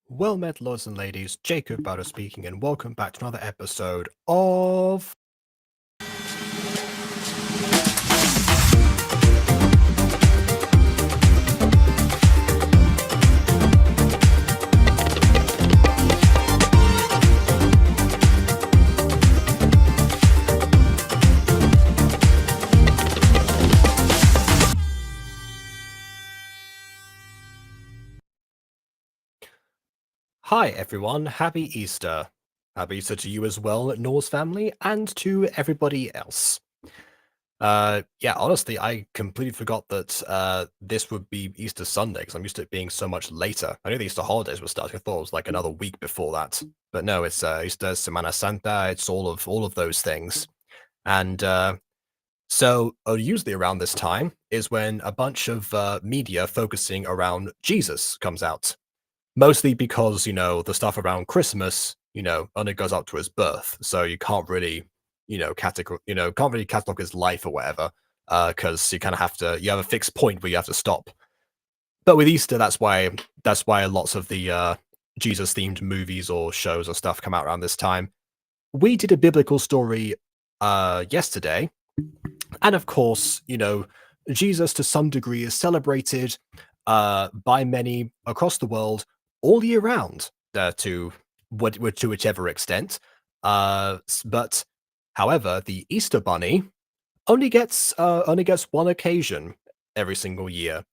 Well met, lords and ladies, Jacob Bowder speaking, and welcome back to another episode of... Hi everyone, happy Easter. Happy Easter to you as well, Norse family, and to everybody else. Yeah, honestly, I completely forgot that this would be Easter Sunday, because I'm used to it being so much later. I knew the Easter holidays were starting. I thought it was like another week before that. But no, it's Easter, Semana Santa, it's all of those things. And so usually around this time is when a bunch of media focusing around Jesus comes out. Mostly because, the stuff around Christmas, only goes up to his birth. So you can't really, can't really catalog his life or whatever, because you kind of you have a fixed point where you have to stop. But with Easter, that's why lots of the Jesus themed movies or shows or stuff come out around this time. We did a biblical story yesterday. And of course, Jesus to some degree is celebrated by many across the world all year round, to whichever extent. But however, the Easter Bunny only gets one occasion every single year.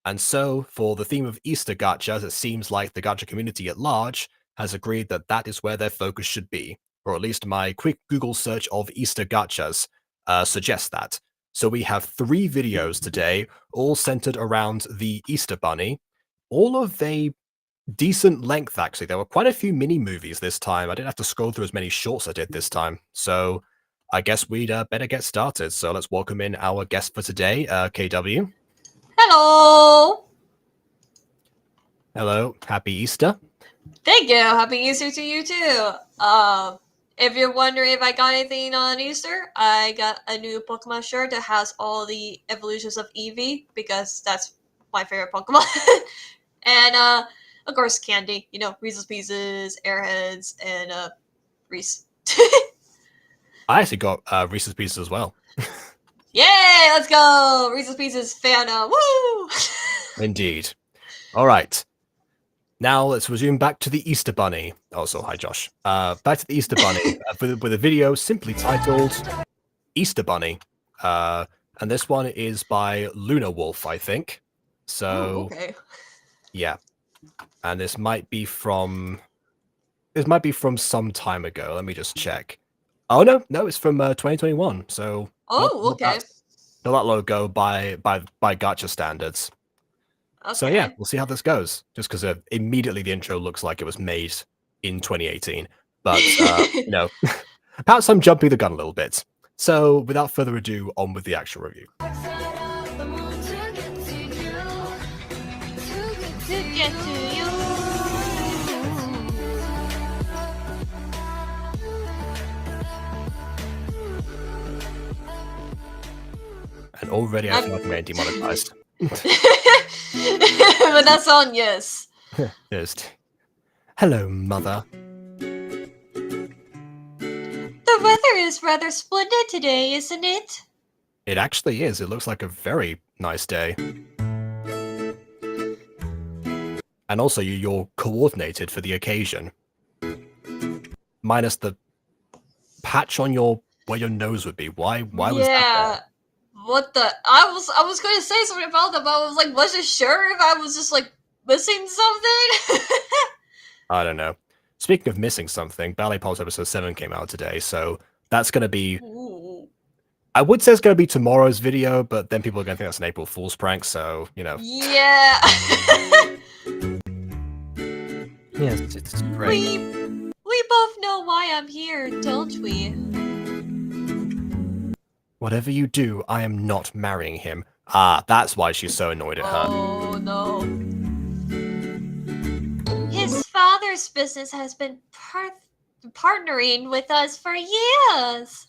And so, for the theme of Easter gachas, it seems like the gacha community at large has agreed that that is where their focus should be, or at least my quick Google search of Easter gachas suggests that. So we have 3 videos today, all centered around the Easter Bunny, all of a decent length, actually. There were quite a few mini movies this time. I didn't have to scroll through as many shorts as I did this time. So I guess we'd better get started. So let's welcome in our guest for today, KW. Hello! Hello, happy Easter. Thank you. Happy Easter to you too. If you're wondering if I got anything on Easter, I got a new Pokemon shirt that has all the evolutions of Eevee because that's my favorite Pokemon. And of course, candy. Reese's Pieces, Airheads, and Reese. I actually got Reese's Pieces as well. Yay! Let's go! Reese's Pieces fan. Woo! Indeed. All right. Now let's resume back to the Easter Bunny. Also, hi Josh. Back to the Easter Bunny with a video simply titled Easter Bunny. And this one is by Luna Wolf, I think. So, okay. Yeah. And this might be from some time ago. Let me just check. Oh no, it's from 2021. So okay. Not that long ago by gacha standards. Okay. So yeah, we'll see how this goes. Just because immediately the intro looks like it was made in 2018, but perhaps I'm jumping the gun a little bit. So without further ado, on with the actual review. And already I feel like I'm getting demonetized. But that's on yes. Yes. Hello, mother. The weather is rather splendid today, isn't it? It actually is. It looks like a very nice day. And also, you're coordinated for the occasion. Minus the patch on where your nose would be. Why was that there? What the? I was going to say something about that, but I was like, wasn't sure if I was just like missing something. I don't know. Speaking of missing something, Ballet Pulse episode 7 came out today, so that's going to be... Ooh. I would say it's going to be tomorrow's video, but then people are going to think that's an April Fool's prank, so, Yeah. Yes, it's great. We both know why I'm here, don't we? Whatever you do, I am not marrying him. Ah, that's why she's so annoyed at her. Oh, no. His father's business has been partnering with us for years.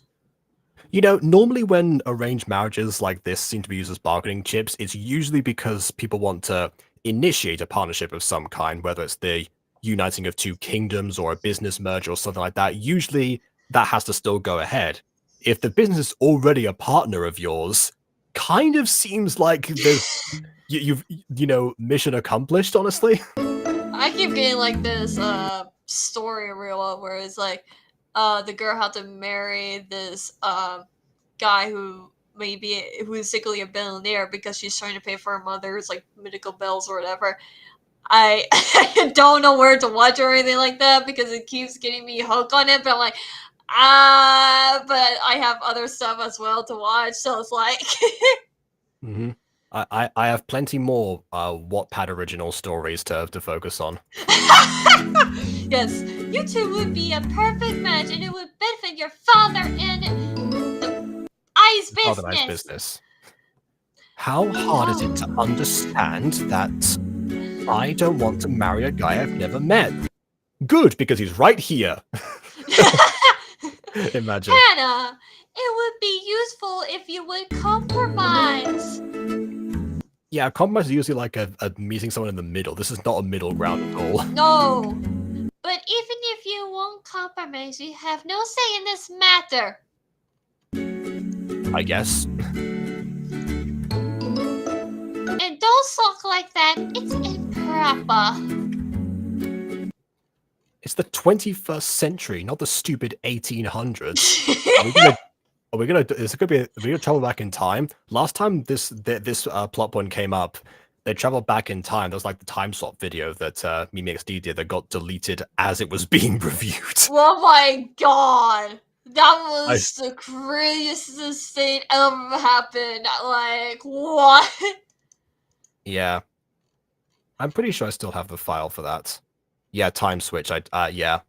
Normally when arranged marriages like this seem to be used as bargaining chips, it's usually because people want to initiate a partnership of some kind, whether it's the uniting of two kingdoms or a business merger or something like that, usually that has to still go ahead. If the business is already a partner of yours, kind of seems like there's you've mission accomplished, honestly. I keep getting like this story reel where it's like the girl had to marry this guy who's secretly a billionaire because she's trying to pay for her mother's like medical bills or whatever. I I don't know where to watch or anything like that because it keeps getting me hooked on it, but I'm like, but I have other stuff as well to watch, so it's like Mm-hmm. I have plenty more Wattpad original stories to focus on. yes, you two would be a perfect match and it would benefit your father and the ice Rather nice business. business. How hard is it to understand that I don't want to marry a guy I've never met? Good, because he's right here. Imagine. Hannah, it would be useful if you would compromise. Yeah, compromise is usually like a meeting someone in the middle. This is not a middle ground at all. No. But even if you won't compromise, you have no say in this matter. I guess. And don't sulk like that. It's improper. It's the 21st century, not the stupid 1800s. Are we gonna travel back in time? Last time this plot point came up, they traveled back in time. There was like the time slot video that Mimi XD did that got deleted as it was being reviewed. Oh my god. That was the craziest thing ever happened. Like, what? Yeah. I'm pretty sure I still have the file for that. Yeah, Time Switch. Yeah.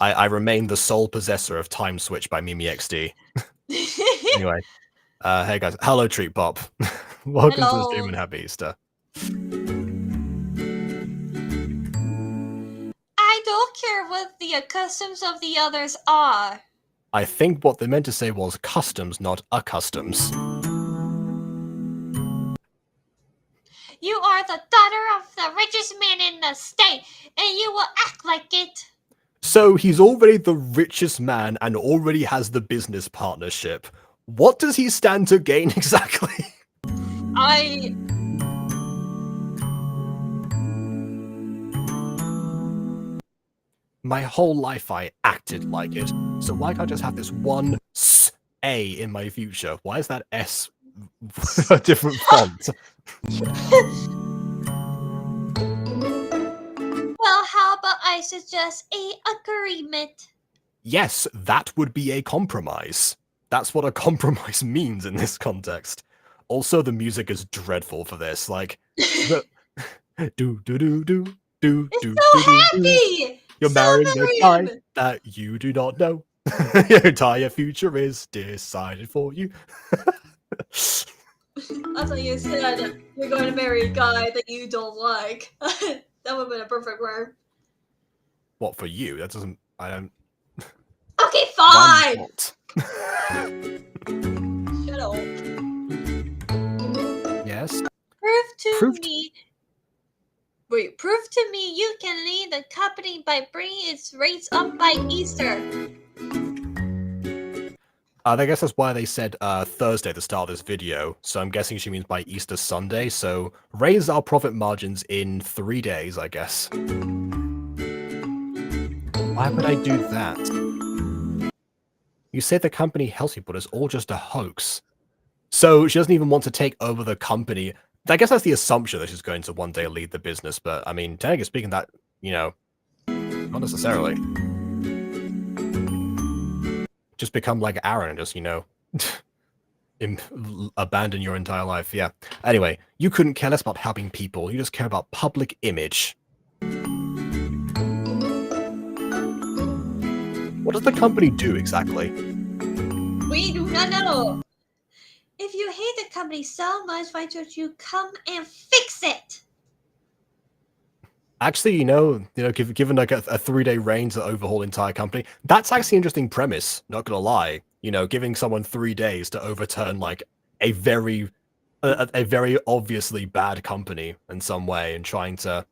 I remain the sole possessor of Time Switch by Mimi XD. Anyway. Hey guys. Hello, Treat Pop. Welcome to the stream and happy Easter. I don't care what the customs of the others are. I think what they meant to say was customs, not accustoms. You are the daughter of the richest man in the state, and you will act like it. So he's already the richest man and already has the business partnership. What does he stand to gain exactly? My whole life I acted like it. So why can't I just have this one A in my future? Why is that S a different font? Well, how about I suggest a agreement? Yes, that would be a compromise. That's what a compromise means in this context. Also, the music is dreadful for this. Like, do do do do do do. It's so happy. You're marrying a guy that you do not know. Your entire future is decided for you. I thought you said you're going to marry a guy that you don't like. That would have been a perfect word. What, for you? That doesn't. I don't. Okay, fine. Shut up. Yes. Prove to me you can lead the company by bringing its rates up by Easter. I guess that's why they said Thursday at the start of this video. So I'm guessing she means by Easter Sunday. So raise our profit margins in 3 days, I guess. Why would I do that? You say the company helps you, but it's all just a hoax. So she doesn't even want to take over the company. I guess that's the assumption that she's going to one day lead the business. But I mean, technically speaking, that, not necessarily. Just become like Aaron and just, abandon your entire life. Yeah. Anyway, you couldn't care less about helping people. You just care about public image. What does the company do exactly? We do not know. If you hate the company so much, why don't you come and fix it? Actually, given like a 3-day reign to overhaul the entire company, that's actually an interesting premise. Not gonna lie, giving someone 3 days to overturn like a very obviously bad company in some way and trying to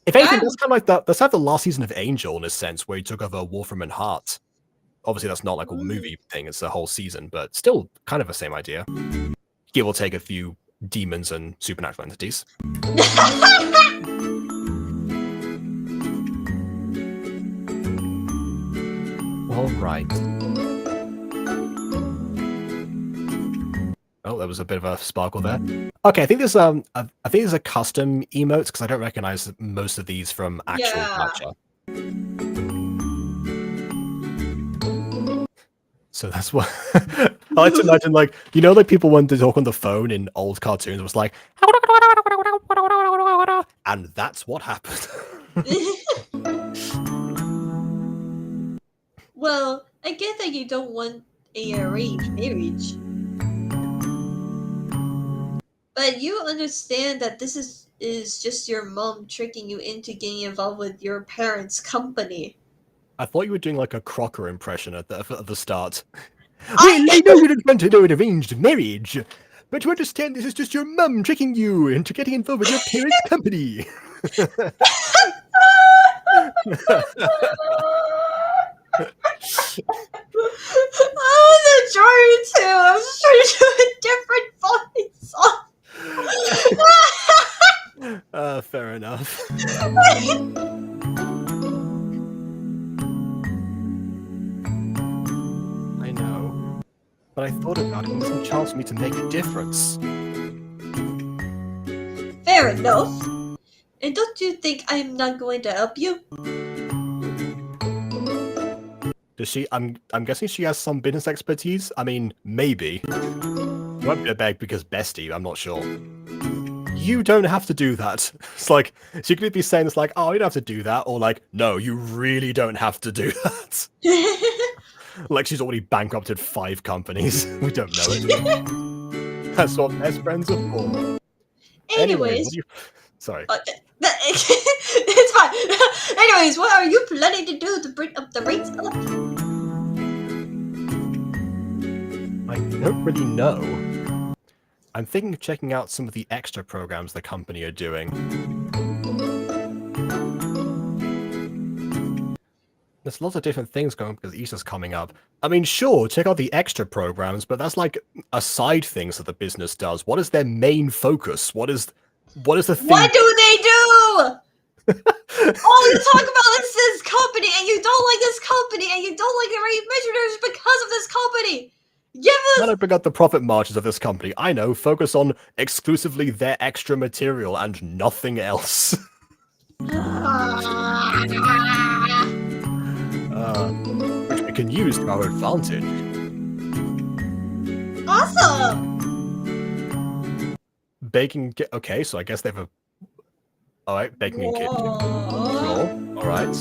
If anything, that's kind of like that's like the last season of Angel in a sense, where he took over Wolfram and Hart. Obviously, that's not like a movie thing; it's a whole season, but still kind of the same idea. Give or take a few demons and supernatural entities. All right. Oh, there was a bit of a sparkle there. Okay, I think there's I think there's a custom emotes because I don't recognize most of these from actual Gacha. So that's what I like to imagine, like, you know, like people when they talk on the phone in old cartoons, it was like, and that's what happened. Well, I get that you don't want a arranged marriage. But you understand that this is just your mom tricking you into getting involved with your parents' company. I thought you were doing like a Crocker impression at the start. Well, I know you don't want to do an arranged marriage, but you understand this is just your mum tricking you into getting involved with your parents' company. I wasn't trying to. I was just trying to do a different voice. Fair enough. I know, but I thought about it, and there's a chance for me to make a difference. Fair enough. And don't you think I'm not going to help you? Does she? I'm guessing she has some business expertise. I mean, maybe. Might be a beg because bestie. I'm not sure. You don't have to do that. It's like she could be saying it's like, oh, you don't have to do that, or like, no, you really don't have to do that. Like she's already bankrupted 5 companies. We don't know it. That's what best friends are for. Anyways, sorry. It's fine. Anyways, what are you planning to do to bring up the rates up? I don't really know. I'm thinking of checking out some of the extra programs the company are doing. There's lots of different things going because Easter's coming up. I mean, sure, check out the extra programs, but that's like a side things that the business does. What is their main focus? What is the thing? What do they do? All you talk about is this company, and you don't like this company, and you don't like the rate measures because of this company. Give us. How do I bring up the profit margins of this company? I know, focus on exclusively their extra material and nothing else. Which we can use to our advantage. Awesome. Baking. Okay, so I guess they have a. All right, baking and kitchen. Sure. All right.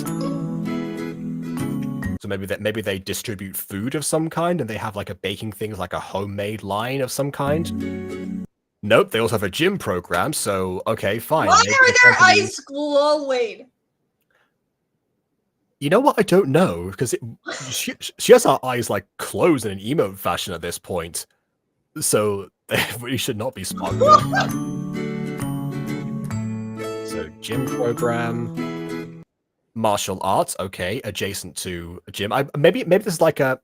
So maybe they distribute food of some kind, and they have like a baking things like a homemade line of some kind. Nope, they also have a gym program. So okay, fine. Why are their eyes glowing? You know what? I don't know because she has her eyes like closed in an emote fashion at this point, so they really should not be sparkling like that. So gym program. Martial arts, okay, adjacent to a gym. Maybe there's like a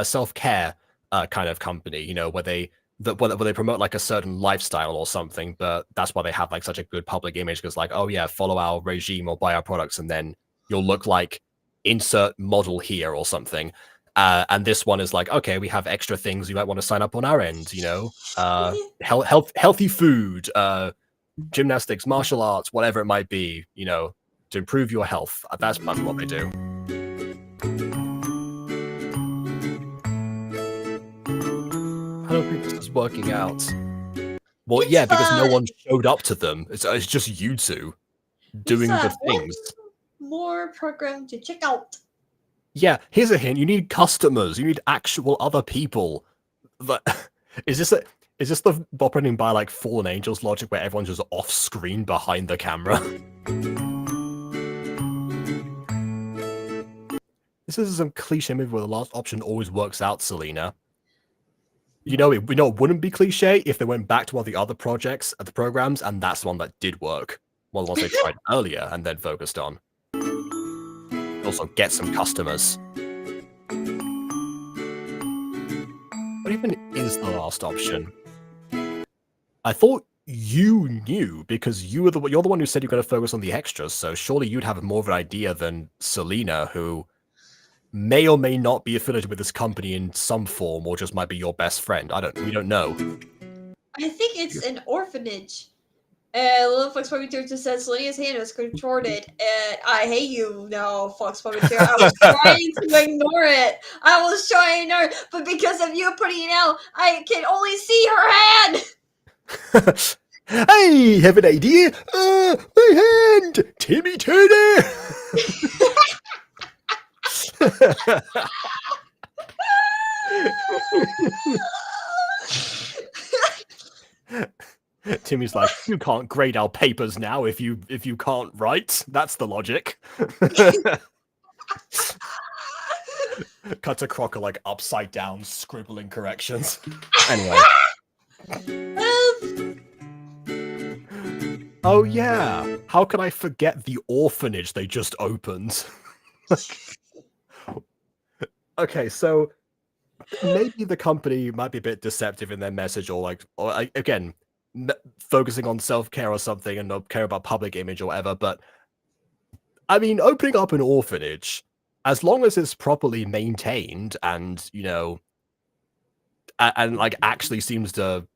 self-care kind of company, you know, where they promote like a certain lifestyle or something. But that's why they have like such a good public image because like, oh yeah, follow our regime or buy our products, and then you'll look like insert model here or something. And this one is like, okay, we have extra things you might want to sign up on our end, you know, healthy food, gymnastics, martial arts, whatever it might be, you know. To improve your health. That's what they do. I don't think this is working out. Well, it's yeah, because no fun. one showed up to them. It's just you two doing the things. More program to check out. Yeah, here's a hint. You need customers. You need actual other people. Is this the operating by like Fallen Angels logic where everyone's just off screen behind the camera? This is some cliche movie where the last option always works out, Selena. You know, it wouldn't be cliche if they went back to one of the other projects at the programs, and that's the one that did work. Well, the ones they tried earlier and then focused on. Also get some customers. What even is the last option? I thought you knew because you're the one who said you're going to focus on the extras, so surely you'd have more of an idea than Selena, who may or may not be affiliated with this company in some form, or just might be your best friend. We don't know. I think it's an orphanage. Little Fox Puppeteer just says Lydia's hand was contorted, and I hate you now, Fox Puppeteer. I was trying to ignore it. But because of you putting it out, I can only see her hand! I have an idea! My hand! Timmy Turner! Timmy's like, you can't grade our papers now if you can't write. That's the logic. Cut to Crocker like upside down, scribbling corrections. Anyway. Oh yeah, how could I forget the orphanage they just opened? Okay, so maybe the company might be a bit deceptive in their message, or again, focusing on self-care or something and not care about public image or whatever, but I mean, opening up an orphanage, as long as it's properly maintained and, you know, and like actually seems to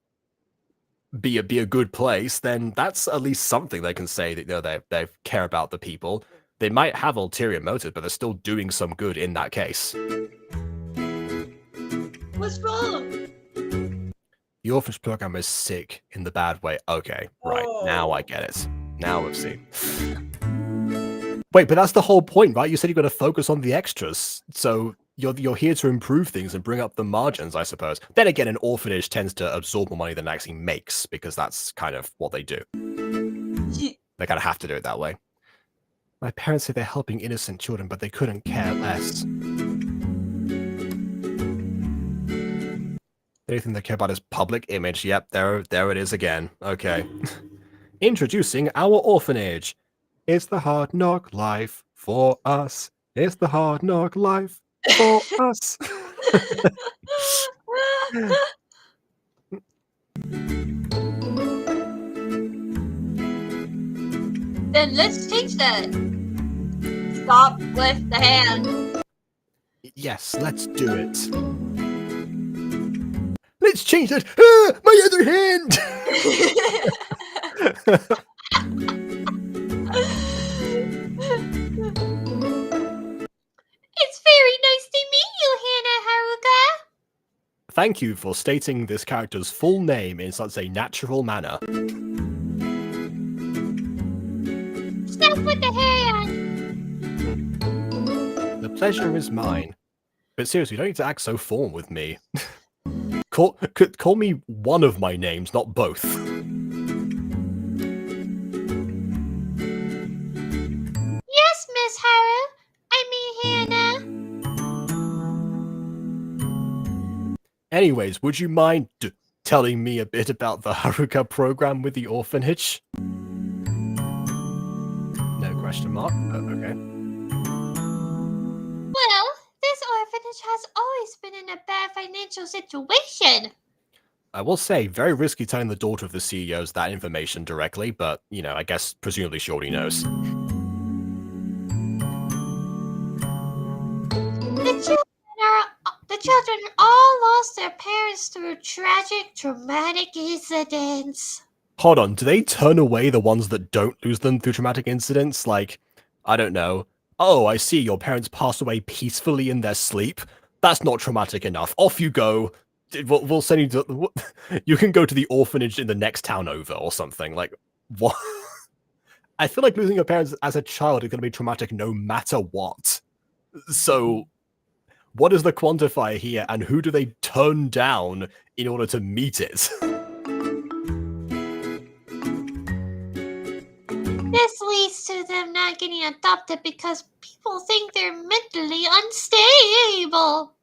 be a good place, then that's at least something they can say that, you know, they care about the people. They might have ulterior motives, but they're still doing some good in that case. What's wrong? The orphanage program is sick in the bad way. Okay, right. Now I get it. Now we've seen. Wait, but that's the whole point, right? You said you're going to focus on the extras, so you're here to improve things and bring up the margins, I suppose. Then again, an orphanage tends to absorb more money than it actually makes, because that's kind of what they do. They kind of have to do it that way. My parents say they're helping innocent children, but they couldn't care less. The only thing they care about is public image. Yep, there it is again. Okay. Introducing our orphanage. It's the hard knock life for us. It's the hard knock life for us. Then let's change that. Stop with the hand. Yes, let's do it. Let's change that. Ah, my other hand. It's very nice to meet you, Hannah Haruka. Thank you for stating this character's full name in such a natural manner. Stop with the hand. The pleasure is mine. But seriously, you don't need to act so formal with me. Call me one of my names, not both. Yes, Miss Haru. I mean Hannah. Anyways, would you mind telling me a bit about the Haruka program with the orphanage? No question mark. Okay. Well, this orphanage has always been in a bad financial situation. I will say, very risky telling the daughter of the CEOs that information directly, but, you know, I guess presumably she already knows. The children all lost their parents through tragic, traumatic incidents. Hold on, do they turn away the ones that don't lose them through traumatic incidents? Like, I don't know. Oh, I see, your parents passed away peacefully in their sleep. That's not traumatic enough. Off you go. We'll send you to... You can go to the orphanage in the next town over or something. Like, what? I feel like losing your parents as a child is going to be traumatic no matter what. So, what is the quantifier here, and who do they turn down in order to meet it? This leads to them not getting adopted because people think they're mentally unstable.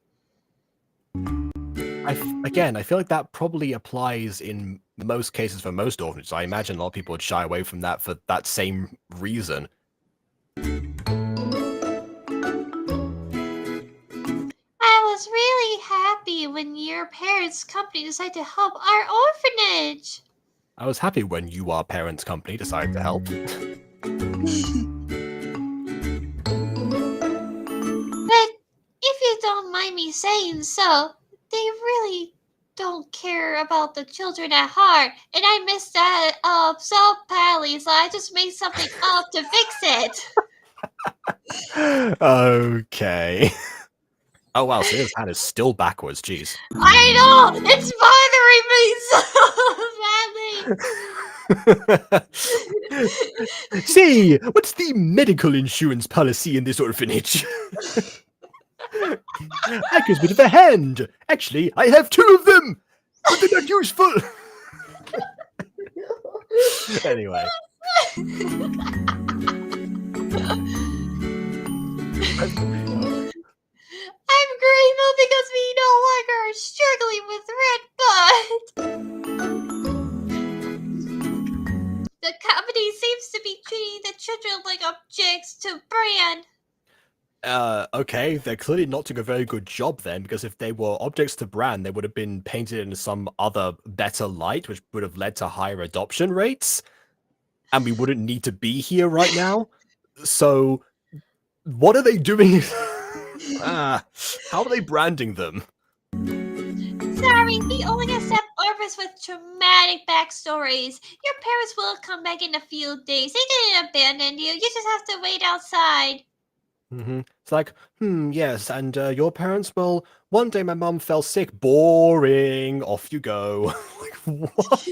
again, I feel like that probably applies in most cases for most orphanages. I imagine a lot of people would shy away from that for that same reason. I was really happy when your parents' company decided to help our orphanage. I was happy when you, our parents' company, decided to help. But if you don't mind me saying so, they really don't care about the children at heart, and I messed that up so badly, so I just made something up to fix it. Okay. Oh wow, so his hand is still backwards, jeez. I know! It's bothering me so badly! See, what's the medical insurance policy in this orphanage? I could bit of a hand. Actually, I have 2 of them, but they're not useful. Anyway. I'm grateful because we no longer are struggling with red blood. The company seems to be treating the children like objects to brand. Okay, they're clearly not doing a very good job then, because if they were objects to brand, they would have been painted in some other better light, which would have led to higher adoption rates, and we wouldn't need to be here right now. So, what are they doing? How are they branding them? Sorry, we only accept orphans with traumatic backstories. Your parents will come back in a few days. They didn't abandon you. You just have to wait outside. It's like, yes, and your parents? Well, one day my mum fell sick. Boring. Off you go. Like, what?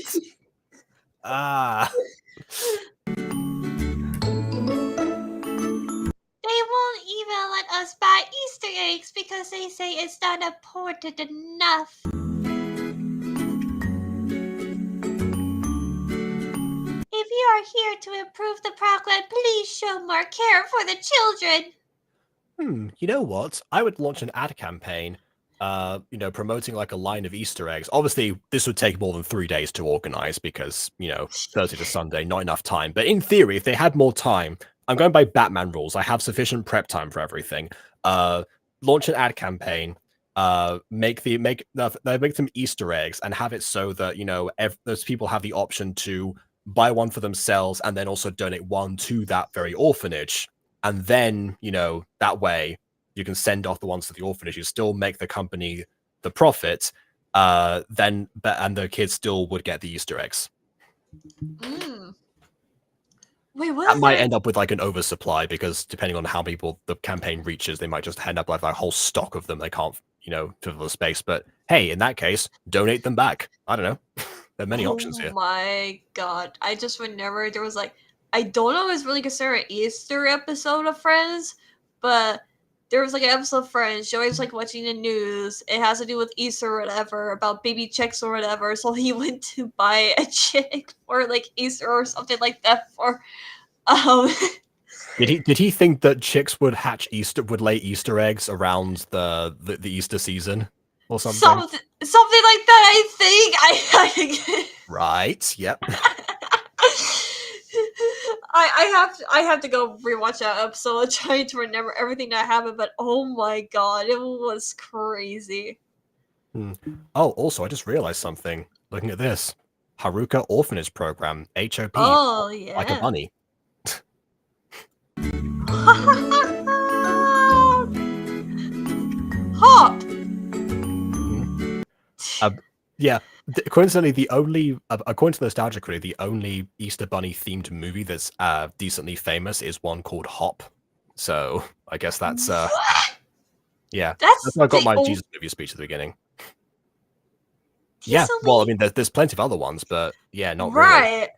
They won't even let us buy Easter eggs because they say it's not important enough. If you are here to improve the program, please show more care for the children. You know what? I would launch an ad campaign, promoting like a line of Easter eggs. Obviously, this would take more than 3 days to organize because, Thursday to Sunday, not enough time. But in theory, if they had more time, I'm going by Batman rules. I have sufficient prep time for everything. Launch an ad campaign, make them Easter eggs and have it so that, those people have the option to buy one for themselves and then also donate one to that very orphanage. And then, that way you can send off the ones to the orphanage. You still make the company the profit, and the kids still would get the Easter eggs. Wait, what? That might end up with like an oversupply because depending on how people the campaign reaches, they might just end up with like a whole stock of them. They can't, fill the space. But hey, in that case, donate them back. I don't know. There are many options here. Oh my god. I just whenever there was like I don't know if it's really considered an Easter episode of Friends, but there was like an episode of Friends. Joey's like watching the news. It has to do with Easter or whatever, about baby chicks or whatever. So he went to buy a chick for like Easter or something like that for Did he think that chicks would lay Easter eggs around the Easter season or something? Something like that, I think. Right, yep. I have to go rewatch that episode, trying to remember everything that happened, but oh my god, it was crazy. Oh, also, I just realized something. Looking at this. Haruka Orphanage Program, HOP. Oh, yeah. Like a bunny. Hop! Yeah, coincidentally, according to Nostalgia Critic, the only Easter Bunny themed movie that's decently famous is one called Hop. So I guess that's yeah. That's why I got my Jesus movie speech at the beginning. Yeah, well, I mean, there's plenty of other ones, but yeah, not really. Right.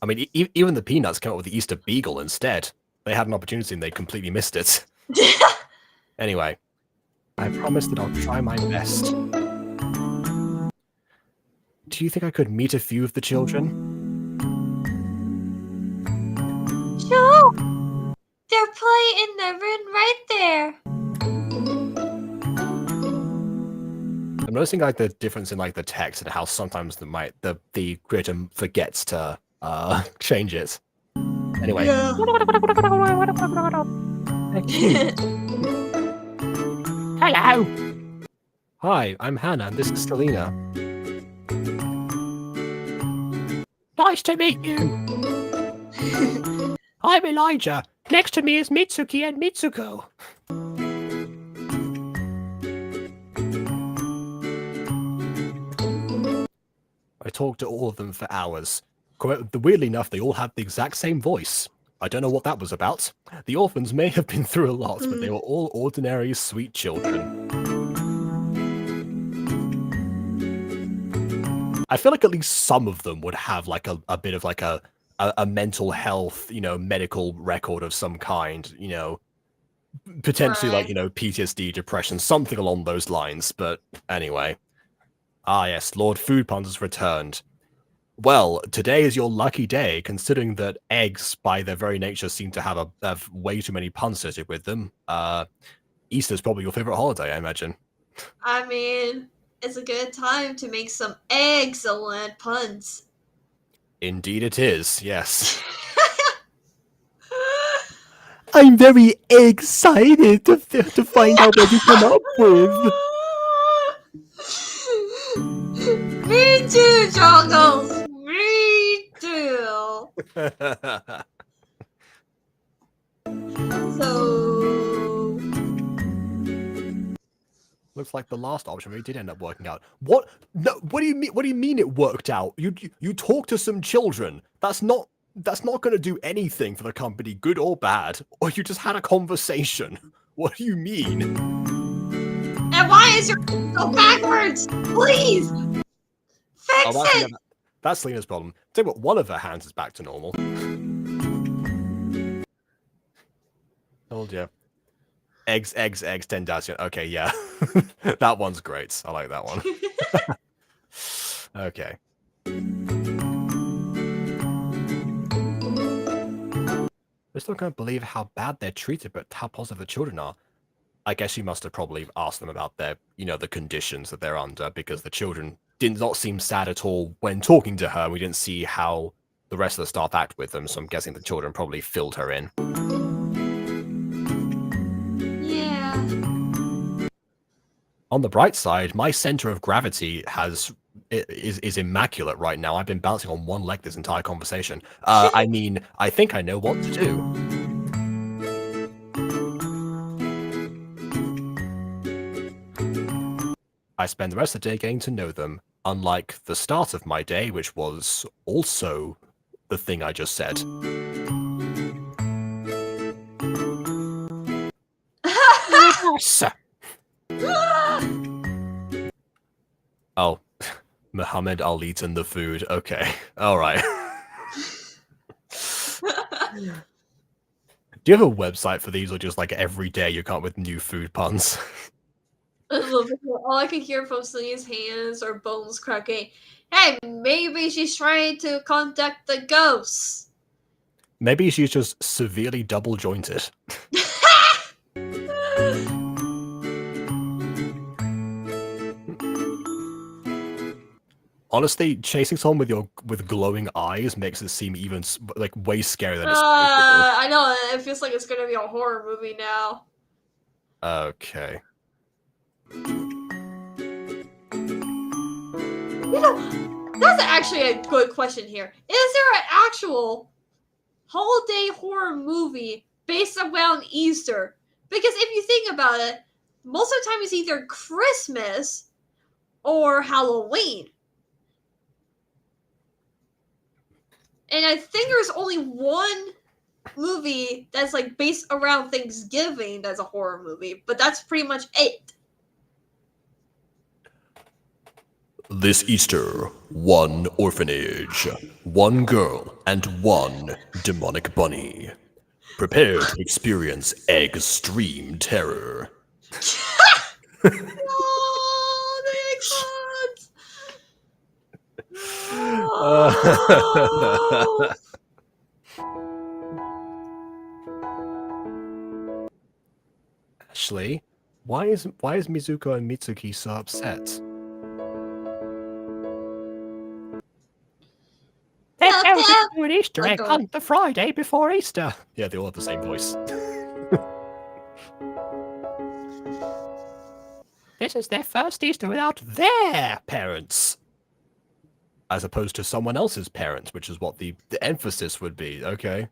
I mean, even the Peanuts came up with the Easter Beagle instead. They had an opportunity and they completely missed it. Anyway, I promise that I'll try my best. Do you think I could meet a few of the children? Sure. They're playing in the room right there. noticing like the difference in like the text and how sometimes the creator forgets to change it. Anyway. Yeah. Hello. Hi, I'm Hannah, and this is Selena. Nice to meet you. I'm Elijah. Next to me is Mitsuki and Mitsuko. I talked to all of them for hours. Weirdly enough, they all had the exact same voice. I don't know what that was about. The orphans may have been through a lot, but they were all ordinary, sweet children. I feel like at least some of them would have like a bit of like a mental health, medical record of some kind, potentially like, PTSD, depression, something along those lines. But anyway. Ah, yes, Lord Food Puns has returned. Well, today is your lucky day, considering that eggs, by their very nature, seem to have way too many puns associated with them. Easter's probably your favorite holiday, I imagine. I mean, it's a good time to make some excellent puns. Indeed it is, yes. I'm very excited to find out what you come up with. Me too, Jungles! Me too! So... Looks like the last option really did end up working out. What? No, what do you mean? What do you mean it worked out? You talk to some children. That's not going to do anything for the company, good or bad. Or you just had a conversation. What do you mean? And why is your so backwards? Please! Fix it! That's Selena's problem. Tell you what, one of her hands is back to normal. Told you. Eggs, 10 Dacian. Okay, yeah. That one's great. I like that one. Okay. I still can't believe how bad they're treated, but how positive the children are. I guess you must have probably asked them about their, the conditions that they're under, because the children did not seem sad at all when talking to her. We didn't see how the rest of the staff act with them, so I'm guessing the children probably filled her in. Yeah. On the bright side, my center of gravity is immaculate right now. I've been bouncing on one leg this entire conversation. I mean, I think I know what to do. I spend the rest of the day getting to know them, unlike the start of my day, which was also the thing I just said. Oh, Muhammad Ali's in the food. Okay, all right. Do you have a website for these, or just like every day you come up with new food puns? All I can hear from Selena's hands are bones cracking. Hey, maybe she's trying to contact the ghosts. Maybe she's just severely double jointed. Honestly, chasing someone with glowing eyes makes it seem even like way scarier than it's supposed to be. I know, it feels like it's gonna be a horror movie now. Okay. That's actually a good question here. Is there an actual holiday horror movie based around Easter? Because if you think about it, most of the time it's either Christmas or Halloween. And I think there's only one movie that's like based around Thanksgiving that's a horror movie, but that's pretty much it. This Easter, one orphanage, one girl, and one demonic bunny. Prepare to experience extreme terror. Oh, the egg oh. Ashley, why is Mizuko and Mitsuki so upset? They're No, going to Pep. do an Easter Oh, egg God. hunt the Friday before Easter. Yeah, they all have the same voice. This is their first Easter without their parents. As opposed to someone else's parents, which is what the emphasis would be. Okay.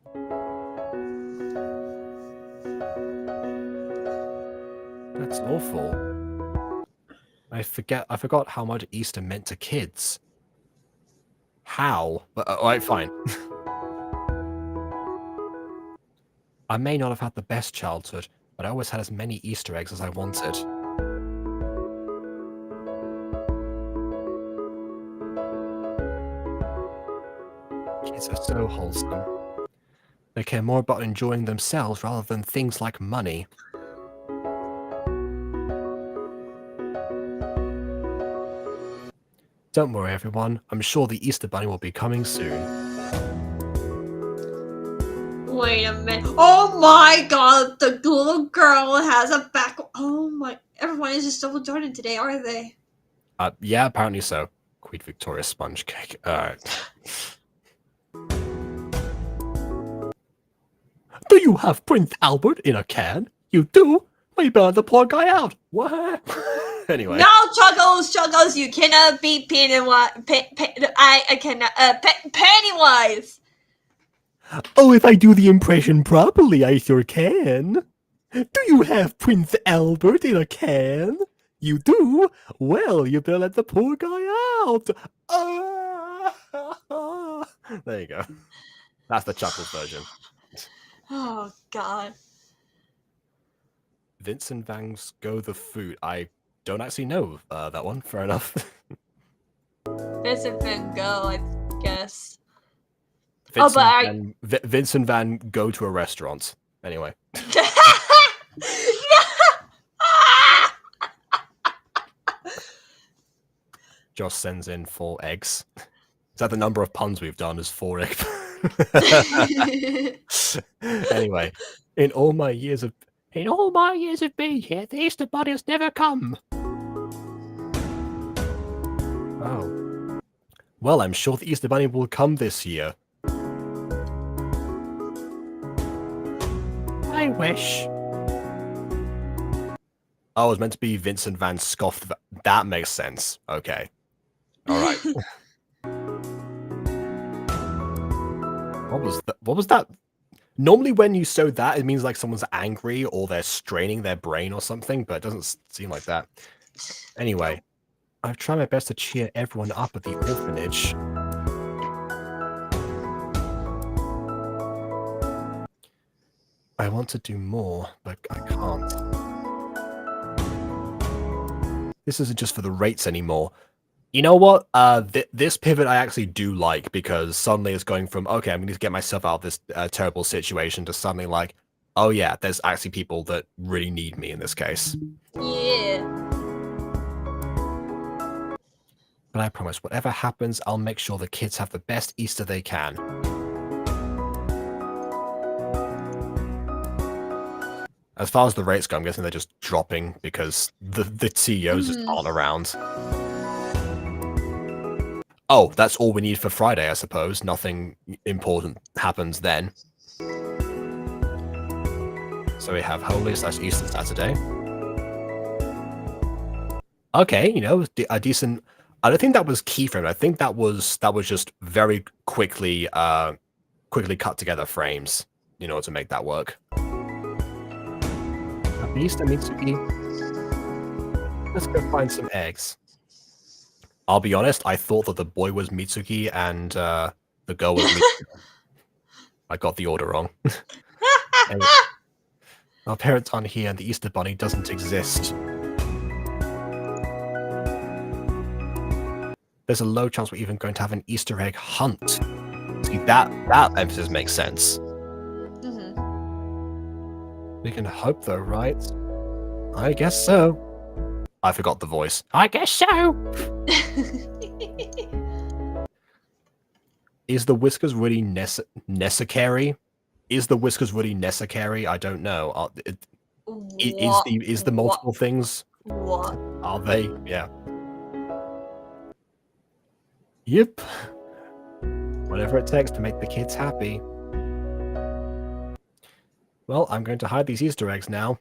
That's awful. I forgot how much Easter meant to kids. How? Alright, fine. I may not have had the best childhood, but I always had as many Easter eggs as I wanted. Kids are so wholesome. They care more about enjoying themselves rather than things like money. Don't worry, everyone. I'm sure the Easter Bunny will be coming soon. Wait a minute. Oh my god, the little girl has a back. Oh my. Everyone is just double Jordan today, are they? Yeah, apparently so. Queen Victoria sponge cake. Alright. Do you have Prince Albert in a can? You do? We burned the poor guy out. What? Anyway. No, Chuggles, you cannot beat Pennywise. I cannot. Pennywise! Oh, if I do the impression properly, I sure can. Do you have Prince Albert in a can? You do? Well, you better let the poor guy out. There you go. That's the Chuckles version. Oh, God. Vincent Van's Go the Food. I don't actually know that one. Fair enough. Vincent Van Gogh, I guess. Vincent Van Go to a restaurant. Anyway. Josh sends in 4 eggs. Is that the number of puns we've done? Is 4 eggs? Anyway, in all my years of being here, the Easter Bunny has never come. Oh. Well, I'm sure the Easter Bunny will come this year. I wish. Oh, it was meant to be Vincent Van Scoffed. That makes sense. Okay. Alright. What was that? Normally when you show that, it means like someone's angry or they're straining their brain or something, but it doesn't seem like that. Anyway, I've tried my best to cheer everyone up at the orphanage. I want to do more, but I can't. This isn't just for the rates anymore. You know what? This pivot I actually do like, because suddenly it's going from, okay, I'm going to get myself out of this terrible situation, to suddenly like, oh yeah, there's actually people that really need me in this case. Yeah. But I promise, whatever happens, I'll make sure the kids have the best Easter they can. As far as the rates go, I'm guessing they're just dropping because the CEOs just aren't around. Oh, that's all we need for Friday, I suppose. Nothing important happens then. So we have Holy/Easter Saturday. Okay, you know, a decent. I don't think that was keyframe. I think that was just very quickly cut together frames in order to make that work. Happy Easter, Mitsuki. Let's go find some eggs. I'll be honest, I thought that the boy was Mitsuki and the girl was Mitsuki. I got the order wrong. Anyway, our parents aren't here and the Easter Bunny doesn't exist. There's a low chance we're even going to have an Easter egg hunt. See, that emphasis makes sense. We can hope though, right? I guess so. I forgot the voice. I guess so! Is the whiskers really necessary? Is the whiskers really necessary? I don't know. Is the multiple things? What? Are they? Yeah. Yep. Whatever it takes to make the kids happy. Well, I'm going to hide these Easter eggs now.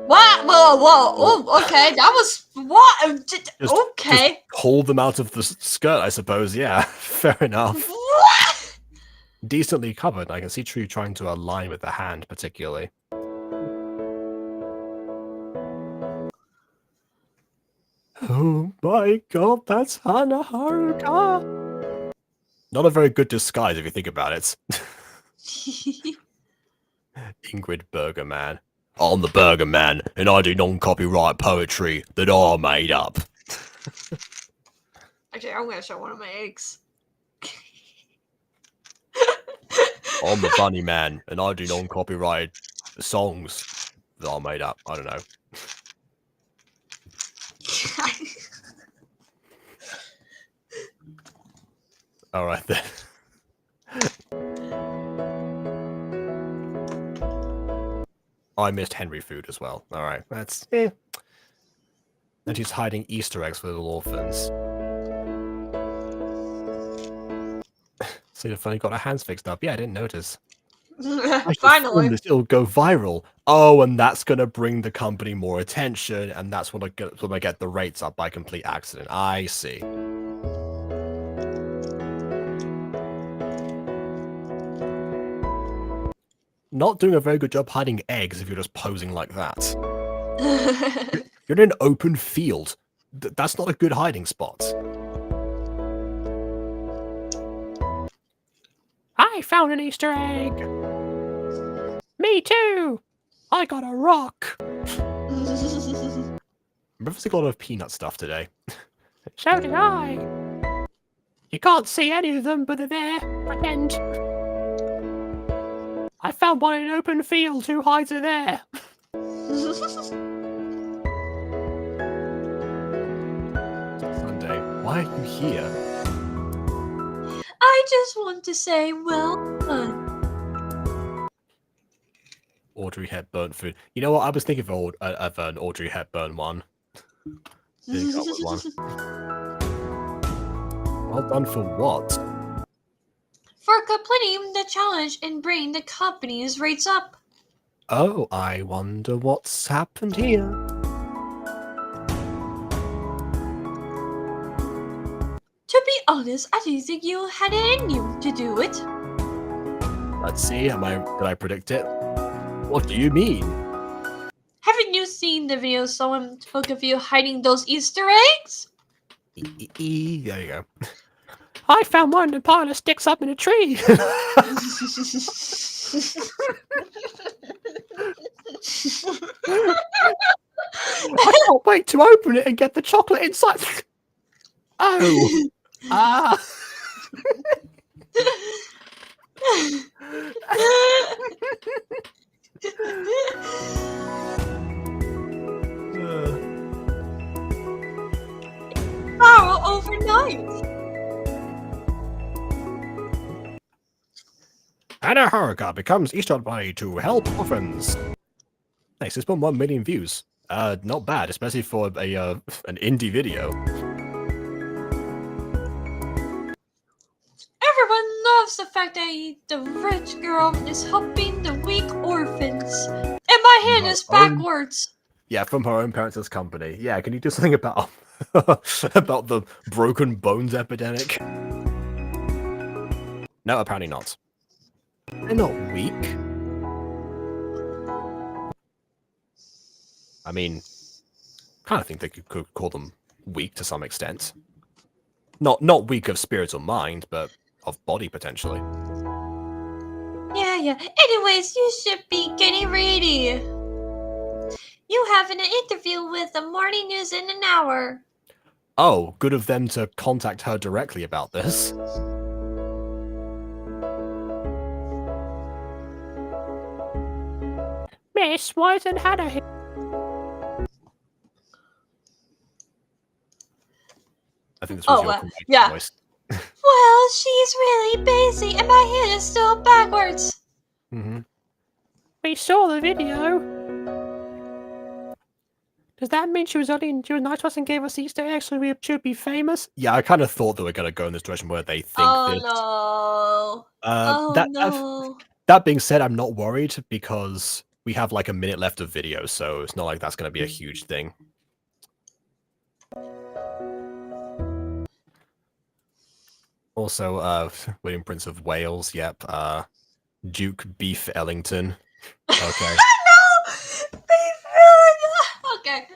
What? Whoa! Oh, okay. That was what? Okay. Just pull them out of the skirt, I suppose. Yeah, fair enough. What? Decently covered. I can see True trying to align with the hand, particularly. Oh my god, that's Hana Haruka! Not a very good disguise if you think about it. Ingrid Burger Man. I'm the Burger Man, and I do non-copyright poetry that I made up. Actually, I'm gonna show one of my eggs. I'm the Bunny Man, and I do non-copyright songs that I made up. I don't know. Alright then. I missed Henry food as well. Alright, that's... And she's hiding Easter eggs for little orphans. So you've finally got her hands fixed up. Yeah, I didn't notice. Finally. It'll go viral. Oh, and that's gonna bring the company more attention, and that's when I get the rates up by complete accident. I see. Not doing a very good job hiding eggs if you're just posing like that. You're in an open field. That's not a good hiding spot. I found an Easter egg! Me too! I got a rock! Remember, got a lot of peanut stuff today. So did I! You can't see any of them, but they're there. Pretend. I found one in an open field. Who hides it there? Sunday, why are you here? I just want to say, well done. Audrey Hepburn food. You know what? I was thinking of an Audrey Hepburn one. Didn't come up with one. Well done for what? For completing the challenge and bringing the company's rates up. Oh, I wonder what's happened here. To be honest, I didn't think you had it in you to do it. Let's see. Did I predict it? What do you mean? Haven't you seen the video someone took of you hiding those Easter eggs? There you go. I found one in a pile of sticks up in a tree. I can't wait to open it and get the chocolate inside. Oh. Ah. Viral overnight. Hana Haruka becomes Easter Bunny to help orphans. Nice, it's been 1 million views. Not bad, especially for an indie video. Everyone loves the fact that the rich girl is helping the weak orphans. And my hand is backwards. Yeah, from her own parents' company. Yeah, can you do something about about the broken bones epidemic? No, apparently not. They're not weak. I mean, kind of think they could call them weak to some extent. Not weak of spirit or mind, but of body potentially. Yeah. Anyways, you should be getting ready. You have an interview with the morning news in an hour. Oh, good of them to contact her directly about this. Miss, why isn't Hannah here? I think this was your correct voice. Well, she's really busy and my hand is still backwards. Mm-hmm. We saw the video. Does that mean she was nice to us and gave us Easter eggs so we should be famous? Yeah, I kind of thought they were going to go in this direction where they think Oh this. no. Oh no. That being said, I'm not worried because we have like a minute left of video, so it's not like that's going to be a huge thing. Also, William Prince of Wales, yep. Duke Beef Ellington. Okay. No! Beef Ellington! Okay.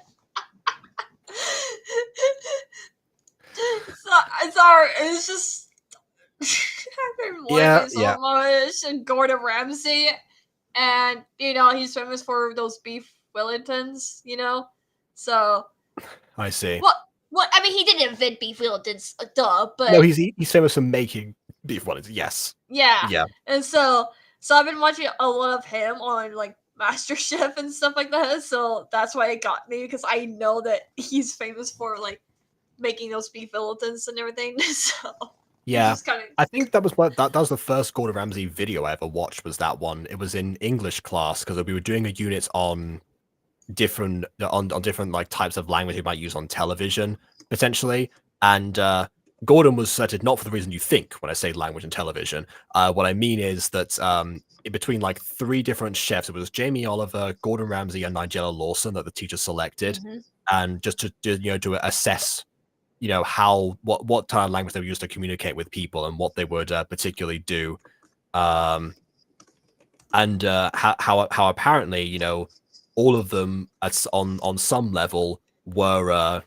Sorry, it's just I've been watching so much and Gordon Ramsay, and he's famous for those beef Wellingtons, So I see. What? I mean, he didn't invent beef Wellingtons, duh. But no, he's famous for making beef Wellingtons. Yes. Yeah. And so I've been watching a lot of him on like MasterChef and stuff like that. So that's why it got me, because I know that he's famous for like making those beef Wellingtons and everything. So yeah, I think that was that was the first Gordon Ramsay video I ever watched. Was that one? It was in English class because we were doing a unit on different like types of language you might use on television potentially, and Gordon was cited not for the reason you think when I say language and television. What I mean is that in between like 3 different chefs, it was Jamie Oliver, Gordon Ramsay, and Nigella Lawson that the teacher selected, and just to assess what kind of language they would use to communicate with people and what they would particularly do, and how apparently all of them on some level were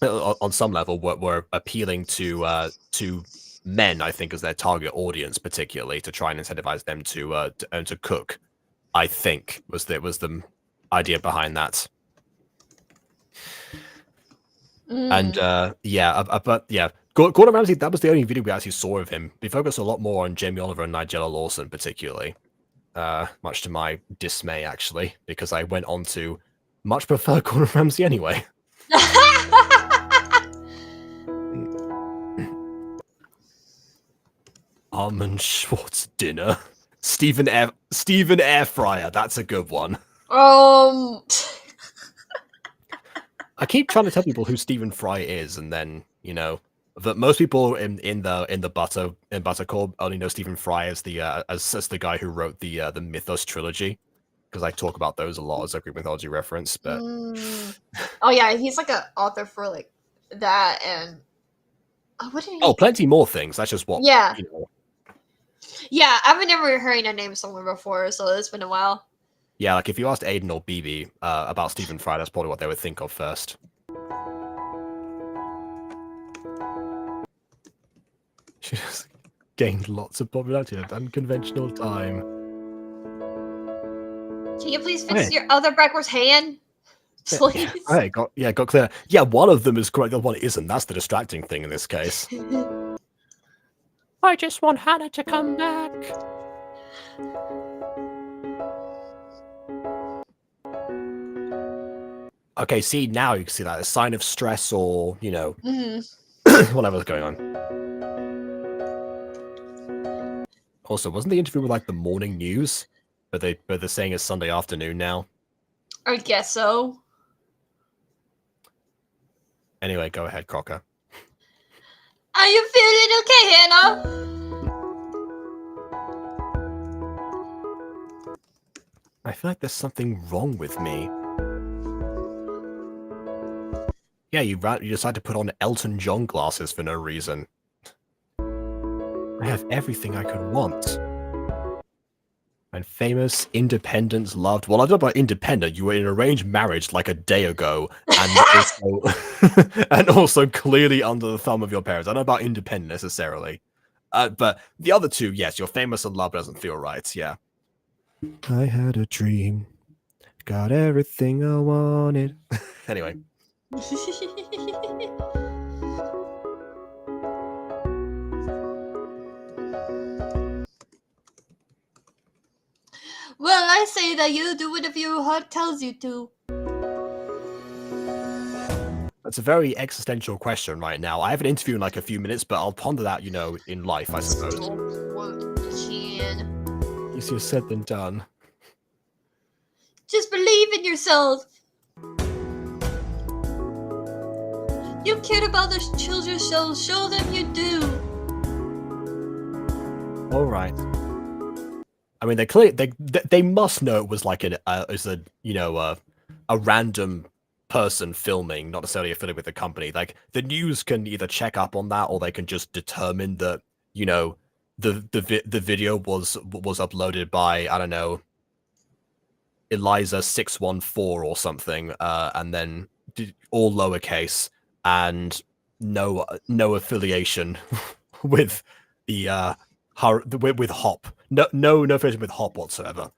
were appealing to men, I think, as their target audience, particularly to try and incentivize them to cook. I think was the idea behind that. And but yeah, Gordon Ramsay, that was the only video we actually saw of him. We focused a lot more on Jamie Oliver and Nigella Lawson, particularly. Much to my dismay, actually, because I went on to much prefer Gordon Ramsay anyway. Armand Schwartz dinner. Stephen Air Fryer. That's a good one. I keep trying to tell people who Stephen Fry is, and then that most people in the Butter Corp only know Stephen Fry as the guy who wrote the Mythos trilogy, because I talk about those a lot as a Greek mythology reference. But oh yeah, he's like an author for like that and what did he? Oh, plenty more things. That's just what. Yeah. Yeah, I've never heard that name somewhere before, so it's been a while. Yeah, like if you asked Aiden or BB about Stephen Fry, that's probably what they would think of first. She just gained lots of popularity at unconventional time. Can you please fix your other backwards hand? Please. Yeah, got clear. Yeah, one of them is correct, the other one isn't. That's the distracting thing in this case. I just want Hannah to come back. Okay, see, now you can see that a sign of stress or, whatever's going on. Also, wasn't the interview with like the morning news? But they're saying it's Sunday afternoon now. I guess so. Anyway, go ahead, Crocker. Are you feeling okay, Hannah? I feel like there's something wrong with me. Yeah, you decide to put on Elton John glasses for no reason. I have everything I could want. And famous, independent, loved. Well, I don't know about independent. You were in an arranged marriage like a day ago, and and also clearly under the thumb of your parents. I don't know about independent necessarily, but the other two, yes, you're famous and loved doesn't feel right. Yeah. I had a dream, got everything I wanted. Anyway. Well, I say that you do whatever your heart tells you to. That's a very existential question right now. I have an interview in like a few minutes, but I'll ponder that, in life, I suppose. Easier said than done. Just believe in yourself. You cared about the children's shows. Show them you do. All right. I mean, they must know it was like a random person filming, not necessarily affiliated with the company. Like the news can either check up on that, or they can just determine that the video was uploaded by, I don't know, Eliza614 or something, and then all lowercase and no affiliation with the with Hop. No affiliation with Hop whatsoever.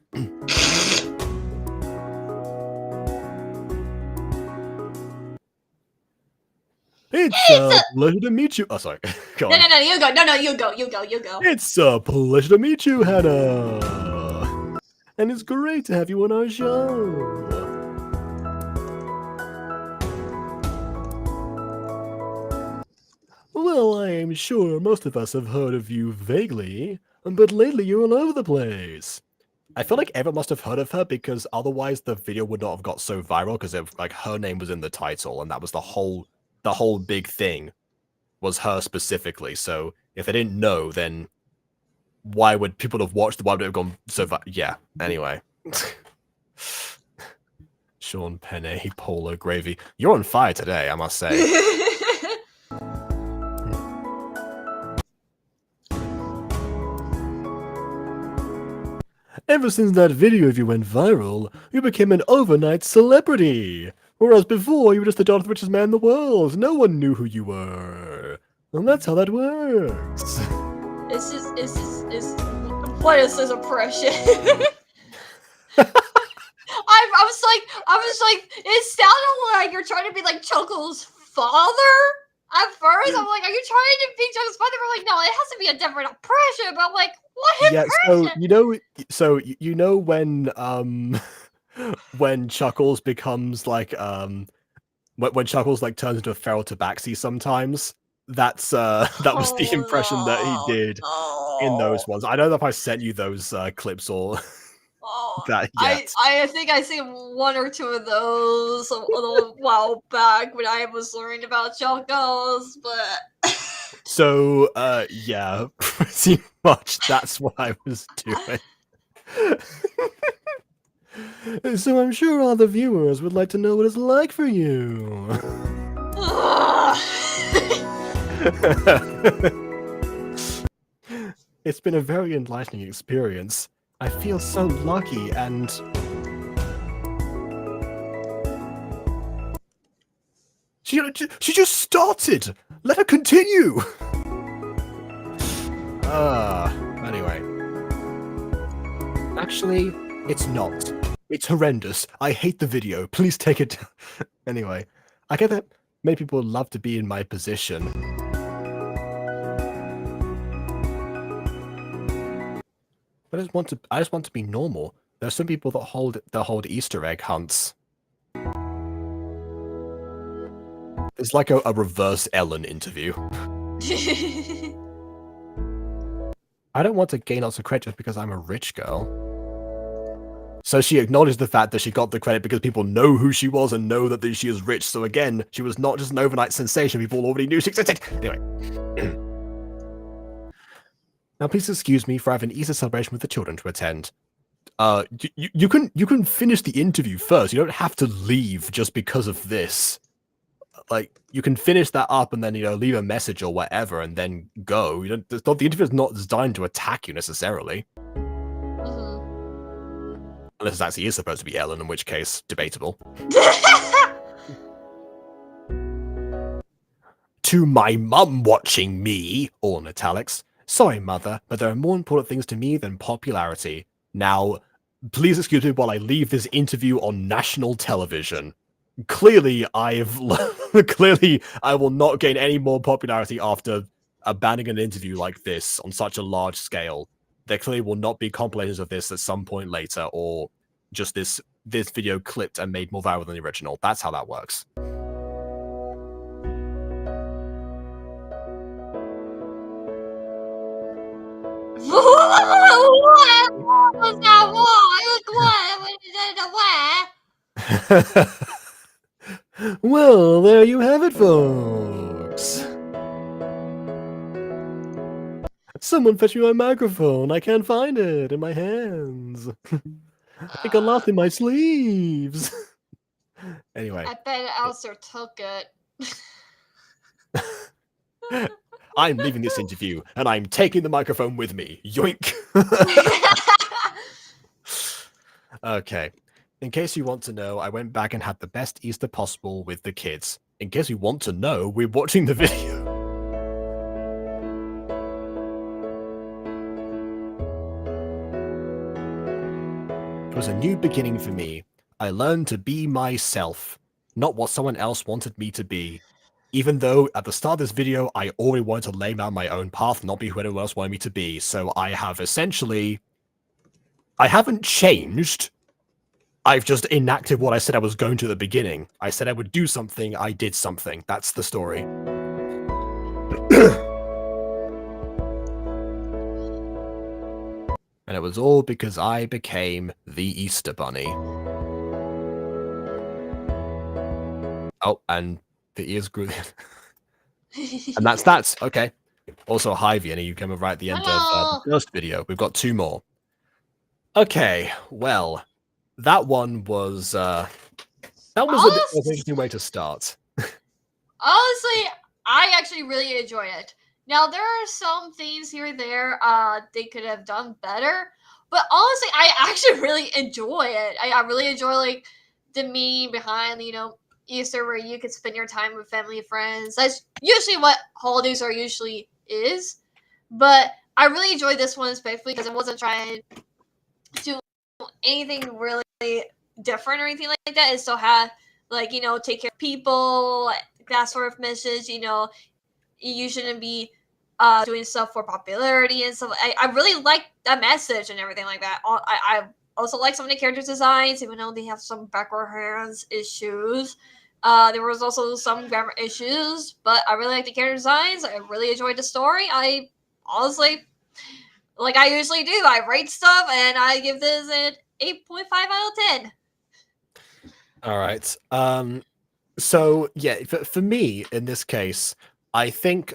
It's a pleasure to meet you. Oh, sorry. Go on. No, you go. No, you go. It's a pleasure to meet you, Hannah. And it's great to have you on our show. Well, I am sure most of us have heard of you vaguely, but lately you're all over the place. I feel like everyone must have heard of her because otherwise the video would not have got so viral, because like her name was in the title and that was the whole big thing was her specifically. So if they didn't know, then why would people have watched? Why would it have gone so far? Yeah. Anyway. Sean Penne, Polo Gravy. You're on fire today, I must say. Ever since that video of you went viral, you became an overnight celebrity. Whereas before, you were just the daughter of the richest man in the world. No one knew who you were. And that's how that works. What is this oppression? I was like, it sounded like you're trying to be like Choco's father. At first, I'm like, are you trying to be Choco's father? We're like, no, it has to be a different oppression. But I'm like, what impression? So you know when Chuckles becomes like when Chuckles like turns into a feral tabaxi sometimes, that was the impression that he did in those ones. I don't know if I sent you those clips or that yet. I think I seen one or two of those a little while back when I was learning about Chuckles, but so yeah, pretty much that's what I was doing. So I'm sure all the viewers would like to know what it's like for you. It's been a very enlightening experience. I feel so lucky and... She just started! Let her continue! Anyway. Actually, it's not. It's horrendous. I hate the video. Please take it down. Anyway, I get that many people would love to be in my position. But I just want to be normal. There are some people that hold Easter egg hunts. It's like a reverse Ellen interview. I don't want to gain lots of credit just because I'm a rich girl. So she acknowledged the fact that she got the credit because people know who she was and know that she is rich. So again, she was not just an overnight sensation. People already knew she existed. Anyway. Now please excuse me for having an Easter celebration with the children to attend. You can finish the interview first. You don't have to leave just because of this. Like, you can finish that up and then, leave a message or whatever and then go. The interview is not designed to attack you necessarily. Unless it actually is supposed to be Ellen, in which case, debatable. To my mum watching me, all in italics. Sorry, mother, but there are more important things to me than popularity. Now, please excuse me while I leave this interview on national television. Clearly, I will not gain any more popularity after abandoning an interview like this on such a large scale. There clearly will not be compilations of this at some point later, or just this video clipped and made more viral than the original. That's how that works. What was that? What? Well, there you have it, folks. Someone fetch me my microphone. I can't find it in my hands. I think I lost it in my sleeves. Anyway. I bet Alistair took it. I'm leaving this interview, and I'm taking the microphone with me. Yoink! Okay. In case you want to know, I went back and had the best Easter possible with the kids. In case you want to know, we're watching the video. It was a new beginning for me. I learned to be myself, not what someone else wanted me to be. Even though at the start of this video, I already wanted to lay down my own path, not be who anyone else wanted me to be. So I have essentially... I haven't changed. I've just enacted what I said I was going to at the beginning. I said I would do something, I did something. That's the story. And it was all because I became the Easter Bunny. Oh, and the ears grew. And that's that. Okay. Also, hi, Vienna. You came right at the end of the first video. We've got 2 more. Okay, well, that one was a bit of an interesting way to start. Honestly, I actually really enjoyed it. Now, there are some things here and there they could have done better, but honestly, I actually really enjoy it. I really enjoy, like, the meaning behind, Easter, where you can spend your time with family and friends. That's usually what holidays are usually is, but I really enjoyed this one especially because it wasn't trying to do anything really different or anything like that. It still had, like, take care of people, that sort of message. You shouldn't be doing stuff for popularity and stuff. I really like that message and everything like that. I also like some of the character designs, even though they have some background issues. There was also some grammar issues, but I really like the character designs. I really enjoyed the story. I honestly, like I usually do, I rate stuff and I give this an 8.5 out of 10. All right. So yeah, for me in this case, I think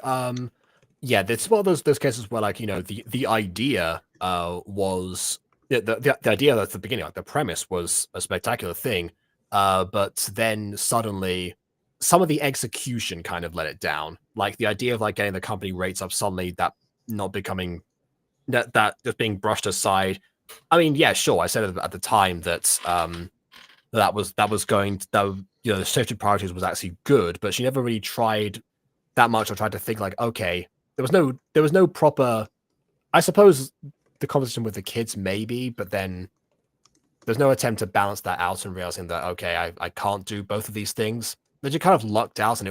yeah, it's one of those cases where, like, the idea was the idea at the beginning, like the premise was a spectacular thing, but then suddenly some of the execution kind of let it down. Like the idea of, like, getting the company rates up suddenly, that not becoming that just being brushed aside. I mean, yeah, sure. I said at the time that that was going to, the shifted priorities was actually good, but she never really tried that much or tried to think, like, okay, there was no proper. I suppose the conversation with the kids maybe, but then there's no attempt to balance that out and realizing that, okay, I can't do both of these things. But you kind of lucked out, and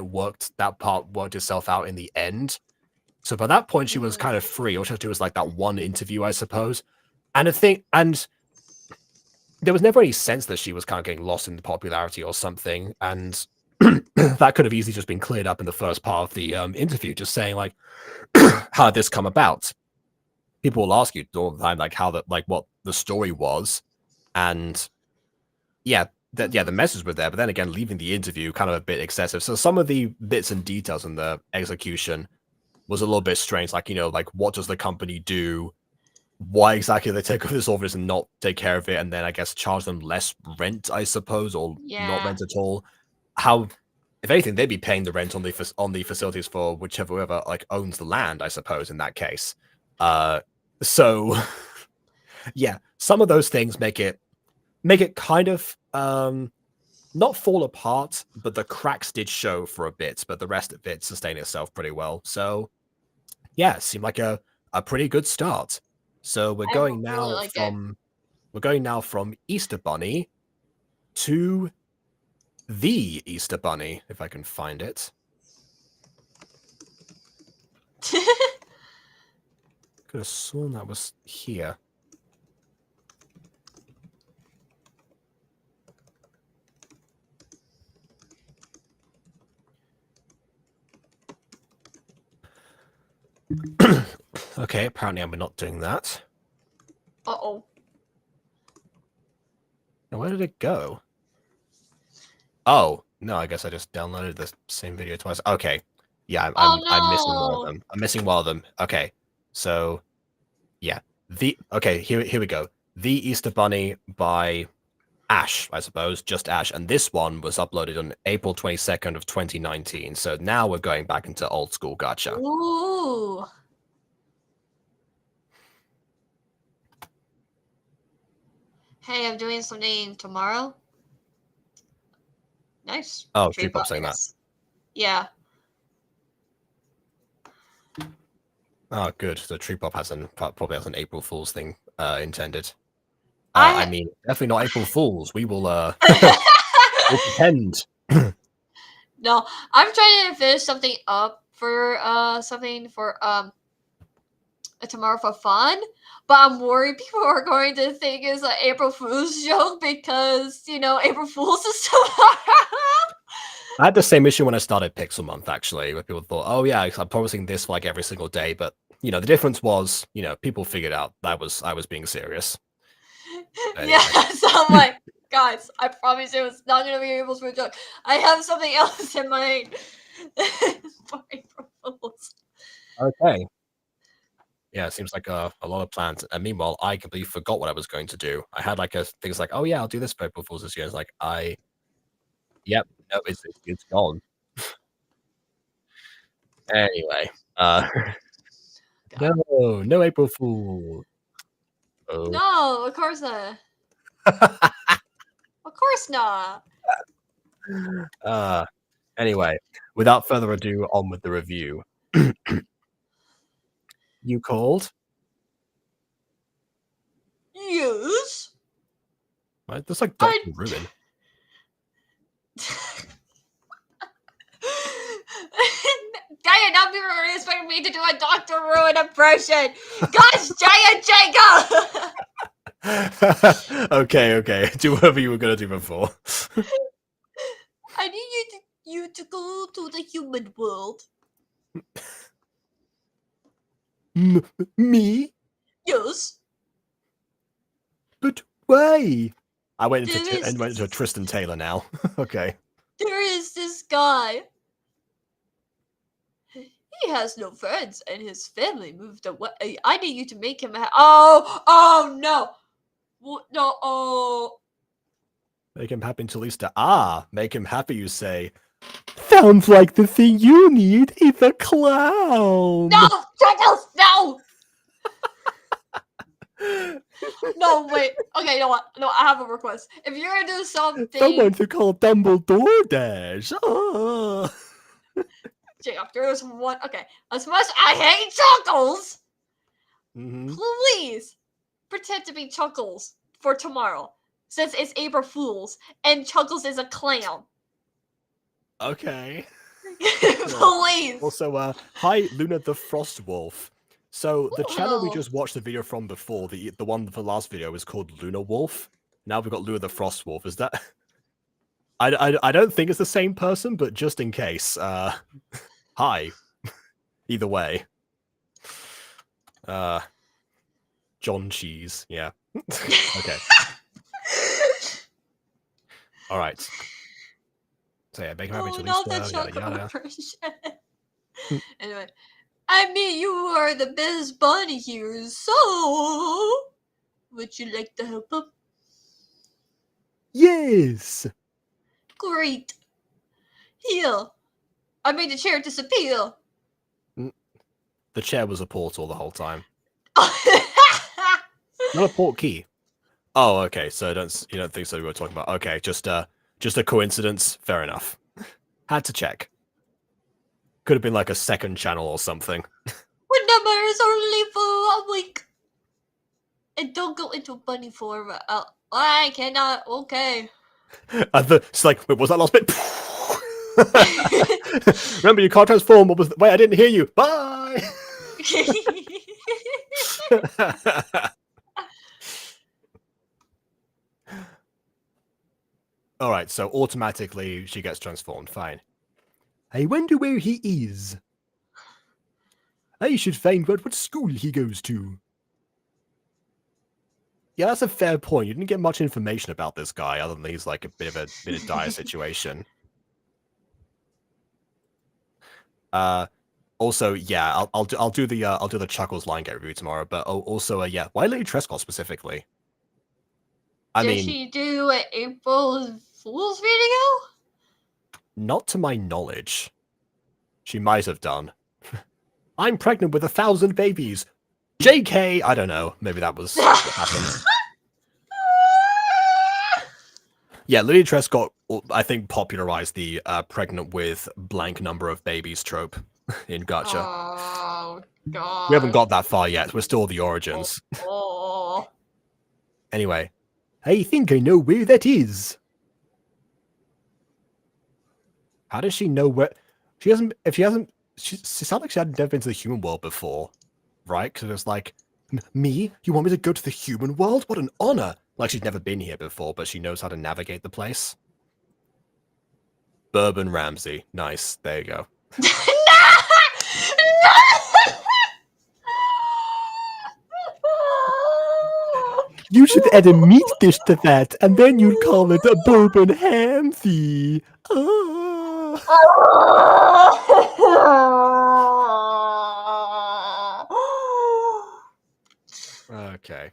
that part worked itself out in the end. So by that point, she was kind of free. All she had to do was, like, that one interview, I suppose. And there was never any sense that she was kind of getting lost in the popularity or something. And that could have easily just been cleared up in the first part of the interview, just saying, like, how did this come about? People will ask you all the time, like, what the story was. And yeah, the messages were there, but then again, leaving the interview kind of a bit excessive. So some of the bits and details in the execution was a little bit strange. Like, like, what does the company do? Why exactly they take over this office and not take care of it, and then I guess charge them less rent, I suppose, or not rent at all? How, if anything, they'd be paying the rent on the facilities for whoever like owns the land, I suppose, in that case. So yeah, some of those things make it kind of not fall apart, but the cracks did show for a bit, but the rest of it sustained itself pretty well. So yeah, it seemed like a pretty good start. So we're going now from Easter Bunny to the Easter Bunny, if I can find it. Could have sworn that was here. Okay, apparently I'm not doing that. Uh-oh. Now, where did it go? Oh, no, I guess I just downloaded the same video twice. Okay. Yeah, I'm missing one of them. I'm missing one of them. Okay. So, yeah. Here we go. The Easter Bunny by Ash, I suppose, just Ash. And this one was uploaded on April 22nd of 2019. So now we're going back into old school gacha. Ooh. Hey, I'm doing something tomorrow. Nice. Oh, Tree Tree Pop saying that. yes. Yeah. Oh, good. So Tree Pop probably has an April Fool's thing intended. I I mean, definitely not April Fools. We will we'll pretend. No, I'm trying to finish something up for tomorrow for fun, but I'm worried people are going to think it's an April Fool's joke because April Fool's is tomorrow. I had the same issue when I started Pixel Month, actually, where people thought, "Oh yeah, I'm promising this for like every single day," but the difference was, people figured out that I was being serious. Anyway. Yeah, so I'm like, guys, I promise it was not gonna be April Fool's joke. I have something else in mind for April Fool's. Okay. Yeah, it seems like a lot of plans. And meanwhile, I completely forgot what I was going to do. I had like things like, "Oh yeah, I'll do this for April Fool's this year." It's like yep, no, it's gone. Anyway, no April Fool. Oh. No, of course not. Of course not. Anyway, without further ado, on with the review. You called? Yes. Right, that's like Dr. Ruin. Dang, now people are expecting me to do a Dr. Ruin impression. Gosh, Giant Jacob! Okay. Do whatever you were gonna do before. I need you to go to the human world. Me? Yes. But why? I went There is into Tristan Taylor now. Okay. There is this guy. He has no friends, and his family moved away. I need you to make him Oh no! No! Oh. Make him happy until Easter. Make him happy, you say. Sounds like the thing you need is a clown. No! Chuckles! No! No, wait. Okay, you know what? No, I have a request. If you're gonna do something... Someone to call Dumbledore Dash. Ah. Jacob, there's one... Okay, as much as I hate Chuckles, please pretend to be Chuckles for tomorrow, since it's April Fool's, and Chuckles is a clown. Okay. Please. Also, hi, Luna the Frost Wolf. So the channel we just watched the video from before, the one for the last video, is called Luna Wolf. Now we've got Luna the Frost Wolf. Is that? I don't think it's the same person, but just in case, hi. Either way. John Cheese, yeah. Okay. All right. So yeah, make him happy to not the Lisa, yada Chuckle yada. version. Anyway, I mean, you are the best bunny here, so would you like to help him? Yes. Great. Here, I made the chair disappear. The chair was a portal the whole time. Not a port key. Oh, okay. So you don't think so? We were talking about okay, just a coincidence. Fair enough. Had to check. Could have been like a second channel or something. Remember, it's only for a week. And don't go into bunny form. I cannot. Okay. It's like, wait, was that last bit? Remember, you can't transform. Wait, I didn't hear you. Bye. All right, so automatically she gets transformed. Fine. I wonder where he is. I should find out what school he goes to. Yeah, that's a fair point. You didn't get much information about this guy, other than he's like a bit of dire situation. Also, yeah, I'll do the Chuckles line get review tomorrow. But also, yeah, why Lady Trescott specifically? I Did mean, she do an April Fool's video? not to my knowledge. She might have done. I'm pregnant with 1,000 babies. JK, I don't know. Maybe that was what happened. Yeah, Lady Trescott, I think, popularized the pregnant with blank number of babies trope in Gacha. Oh god. We haven't got that far yet. We're still the origins. Oh. Anyway, I think I know where that is. How does she know where? She hasn't. If she hasn't, she sounds like she had never been to the human world before, right? Because it's like, me? You want me to go to the human world? What an honor! Like she's never been here before, but she knows how to navigate the place. Bourbon Ramsey, nice. There you go. You should add a meat dish to that, and then you'd call it a bourbon Ramsey. Okay.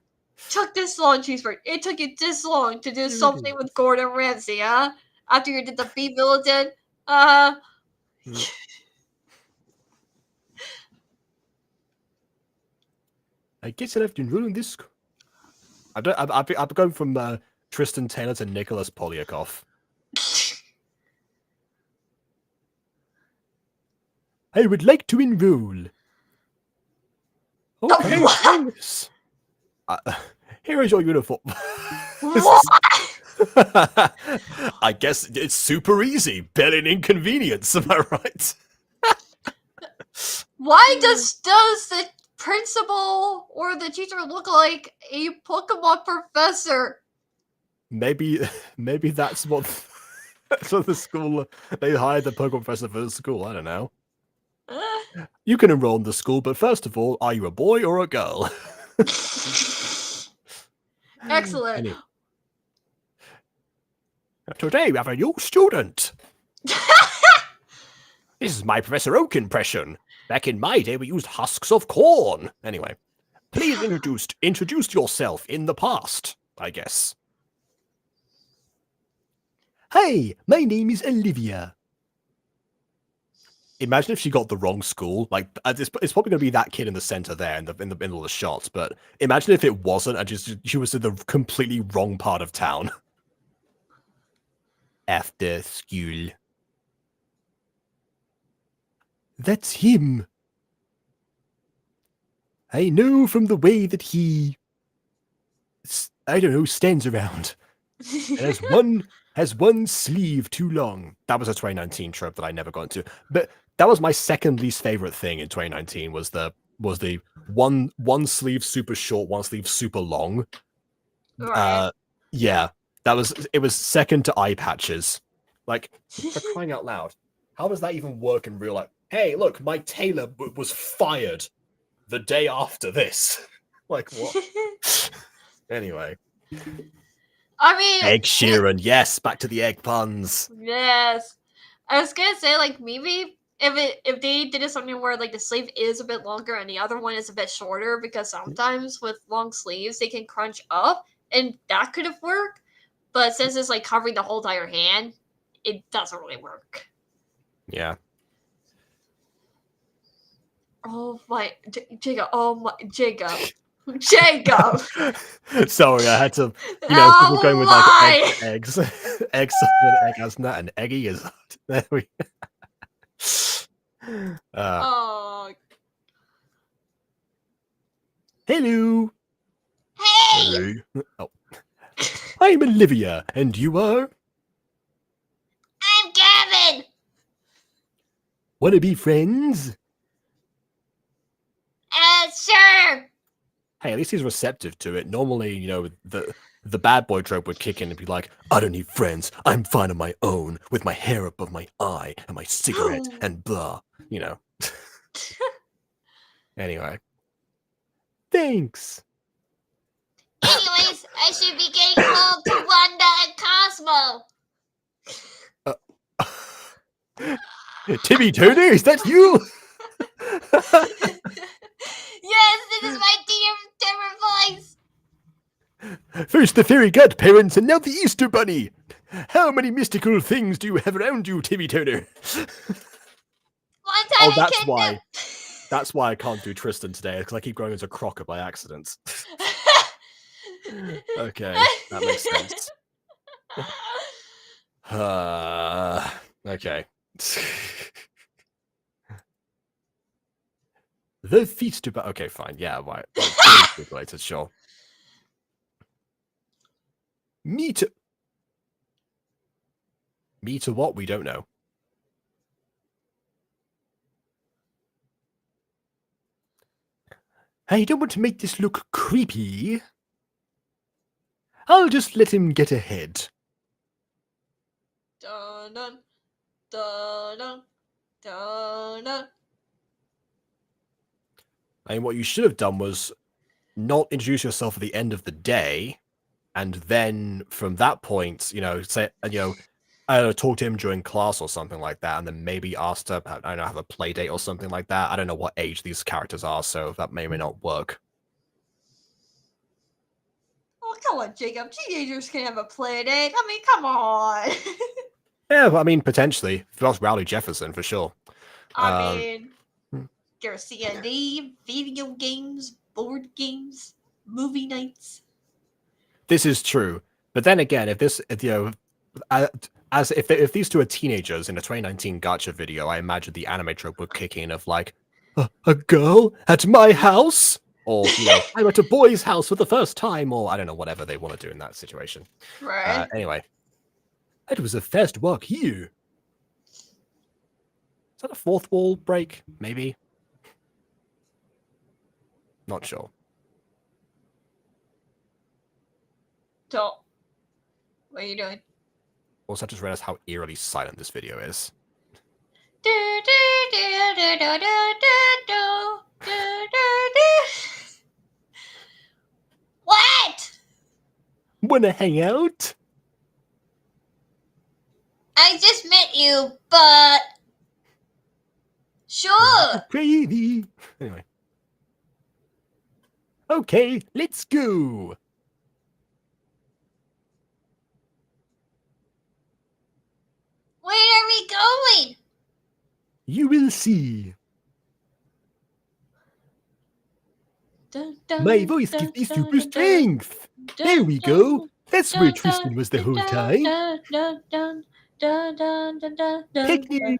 Took this long, Cheeseburger. It took you this long to do something with Gordon Ramsay, huh? After you did the beef militant, I guess I'll have to ruin this. I'm going from Tristan Taylor to Nicholas Polyakov. I would like to enroll. Okay, thanks. Here is your uniform. What? I guess it's super easy. Barely an inconvenience, am I right? Why does the principal or the teacher look like a Pokemon professor? Maybe that's what the school they hired the Pokemon professor for the school. I don't know. You can enroll in the school, but first of all, are you a boy or a girl? Excellent. Anyway. Today we have a new student. This is my Professor Oak impression. Back in my day, we used husks of corn. Anyway, please introduce yourself in the past, I guess. Hi, my name is Olivia. Imagine if she got the wrong school. Like, it's probably going to be that kid in the center there, in the middle of the shots. But imagine if it wasn't, and she was in the completely wrong part of town. After school. That's him. I know from the way that he, I don't know, stands around. And has one sleeve too long. That was a 2019 trope that I never got into. But that was my second least favorite thing in 2019 was the one sleeve super short, one sleeve super long. Right. Yeah. It was second to eye patches. Like, for crying out loud. How does that even work in real life? Hey, look, my tailor was fired the day after this. Like, what? Anyway. I mean, Egg Sheeran, yes, back to the egg puns. Yes. I was gonna say, like, maybe if they did it something where like the sleeve is a bit longer and the other one is a bit shorter, because sometimes with long sleeves they can crunch up, and that could have worked. But since it's like covering the whole entire hand, it doesn't really work. Yeah. Oh my, Jacob! Oh my, Jacob! Jacob! Sorry, I had to. Oh we're going with my! like eggs, eggs with egg hasn't and eggy is. There we. Oh. Hello. Hey! Oh. I'm Olivia, and you are. I'm Gavin! Wanna be friends? Sure! Hey, at least he's receptive to it. Normally, the bad boy trope would kick in and be like, I don't need friends. I'm fine on my own with my hair above my eye and my cigarette and blah, Anyway. Thanks. Anyways, I should be getting home to Wanda and Cosmo. Timmy Turner, is that you? Yes, this is my terror voice. First the fairy godparents, and now the Easter Bunny. How many mystical things do you have around you, Timmy Turner? One time I that's kidnapped. why. That's why I can't do Tristan today, because I keep growing into Crocker by accident. Okay, that makes sense. Okay. The Feaster Bunny. Okay, fine. Yeah, right. Related, sure. Me to what? We don't know. I don't want to make this look creepy. I'll just let him get ahead. Dun dun dun dun dun dun. I mean, what you should have done was not introduce yourself at the end of the day, and then from that point, say, talk to him during class or something like that, and then maybe ask to, I don't know, have a play date or something like that. I don't know what age these characters are, so that may or may not work. Oh, come on, Jacob. Teenagers can have a play date. I mean, come on. Yeah, I mean, potentially. If you ask Rowley Jefferson, for sure. I mean, there's C&D, video games, board games, movie nights. This is true. But then again, if these two are teenagers in a 2019 Gacha video, I imagine the anime trope would kick in of like, a girl at my house? Or, I'm at a boy's house for the first time, or I don't know, whatever they want to do in that situation. Right. Anyway. It was a fast walk here. Is that a fourth wall break? Maybe? Not sure. So, what are you doing? Also, I just realized how eerily silent this video is. What? Wanna hang out? I just met you, but sure. Crazy. Anyway. Okay, let's go. Where are we going? You will see. My voice gives me super strength. There we go. That's where Tristan was the whole time. Picnic.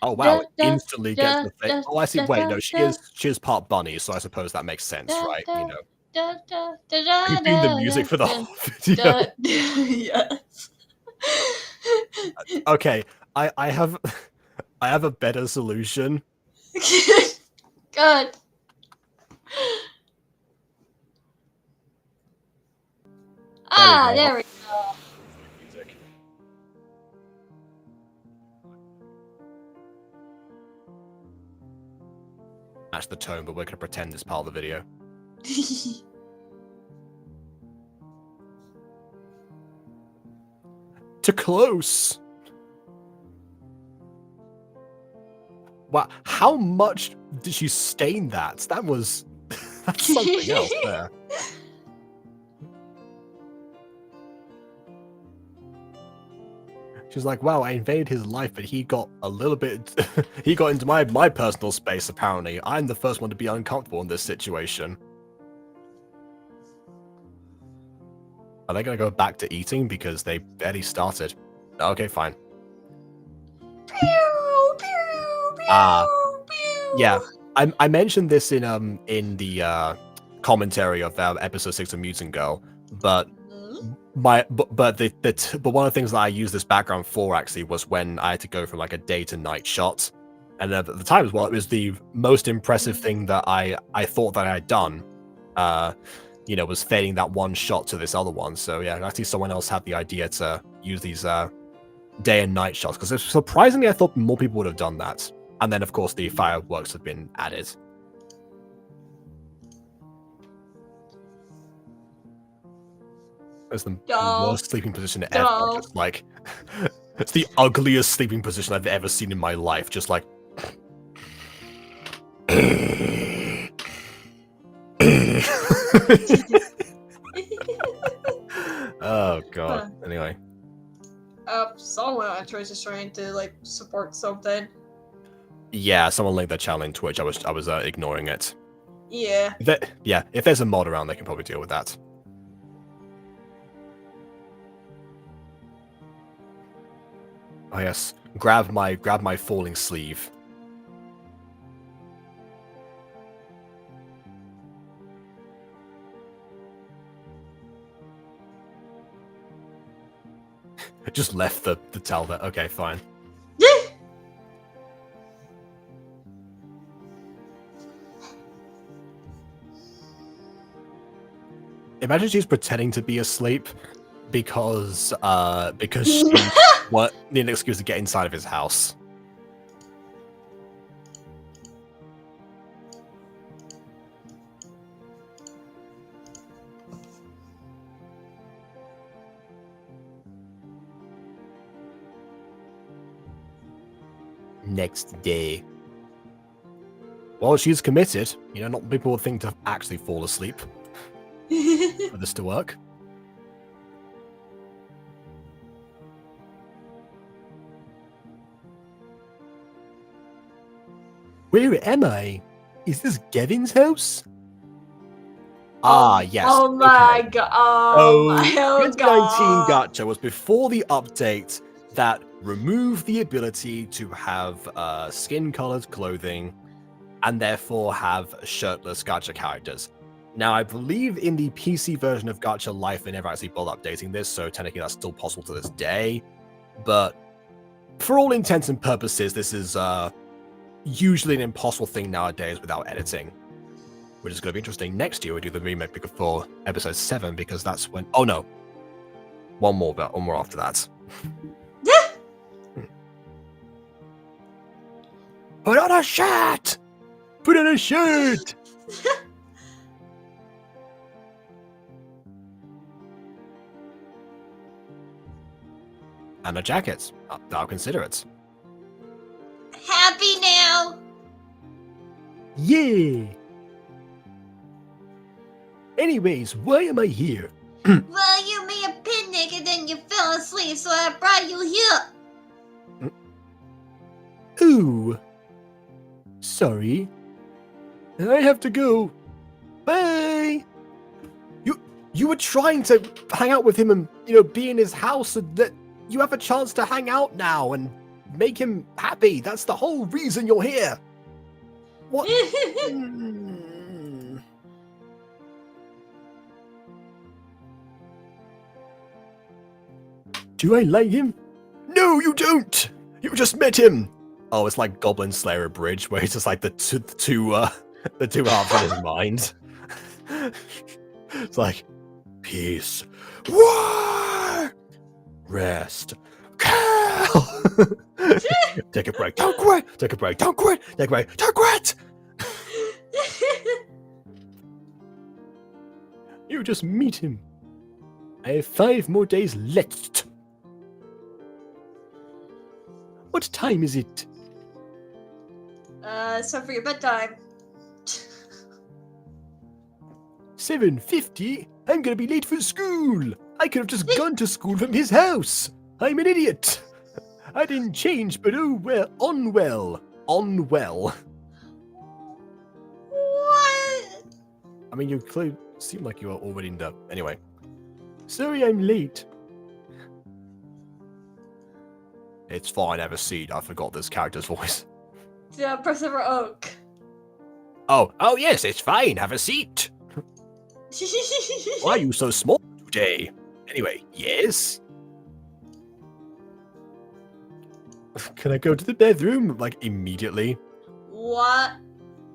Oh wow! Instantly gets the thing. Oh, I see. Wait, no, she is part bunny, so I suppose that makes sense, right? Keeping the music for the whole video. Yes. Okay, I have a better solution. Good. There we go. Music. Match the tone, but we're gonna pretend it's part of the video. Too close. Wow, how much did she stain that? That was that's something else there. She's like, wow, I invaded his life, but he got a little bit he got into my personal space, apparently. I'm the first one to be uncomfortable in this situation. Are they gonna go back to eating? Because they barely started. Okay, fine. Yeah. I mentioned this in the commentary of episode 6 of Mutant Girl, but one of the things that I used this background for actually was when I had to go from like a day to night shot, and at the time as well, it was the most impressive thing that I thought that I had done. Was fading that one shot to this other one. So yeah, actually someone else had the idea to use these day and night shots, because surprisingly I thought more people would have done that. And then of course the fireworks have been added. It's the worst sleeping position ever. Just like It's the ugliest sleeping position I've ever seen in my life. Just like. Oh god. Anyway. Someone on Twitch is trying to like support something. Yeah, someone linked their channel in Twitch. I was ignoring it. Yeah. If there's a mod around, they can probably deal with that. Oh yes, grab my falling sleeve. I just left the towel there. Okay, fine. Imagine she's pretending to be asleep because she need an excuse to get inside of his house. Next day. Well, she's committed. You know, not people would think to actually fall asleep for this to work. Where am I? Is this Gavin's house? Ah, yes. Oh my okay. god. Oh my 2019 god. Gacha was before the update that removed the ability to have skin-colored clothing and therefore have shirtless Gacha characters. Now, I believe in the PC version of Gacha Life, they never actually bothered updating this, so technically that's still possible to this day. But for all intents and purposes, this is usually an impossible thing nowadays without editing. Which is going to be interesting. Next year, we do the remake for episode 7, because that's when... Oh, no. One more after that. Put on a shirt! Put on a shirt! And a jacket. I'll consider it. Happy now? Yeah! Anyways, why am I here? Well, you made a picnic and then you fell asleep, so I brought you here. Ooh. Sorry. I have to go. Bye! You were trying to hang out with him and, be in his house so that you have a chance to hang out now and make him happy. That's the whole reason you're here. What? Do I like him? No, you don't! You just met him! Oh, it's like Goblin Slayer Bridge, where it's just like the two halves of his mind. It's like, peace, war, rest, kill! Take a break, don't quit! Take a break, don't quit! Take a break, don't quit! You just meet him. I have 5 more days left. What time is it? So for your bedtime. 7:50? I'm gonna be late for school. I could have just gone to school from his house. I'm an idiot. I didn't change, but oh well, unwell. What? I mean, you clearly seem like you are already in the... Anyway. Sorry I'm late. It's fine, have a seat. I forgot this character's voice. Yeah, Professor Oak. Oh yes, it's fine, have a seat. Why are you so small today? Anyway, yes? Can I go to the bedroom, like, immediately? What?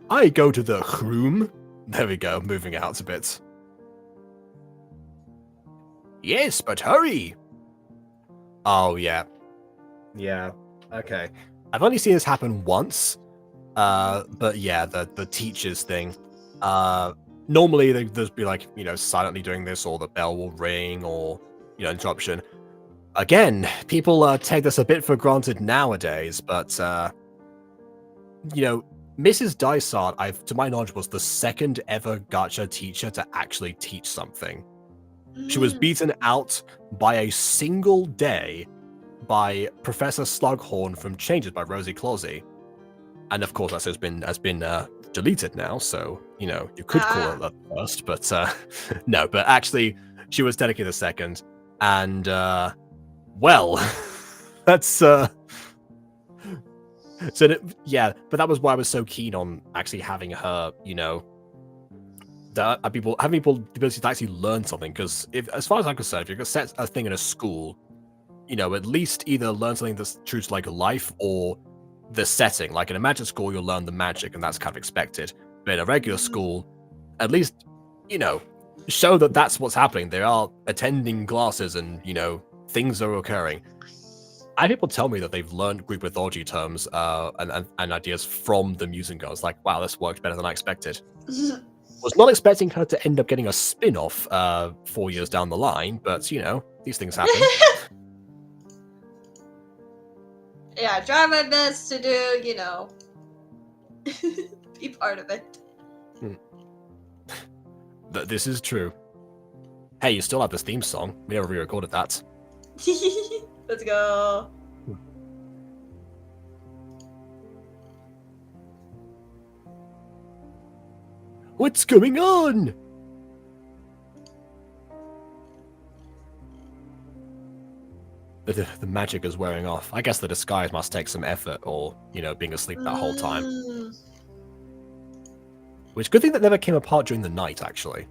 I go to the room. There we go, moving out a bit. Yes, but hurry! Oh, yeah. Yeah, okay. I've only seen this happen once, but yeah, the teachers thing. Normally they'd just be like, silently doing this, or the bell will ring, or, interruption. Again, people take this a bit for granted nowadays, but you know, Mrs. Dysart, to my knowledge, was the second ever gacha teacher to actually teach something. She was beaten out by a single day by Professor Slughorn from Changes by Rosie Closey. And of course, that has been deleted now, so, you know, you could call it that first, but no, but actually, she was technically the second. And, well, that's, so, yeah, but that was why I was so keen on actually having her, you know, having people the ability to actually learn something, because as far as I'm concerned, if you're going to set a thing in a school, you know, at least either learn something that's true to like life or the setting. Like in a magic school, you'll learn the magic, and that's kind of expected. But in a regular school, at least, you know, show that that's what's happening. They are attending classes, and you know, things are occurring. I have people tell me that they've learned Greek mythology terms and ideas from the music girls. Like, wow, this worked better than I expected. Was not expecting her to end up getting a spin-off 4 years down the line, but you know, these things happen. Yeah, I try my best to do, you know, be part of it. This is true. Hey, you still have this theme song. We never re-recorded that. Let's go. What's going on? The magic is wearing off. I guess the disguise must take some effort, or, you know, being asleep that whole time. Which, good thing that never came apart during the night, actually.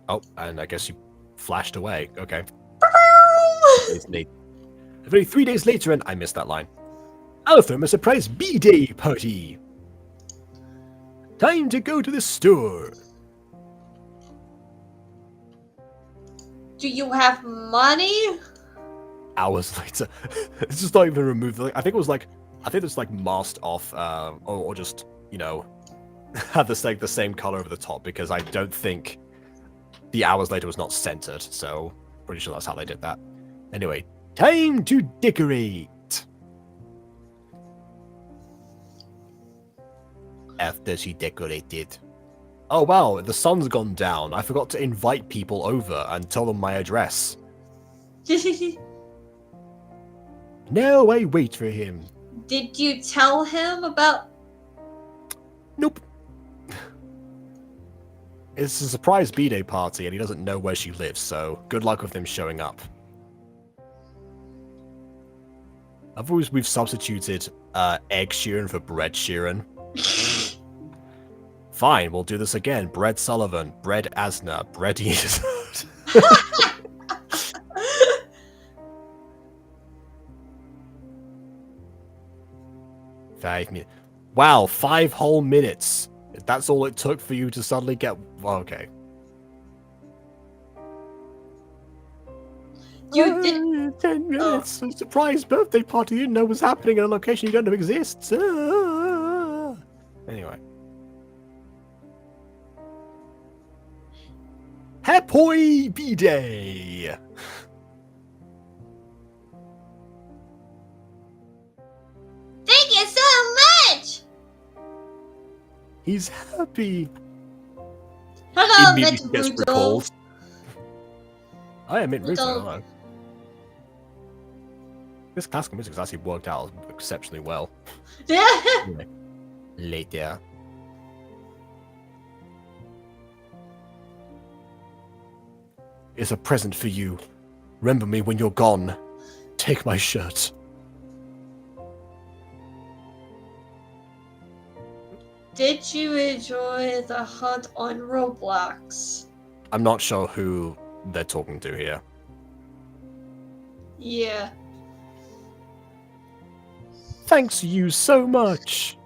Oh, and I guess you flashed away. Okay. Only 3 days later, and I missed that line. I'll throw him a surprise B-Day party. Time to go to the store. Do you have money? Hours later. It's just not even removed. I think it was like masked off, or just, you know, had this like the same color over the top, because I don't think the hours later was not centered. So pretty sure that's how they did that. Anyway, time to decorate. After she decorated. Oh wow, the sun's gone down. I forgot to invite people over and tell them my address. Now I wait for him. Did you tell him about... Nope. It's a surprise B-Day party, and he doesn't know where she lives, so good luck with him showing up. We've substituted egg Sheeran for bread Sheeran. Fine, we'll do this again. Bread Sullivan, Bread Asner, Bread Eaters. 5 minutes. Wow, 5 whole minutes. That's all it took for you to suddenly get... Well, okay. You did... 10 minutes. A surprise birthday party you didn't know was happening in a location you don't know exists. Anyway. Happy B-Day! Thank you so much! He's happy. Hello, Immediately Miss gets Brutal. recalled. I am Mint Ruto, Brutal. hello. This classical music has actually worked out exceptionally well. Anyway, later. It's a present for you. Remember me when you're gone. Take my shirt. Did you enjoy the hunt on Roblox? I'm not sure who they're talking to here. Yeah. Thanks you so much.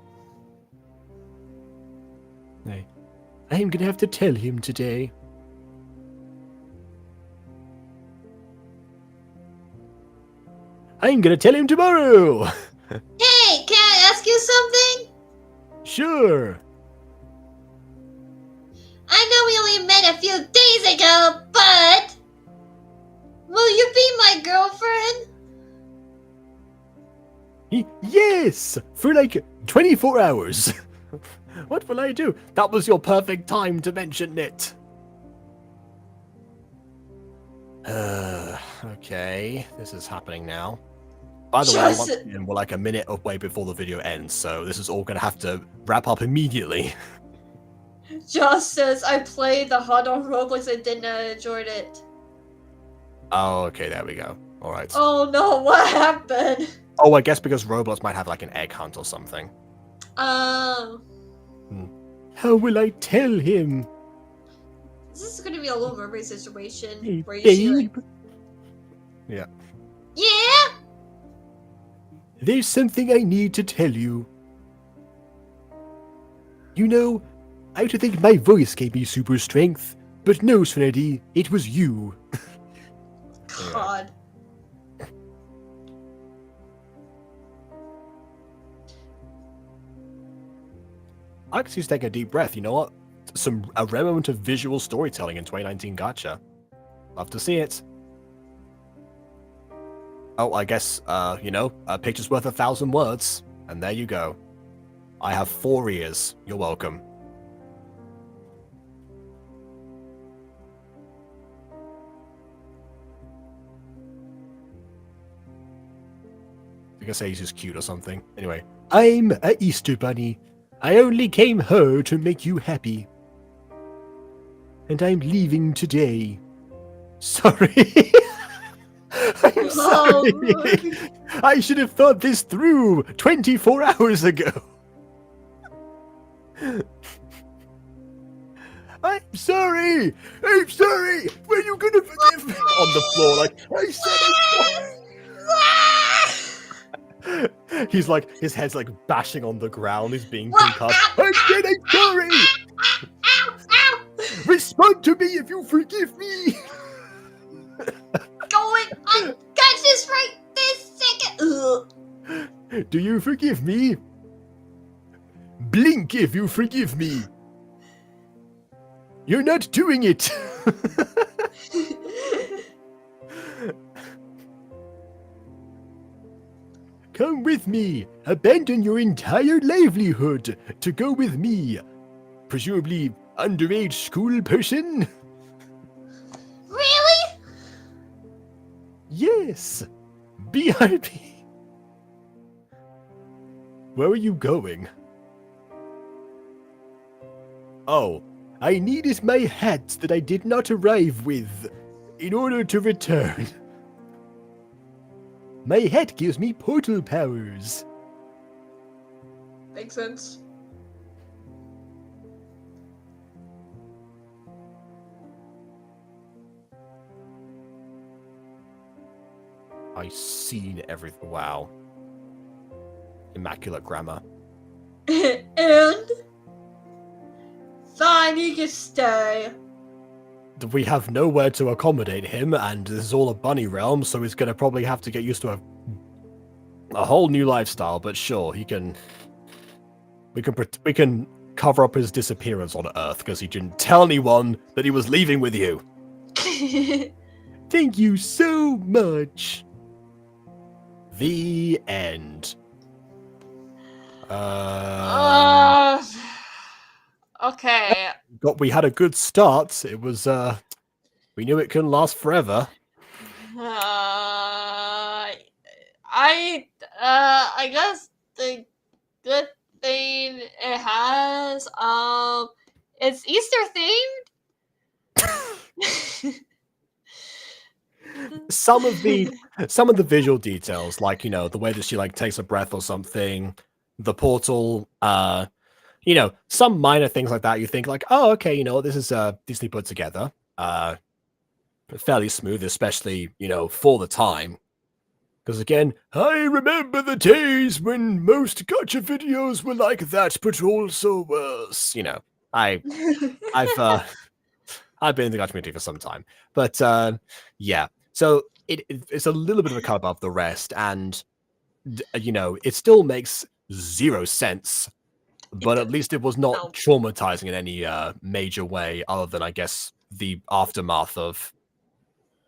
I'm gonna have to tell him today. I'm gonna tell him tomorrow. Hey, can I ask you something? Sure. I know we only only met a few days ago, but will you be my girlfriend? Yes! For like 24 hours. What will I do? That was your perfect time to mention it. Okay, this is happening now. By the way, once again, we're like a minute away before the video ends, so this is all gonna have to wrap up immediately. Just says I played the hot on Roblox and did not enjoy it. Oh, okay, there we go. Alright. Oh no, what happened? Oh, I guess because Roblox might have like an egg hunt or something. Oh. How will I tell him? This is gonna be a Little Mermaid situation Hey, where you see like... Yeah. Yeah? There's something I need to tell you. You know, I used to think my voice gave me super strength, but no, Serenity, it was you. God. I could just take a deep breath, you know what? A rare moment of visual storytelling in 2019 Gacha. Love to see it. Oh, I guess, you know, a picture's worth 1,000 words. And there you go. I have 4 ears. You're welcome. I guess he's just cute or something. Anyway. I'm a Easter bunny. I only came here to make you happy. And I'm leaving today. Sorry. I'm sorry. I should have thought this through 24 hours ago. I'm sorry. I'm sorry. When are you gonna forgive me? On the floor, like, I said I'm sorry. He's like, his head's like bashing on the ground. He's being concussed. I said I'm sorry. Respond to me if you forgive me. Going unconscious right this second. Ugh. Do you forgive me? Blink if you forgive me. You're not doing it. Come with me. Abandon your entire livelihood to go with me. Presumably underage school person? Really? Yes. BRB. Where are you going? Oh, I needed my hat that I did not arrive with in order to return. My hat gives me portal powers. Makes sense. I seen everything. Wow. Immaculate grammar. And fine, he can stay. We have nowhere to accommodate him, and this is all a bunny realm, so he's gonna probably have to get used to a whole new lifestyle. But sure, he can. We can cover up his disappearance on Earth because he didn't tell anyone that he was leaving with you. Thank you so much. The end. Okay. We had a good start. It was we knew it couldn't last forever. I guess the good thing it has, it's Easter themed. Some of the visual details, like, you know, the way that she like takes a breath or something, the portal, you know, some minor things like that. You think like, oh, okay, you know, this is Disney put together, fairly smooth, especially, you know, for the time. Because again, I remember the days when most gacha videos were like that, but also worse. You know, I've been in the gacha community for some time, but yeah. So it's a little bit of a cut above the rest, and you know, it still makes zero sense but at least it was not No. traumatizing in any major way, other than I guess the aftermath of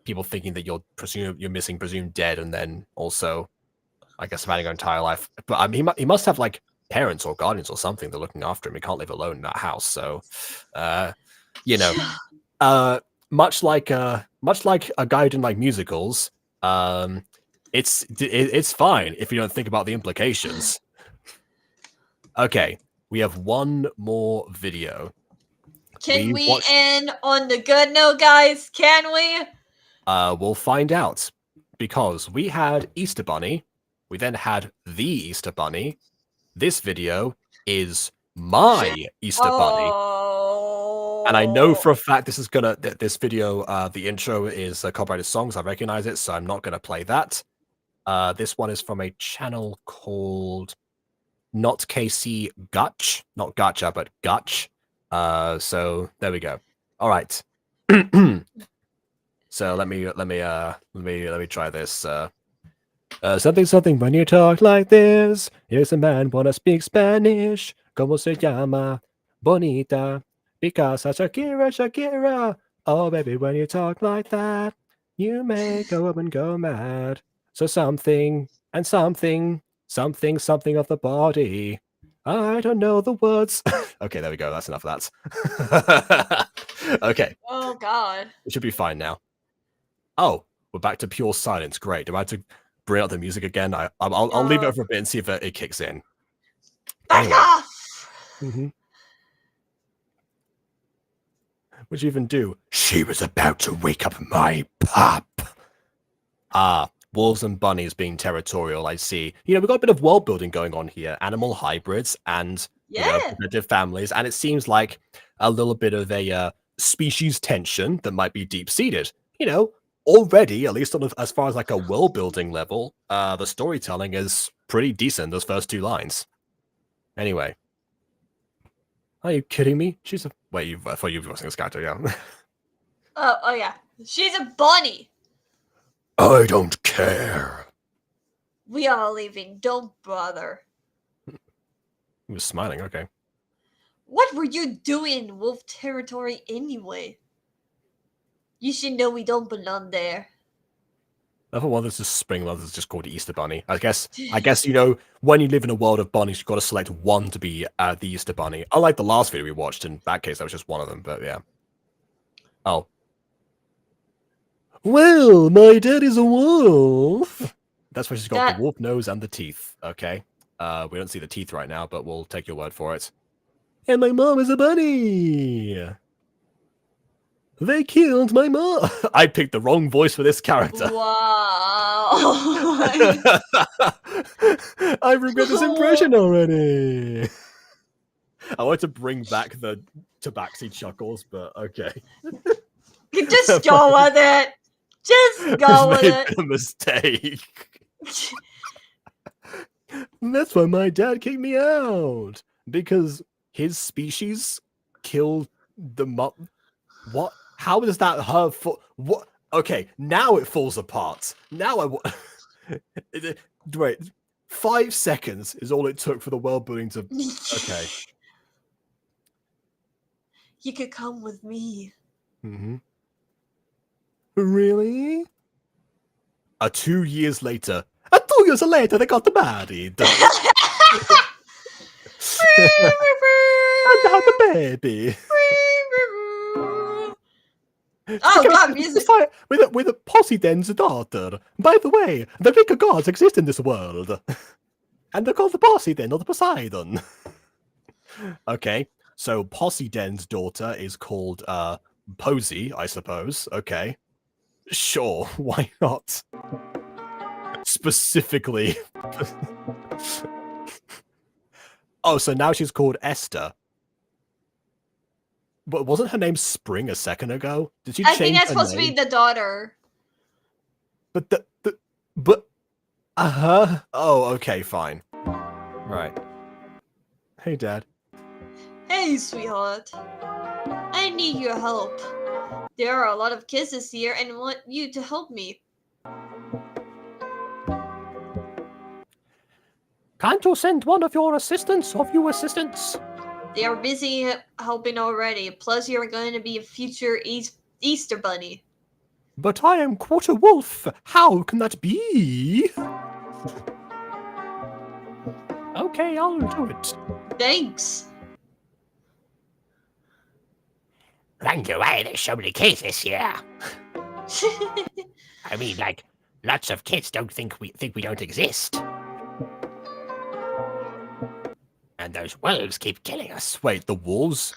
people thinking that you're missing, presumed dead, and then also, I guess, having your entire life. But I mean, he must have like parents or guardians or something that are looking after him. He can't live alone in that house, so you know, much like a guy who didn't like musicals, it's fine if you don't think about the implications. Okay, we have one more video. Can we end on the good note, guys? Can we? We'll find out, because we had Easter Bunny, we then had the Easter Bunny. This video is my Easter Bunny. And I know for a fact this is gonna, this video, the intro is a copyrighted song, so I recognize it, so I'm not gonna play that. This one is from a channel called Not KC Gutch, not Gacha, but Gutch. So there we go. All right. So let me try this. Something when you talk like this. Here's a man wanna speak Spanish. Como se llama? Bonita. Because Shakira. Oh baby, when you talk like that, you make a woman go mad. So something and something of the body. I don't know the words. Okay, there we go. That's enough of that. Okay. Oh God. It should be fine now. Oh, we're back to pure silence. Great. Do I have to bring out the music again? I'll leave it for a bit and see if it kicks in. Back off! What'd you even do? She was about to wake up my pup. Wolves and bunnies being territorial, I see. You know, we've got a bit of world building going on here. Animal hybrids and competitive families. And it seems like a little bit of a species tension that might be deep-seated. You know, already, at least as far as like a world building level, the storytelling is pretty decent, those first two lines. Anyway. Are you kidding me? She's a... Wait, I thought you were watching this character, yeah. Oh yeah. She's a bunny. I don't care. We are leaving. Don't bother. He was smiling, okay. What were you doing in wolf territory anyway? You should know we don't belong there. Another one that's just spring, one that's just called Easter Bunny. I guess, you know, when you live in a world of bunnies, you've got to select one to be the Easter Bunny. Unlike the last video we watched, in that case, that was just one of them, but yeah. Oh. Well, my daddy's a wolf. That's why she's got the wolf nose and the teeth, okay? We don't see the teeth right now, but we'll take your word for it. And my mom is a bunny. They killed my mom. I picked the wrong voice for this character. Wow. I regret this impression already. I want to bring back the Tabaxi chuckles, but okay. You just go with it. Just go with it. A mistake. That's why my dad kicked me out. Because his species killed the mom. What? How does that hurt? What? Okay, now it falls apart. Now wait. 5 seconds is all it took for the world building to. Okay. You could come with me. Mm-hmm. Really? 2 years later. 2 years later, they got married. And now the baby. Oh God, music! With a Poseidon's daughter. By the way, the Greek gods exist in this world, and they're called the Poseidon or the Poseidon. Okay, so Poseidon's daughter is called Posey, I suppose. Okay, sure, why not? Specifically. Oh, so now she's called Esther. But wasn't her name Spring a second ago? Did she change her name? I think that's supposed to be the daughter. But oh, okay, fine. Right. Hey, Dad. Hey, sweetheart. I need your help. There are a lot of kisses here and want you to help me. plan to send one of your assistants, of you assistants? They are busy helping already. Plus, you're going to be a future Easter bunny. But I am quarter wolf. How can that be? Okay, I'll do it. Thanks. Wonder why there's so many kids this year. I mean, like, lots of kids don't think we don't exist. And those wolves keep killing us. Wait, the wolves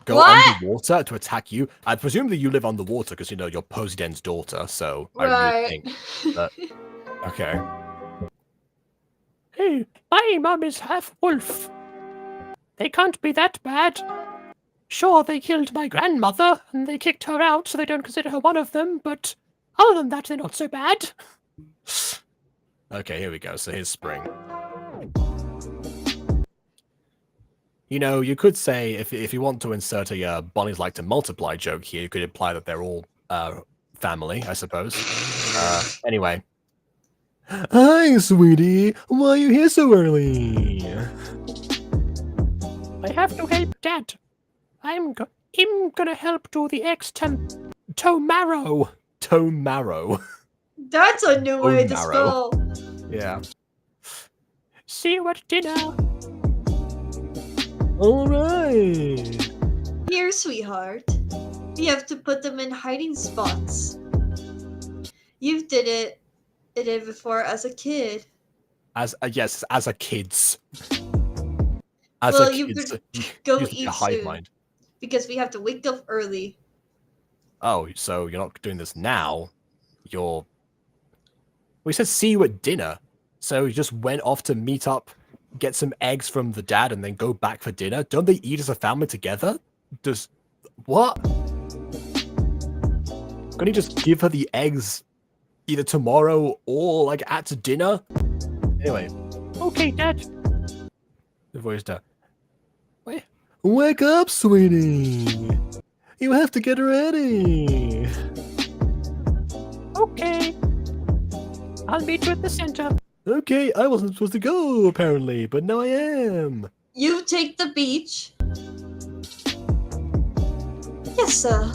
go What? underwater to attack you? I presume that you live underwater because, you're Posiden's daughter, so I Right. would think that... Okay. Hey, my mum is half wolf. They can't be that bad. Sure, they killed my grandmother, and they kicked her out, so they don't consider her one of them, but other than that, they're not so bad. Okay, here we go. So here's Spring. You could say, if you want to insert a bunnies like to multiply joke here, you could imply that they're all family, I suppose. Anyway. Hi, sweetie. Why are you here so early? I have to help Dad. I'm gonna help do the toe marrow. Toe marrow. That's a new way to marrow. spell. Yeah. See you at dinner. Alright. Here, sweetheart. We have to put them in hiding spots. You did it before as a kid. Yes, as a kids. Well, you could go used to be eat a hive soon. mind. Because we have to wake up early. Oh, so you're not doing this now? We said see you at dinner. So you just went off to meet up, get some eggs from the dad, and then go back for dinner? Don't they eat as a family together? What? Couldn't you just give her the eggs either tomorrow or, at dinner? Anyway. Okay, Dad. The voice down. Wake up, sweetie. You have to get ready. Okay. I'll meet you at the center. Okay, I wasn't supposed to go, apparently, but now I am. You take the beach. Yes, sir.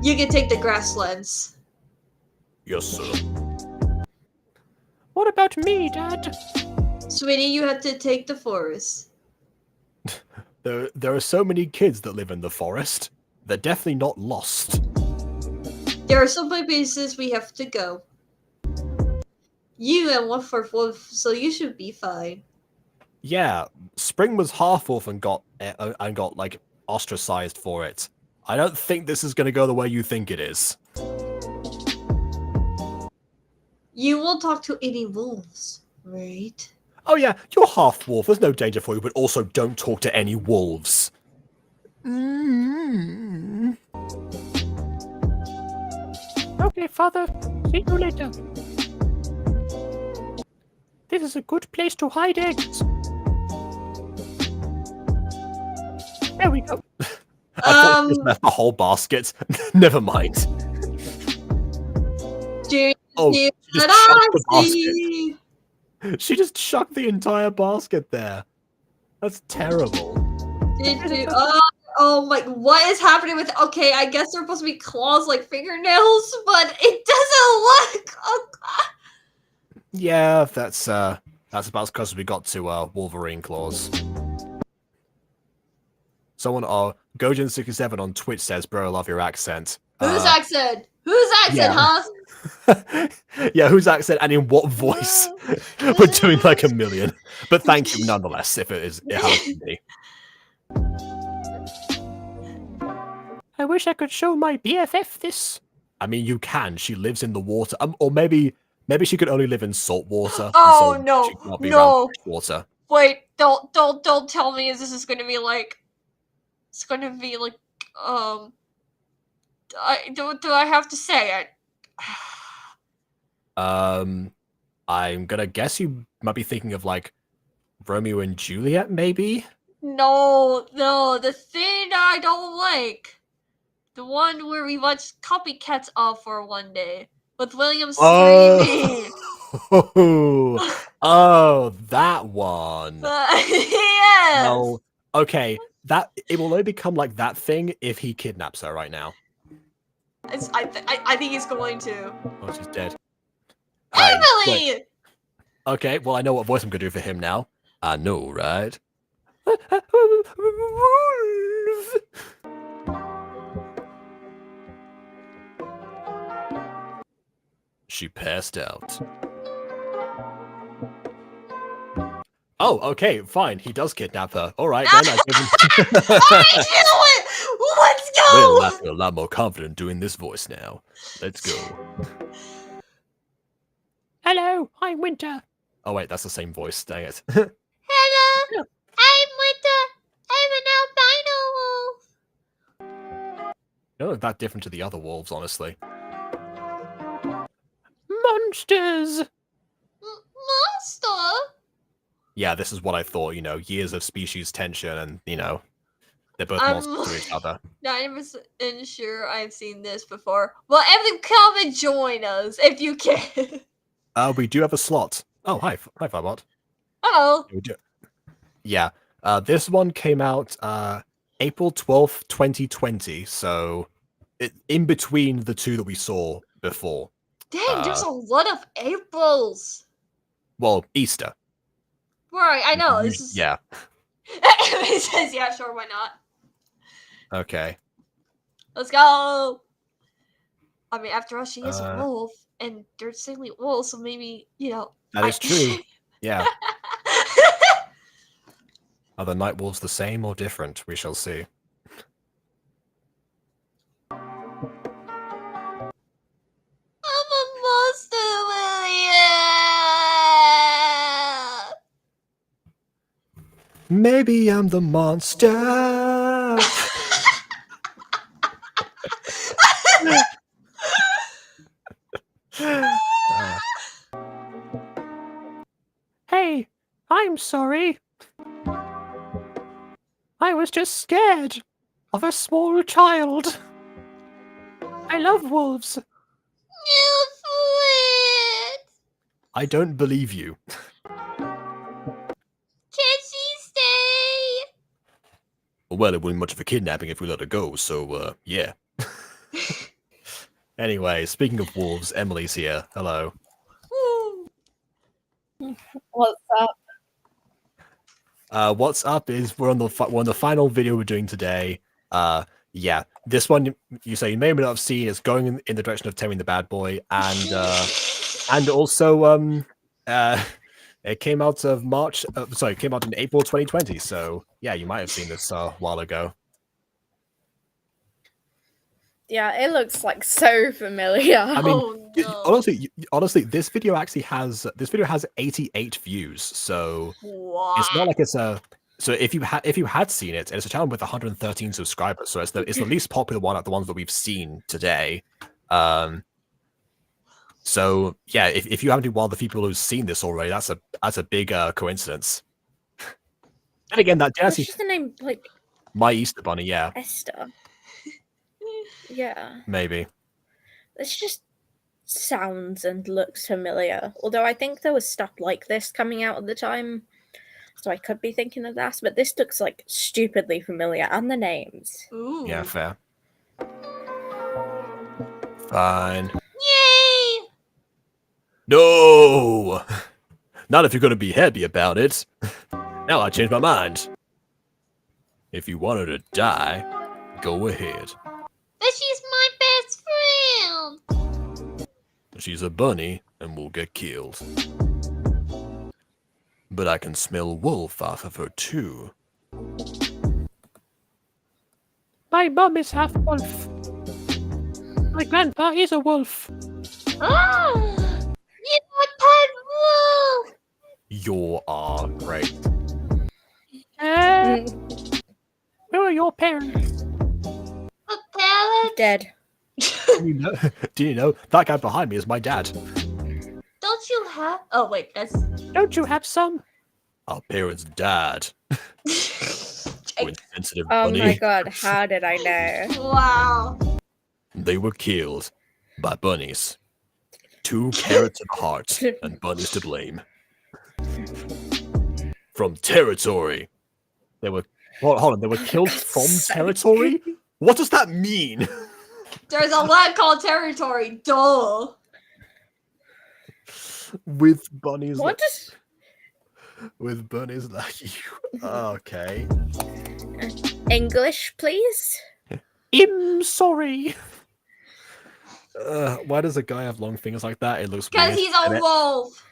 You can take the grasslands. Yes, sir. What about me, Dad? Sweetie, you have to take the forest. There are so many kids that live in the forest. They're definitely not lost. There are so many places we have to go. You and one for wolf, so you should be fine. Yeah, Spring was half wolf and got ostracized for it. I don't think this is gonna go the way you think it is. You won't talk to any wolves, right? Oh yeah, you're half wolf. There's no danger for you, but also don't talk to any wolves. Okay, Father. See you later. This is a good place to hide eggs. There we go. I thought you just left the whole basket. Never mind. Oh, she just chucked the basket. She just chucked the entire basket there. That's terrible. Oh my, what is happening with, okay, I guess they're supposed to be claws like fingernails, but it doesn't look, oh god. Yeah, that's about because we got to Wolverine claws. Someone, Gojin67 on Twitch says, "Bro, I love your accent." Whose accent? Whose accent, huh? Yeah, whose accent and in what voice? We're doing like a million. But thank you nonetheless, if it helps me. I wish I could show my BFF this. I mean, you can. She lives in the water. Or maybe she could only live in salt water. Oh, so no. She cannot be No. around fresh water. Wait, don't tell me this is gonna be like, it's gonna be like, do I have to say it? I'm gonna guess you might be thinking of like Romeo and Juliet, maybe? No, the thing I don't like. The one where we watched copycats off for one day. With William screaming. Oh, that one. Yes. Well, okay, that it will only become like that thing if he kidnaps her right now. I think he's going to. Oh, she's dead. Hey, wait. Emily! Okay, well, I know what voice I'm gonna do for him now. I know, right? She passed out. Oh, okay, fine. He does kidnap her. All right, then. I give him... I knew it! Let's go! Well, I feel a lot more confident doing this voice now. Let's go. Hello, I'm Winter. Oh, wait, that's the same voice. Dang it. Hello, I'm Winter. I'm an albino wolf. They don't look that different to the other wolves, honestly. Monsters. Monster? Yeah, this is what I thought, you know, years of species tension and, you know, they're both I'm monsters to each other. 90% sure I've seen this before. Well, Evan, come and join us if you can. We do have a slot. Oh, hi, Firebot. Hello. We do. Yeah, this one came out April 12th, 2020, so in between the two that we saw before. Dang, there's a lot of Aprils. Well, Easter. Right, I know. This is... Yeah, Evan says, yeah, sure, why not? okay. Let's go. I mean, after all, she is a Uh, wolf, and they're simply wolves, so maybe, you know. That is true. Yeah. Are the night wolves the same or different? We shall see. I'm a monster, William. Maybe I'm the monster. Hey, I'm sorry. I was just scared of a small child. I love wolves. You fled. I don't believe you. Can she stay? Well, it wouldn't be much of a kidnapping if we let her go, so, yeah. Anyway, speaking of wolves, Emily's here. Hello. What's up? What's up is we're on the final video we're doing today. Yeah, this one you say you may or may not have seen is going in the direction of Taming the Bad Boy, and also it came out of March. Sorry, it came out in April 2020. So yeah, you might have seen this a while ago. Yeah, it looks like so familiar. I mean, Oh, no. honestly, this video has 88 views. So What? it's not like it's a. So if you had seen it, and it's a channel with 113 subscribers, so it's the least popular one of the ones that we've seen today. So yeah, if you happen to be one of the people who've seen this already, that's a big coincidence. And again, that What's actually the name? Like my Easter Bunny, yeah, Esther. Yeah, maybe. this just sounds and looks familiar. Although I think there was stuff like this coming out at the time, so I could be thinking of that. But this looks like stupidly familiar, and the names. Ooh. Yeah, fair. Fine. Yay! No! Not if you're going to be happy about it. Now I changed my mind. If you want her to die, go ahead. But she's my best friend. She's a bunny and will get killed. But I can smell wolf off of her too. My mum is half wolf. My grandpa is a wolf. Ah! You're my pet wolf. You are great. Where are your parents? A parrot? Dead. Do you know that guy behind me is my dad? Don't you have? Oh, wait, that's... Don't you have some? Our parents died. With sensitive Oh bunny. my god, how did I know? Wow. They were killed by bunnies. 2 carrots of heart, and Bunny's to blame. From territory. They were hold on, they were killed from territory? What does that mean? There's a land called territory. Duh. With Bunny's What? with Bunny's like okay. English, please? I'm sorry. Why does a guy have long fingers like that? It looks Because weird. he's a And wolf.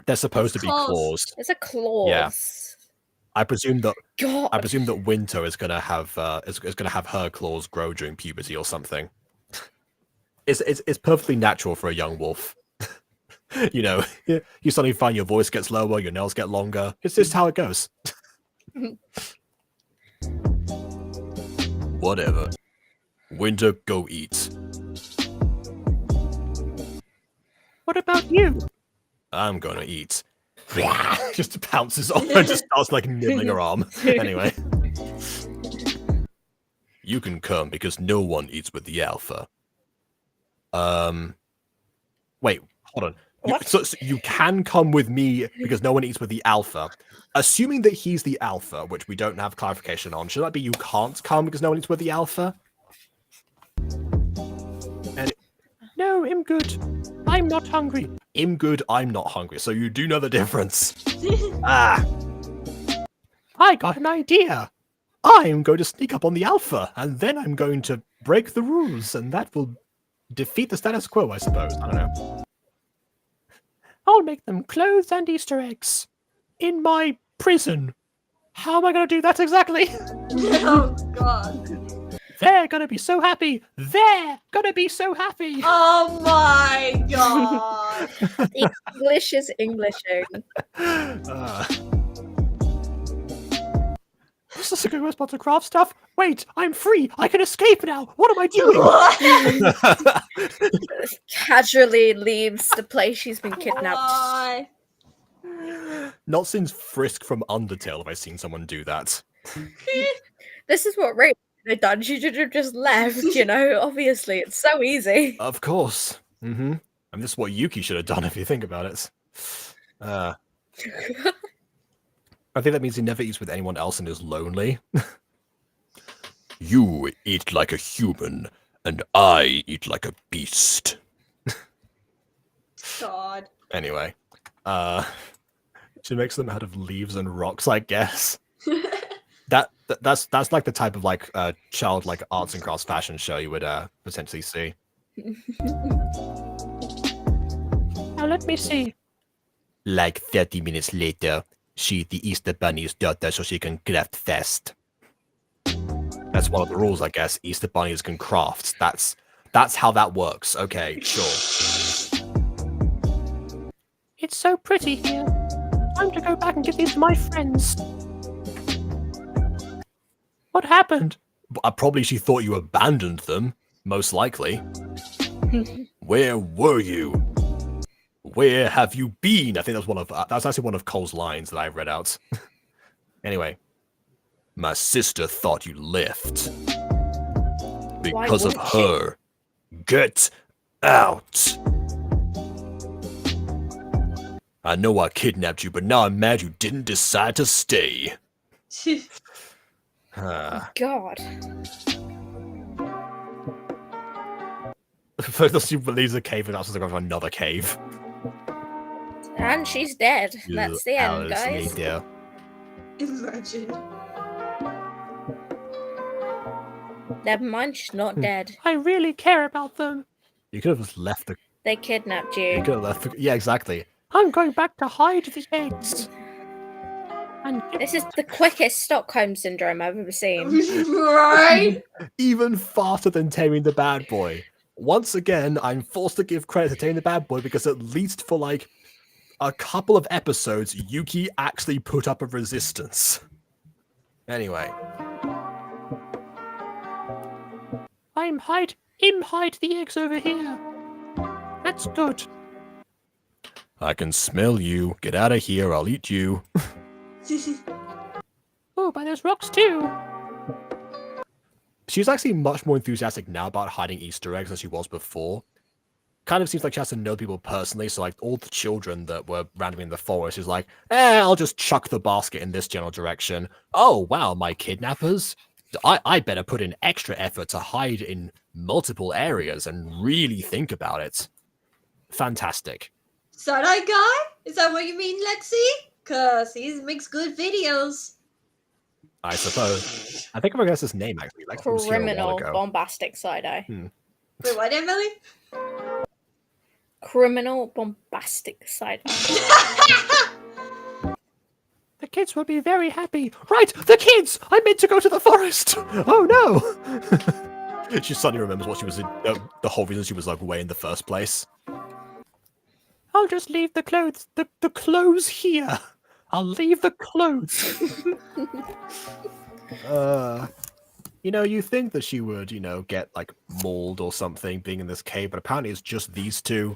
they're supposed to be Claws. claws. It's a claws. Yeah. I presume that God. Winter is gonna have is gonna have her claws grow during puberty or something. It's perfectly natural for a young wolf. You know, you suddenly find your voice gets lower, your nails get longer. It's just how it goes. Whatever. Winter, go eat. What about you? I'm gonna eat. Just pounces on her and just starts like nibbling her arm. Anyway. You can come because no one eats with the alpha. Wait, hold on. So you can come with me because no one eats with the alpha. Assuming that he's the alpha, which we don't have clarification on, should that be you can't come because no one eats with the alpha? No, I'm good. I'm not hungry. I'm good, I'm not hungry. So you do know the difference. Ah, I got an idea. I'm going to sneak up on the alpha, and then I'm going to break the rules, and that will defeat the status quo, I suppose. I don't know. I'll make them clothes and Easter eggs. In my prison. How am I going to do that exactly? Oh god. They're going to be so happy. They're going to be so happy. Oh my god. English is Englishing. This is a good response to craft stuff. Wait, I'm free. I can escape now. What am I doing? Casually leaves the place she's been kidnapped. Why? Not since Frisk from Undertale have I seen someone do that. This is what Ray would have done. She should have just left, you know? Obviously, it's so easy. Of course. Mm-hmm. And this is what Yuki should have done if you think about it. I think that means he never eats with anyone else and is lonely. You eat like a human, and I eat like a beast. God. Anyway, she makes them out of leaves and rocks, I guess. That's like the type of like child like arts and crafts fashion show you would potentially see. Now let me see. Like 30 minutes later, she eat the Easter Bunny's daughter so she can craft fast. That's one of the rules, I guess. Easter Bunnies can craft. That's how that works. Okay, sure. It's so pretty here. Time to go back and give these to my friends. What happened? Probably she thought you abandoned them, most likely. Where were you? Where have you been? I think that's actually one of Cole's lines that I read out. Anyway, my sister thought you left. Because of her. Get out! I know I kidnapped you, but now I'm mad you didn't decide to stay. God. First she leaves the cave and also goes to another cave. And she's dead. That's the end, Hours guys. later. Imagine. Never mind, she's not dead. I really care about them. You could have just left the. They kidnapped You you. could have left the. Yeah, exactly. I'm going back to hide the eggs. And This is the quickest Stockholm syndrome I've ever seen. Right? Even faster than taming the bad boy. Once again, I'm forced to give credit to taming the bad boy because at least for like a couple of episodes, Yuki actually put up a resistance. Anyway. hide the eggs over here. That's good. I can smell you. Get out of here. I'll eat you. Oh, but there's rocks too. She's actually much more enthusiastic now about hiding Easter eggs than she was before. kind of seems like she has to know people personally. So like all the children that were randomly in the forest is like, I'll just chuck the basket in this general direction. Oh wow, my kidnappers. I better put in extra effort to hide in multiple areas and really think about it. Fantastic. Side-eye guy? Is that what you mean, Lexi? Cause he makes good videos. I suppose. I think I forgot his name actually. Like was here a while Criminal, ago. bombastic side-eye. Wait, what, Emily? Criminal, bombastic side-eye. The kids will be very happy. Right, the kids! I meant to go to the forest! Oh no! She suddenly remembers what she was in, the whole reason she was like away in the first place. I'll just leave the clothes, the clothes here. I'll leave the clothes. You know, you think that she would, you know, get like mauled or something being in this cave, but apparently it's just these two,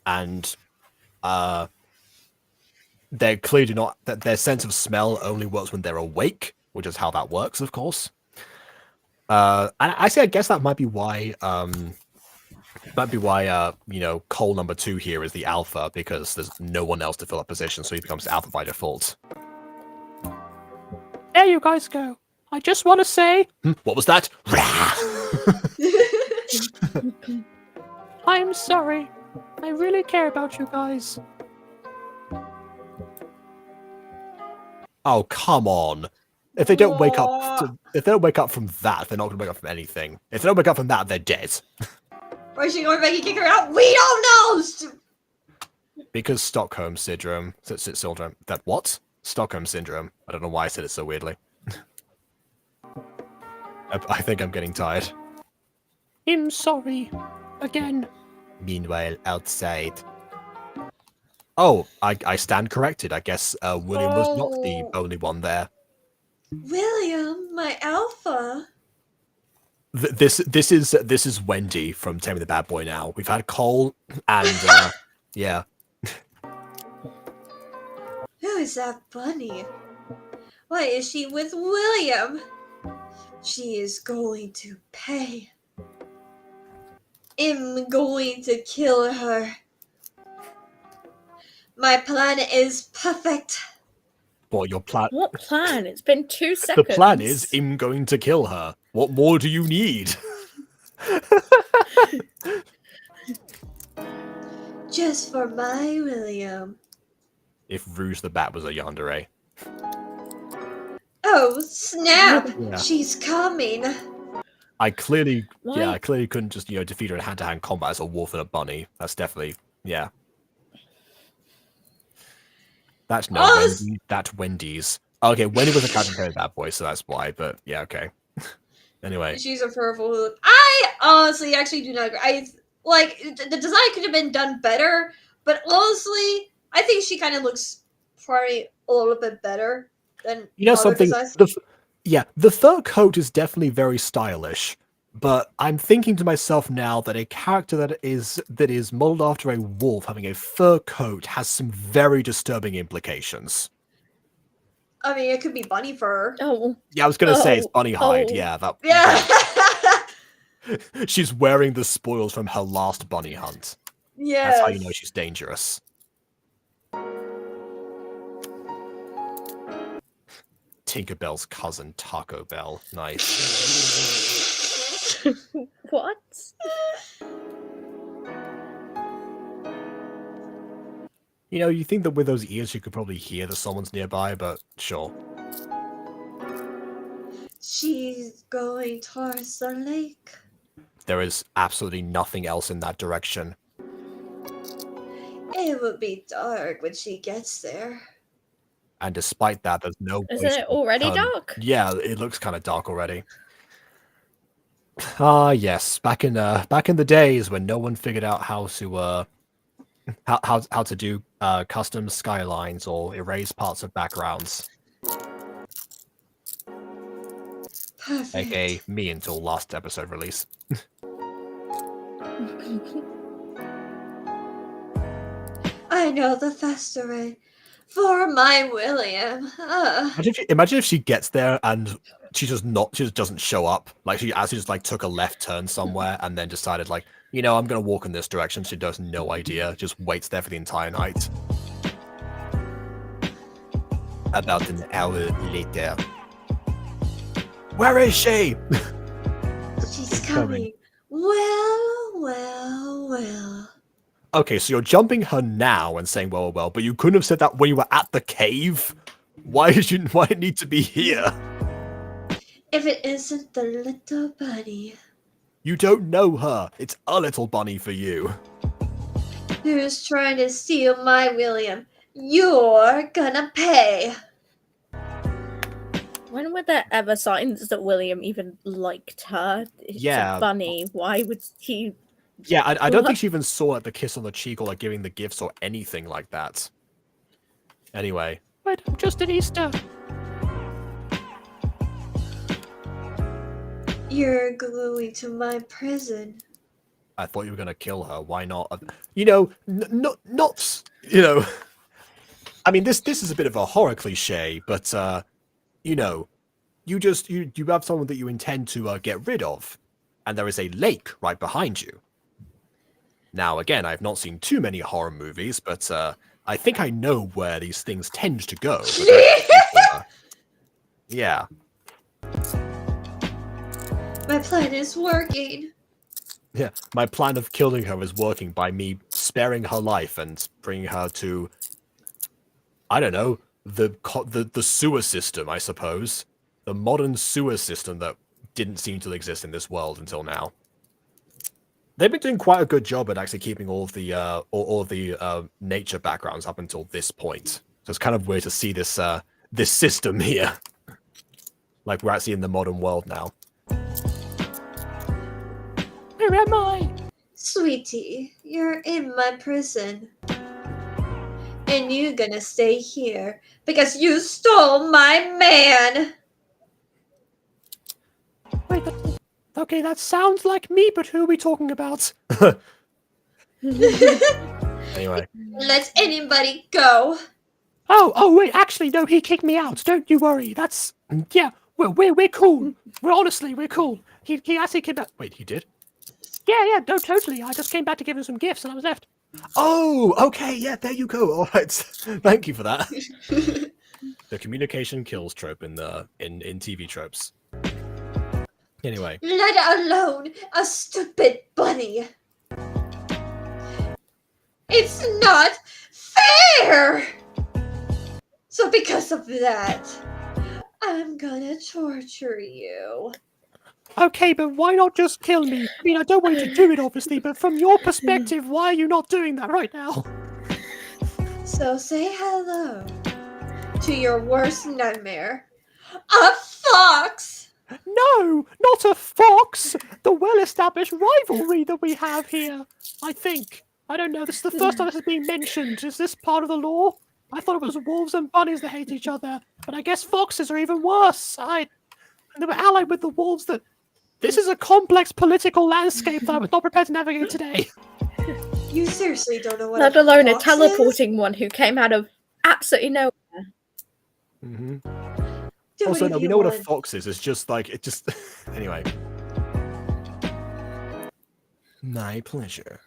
and they're clearly not that their sense of smell only works when they're awake, which is how that works, of course. And I guess that might be why you know, Cole number 2 here is the alpha, because there's no one else to fill that position, so he becomes alpha by default. There you guys go. I just want to say, What was that? I'm sorry. I really care about you guys. Oh, come on. If they don't wake up, if they don't wake up from that, they're not going to wake up from anything. If they don't wake up from that, they're dead. Or is she going to make you kick her out? We don't know! Because Stockholm syndrome. Syndrome. That what? Stockholm syndrome. I don't know why I said it so weirdly. I think I'm getting tired. I'm sorry. Again. Meanwhile, outside. Oh, I stand corrected. I guess William was not the only one there. William, my alpha. This is Wendy from Taming the Bad Boy now. We've had Cole and yeah. Who is that bunny? Why is she with William? She is going to pay. I'm going to kill her. My plan is perfect. Boy, your plan. What plan? It's been 2 seconds. The plan is I'm going to kill her. What more do you need? Just for my William. If Rouge the Bat was a yandere. Oh, snap! Yeah. She's coming. I clearly, Why? I clearly couldn't just, you know, defeat her in hand-to-hand combat as a wolf and a bunny. That's definitely, yeah. That's no Wendy. That's Wendy's. Okay, Wendy was a Captain Planet Bad Boy, so that's why. But yeah, okay. Anyway, She's a purple hood. I honestly actually do not agree. I like the design could have been done better, but honestly, I think she kind of looks probably a little bit better than you know other something. designs. The fur coat is definitely very stylish. But I'm thinking to myself now that a character that is modeled after a wolf having a fur coat has some very disturbing implications. I mean, it could be bunny fur. Oh. Yeah, I was gonna say it's bunny hide. Oh. Yeah, that. Yeah. She's wearing the spoils from her last bunny hunt. Yeah. That's how you know she's dangerous. Tinkerbell's cousin, Taco Bell. Nice. What? You know, you think that with those ears you could probably hear that someone's nearby, but sure. She's going towards the lake. There is absolutely nothing else in that direction. It will be dark when she gets there. And despite that, there's no way Isn't she it will already turn- dark? Yeah, it looks kind of dark already. Ah, yes, back in the days when no one figured out how to how to do custom skylines or erase parts of backgrounds. Perfect. AKA me until last episode release. I know the faster way. For my William. Imagine if she gets there and she just doesn't show up. Like she actually just like took a left turn somewhere and then decided like, You know, I'm gonna walk in this direction. She has no idea. Just waits there for the entire night. About an hour later. Where is she? She's coming. Well. Okay, so you're jumping her now and saying, well, but you couldn't have said that when you were at the cave? Why did it need to be here? If it isn't the little bunny You don't know her. It's a little bunny for you. who's trying to steal my William, you're gonna pay. When were there ever signs that William even liked her? It's Yeah. a bunny. Why would he? Yeah, I don't think she even saw like the kiss on the cheek or like giving the gifts or anything like that. Anyway. Wait, I'm just an Easter. You're gluey to my prison. I thought you were gonna kill her. Why not? You know, not. You know. I mean, this is a bit of a horror cliche, but you know, you have someone that you intend to get rid of, and there is a lake right behind you. Now, again, I've not seen too many horror movies, but I think I know where these things tend to go. But yeah. My plan is working. Yeah, my plan of killing her is working by me sparing her life and bringing her to, I don't know, the sewer system, I suppose. The modern sewer system that didn't seem to exist in this world until now. They've been doing quite a good job at actually keeping all of the nature backgrounds up until this point. So it's kind of weird to see this this system here, like we're actually in the modern world now. Where am I? Sweetie, you're in my prison. And you're gonna stay here because you stole my man! Wait, okay, that sounds like me, but who are we talking about? Anyway. Let anybody go! Oh, wait, actually, no, he kicked me out. Don't you worry. That's, yeah, we're cool. We're cool. He actually came back. Wait, he did? Yeah, no, totally. I just came back to give him some gifts and I was left. Oh, okay, yeah, there you go. All right, thank you for that. The communication kills trope in TV tropes. Anyway, Let alone a stupid bunny! It's not fair! So because of that, I'm gonna torture you. Okay, but why not just kill me? I mean, I don't want you to do it, obviously, but from your perspective, why are you not doing that right now? So say hello to your worst nightmare. A fox! No, not a fox! The well-established rivalry that we have here, I think. I don't know, this is the first time this is being mentioned. Is this part of the law? I thought it was wolves and bunnies that hate each other, but I guess foxes are even worse. They were allied with the wolves that... This is a complex political landscape that I was not prepared to navigate today. You seriously don't know what Let alone a fox teleporting one who came out of absolutely nowhere. mm-hmm. Do Also, whatever no, we you know what a want. fox is. It's just like it just. Anyway. My pleasure.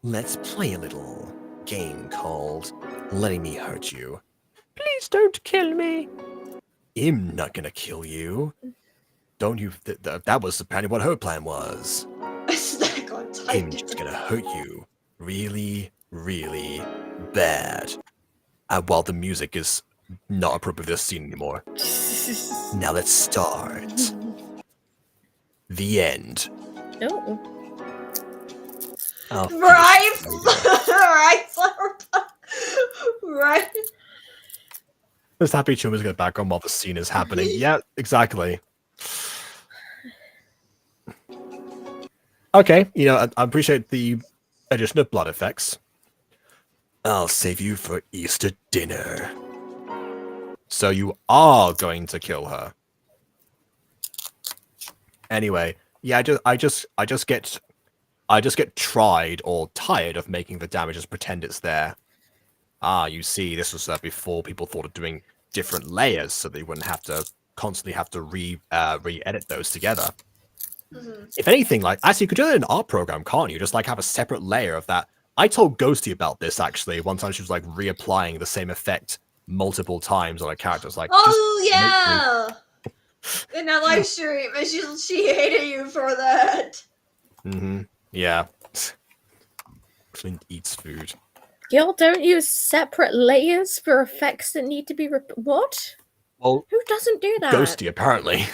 Let's play a little game called Letting Me Hurt You. Please don't kill me. I'm not gonna kill you. Don't you? That was apparently what her plan was. A snack on I'm Titan. just gonna hurt you really, really bad. While the music is not appropriate for this scene anymore. Now let's start. The end. Oh. Oh, Right? Right? This happy chum is going background while the scene is happening. Yeah, exactly. Okay, you know, I appreciate the addition of blood effects. I'll save you for Easter dinner. So you are going to kill her. Anyway, yeah, I just get tried or tired of making the damages pretend it's there. Ah, you see, this was before people thought of doing different layers, so they wouldn't have to constantly have to re-edit those together. Mhm. If anything, like, actually, you could do it in an art program, can't you? Just like have a separate layer of that. I told Ghosty about this actually. One time she was like reapplying the same effect multiple times on a character. It's like, Oh just make me- yeah, in that live stream, and she hated you for that. Yeah. Clint eats food. Y'all don't use separate layers for effects that need to be what? Well, Who doesn't do that? Ghosty apparently,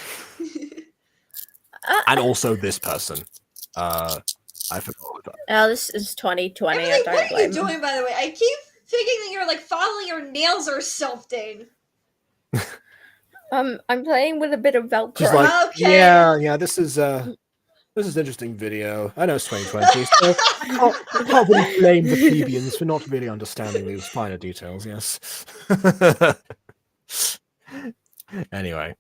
Uh, and also this person. I forgot. oh, this is 2020. Emily, I what don't are you blame. doing, by the way? I keep thinking that you're like filing your nails or something. I'm playing with a bit of Velcro. She's like, Okay. yeah. This is an interesting video. I know it's 2020, so I can't really blame the plebeians for not really understanding these finer details. Yes. Anyway,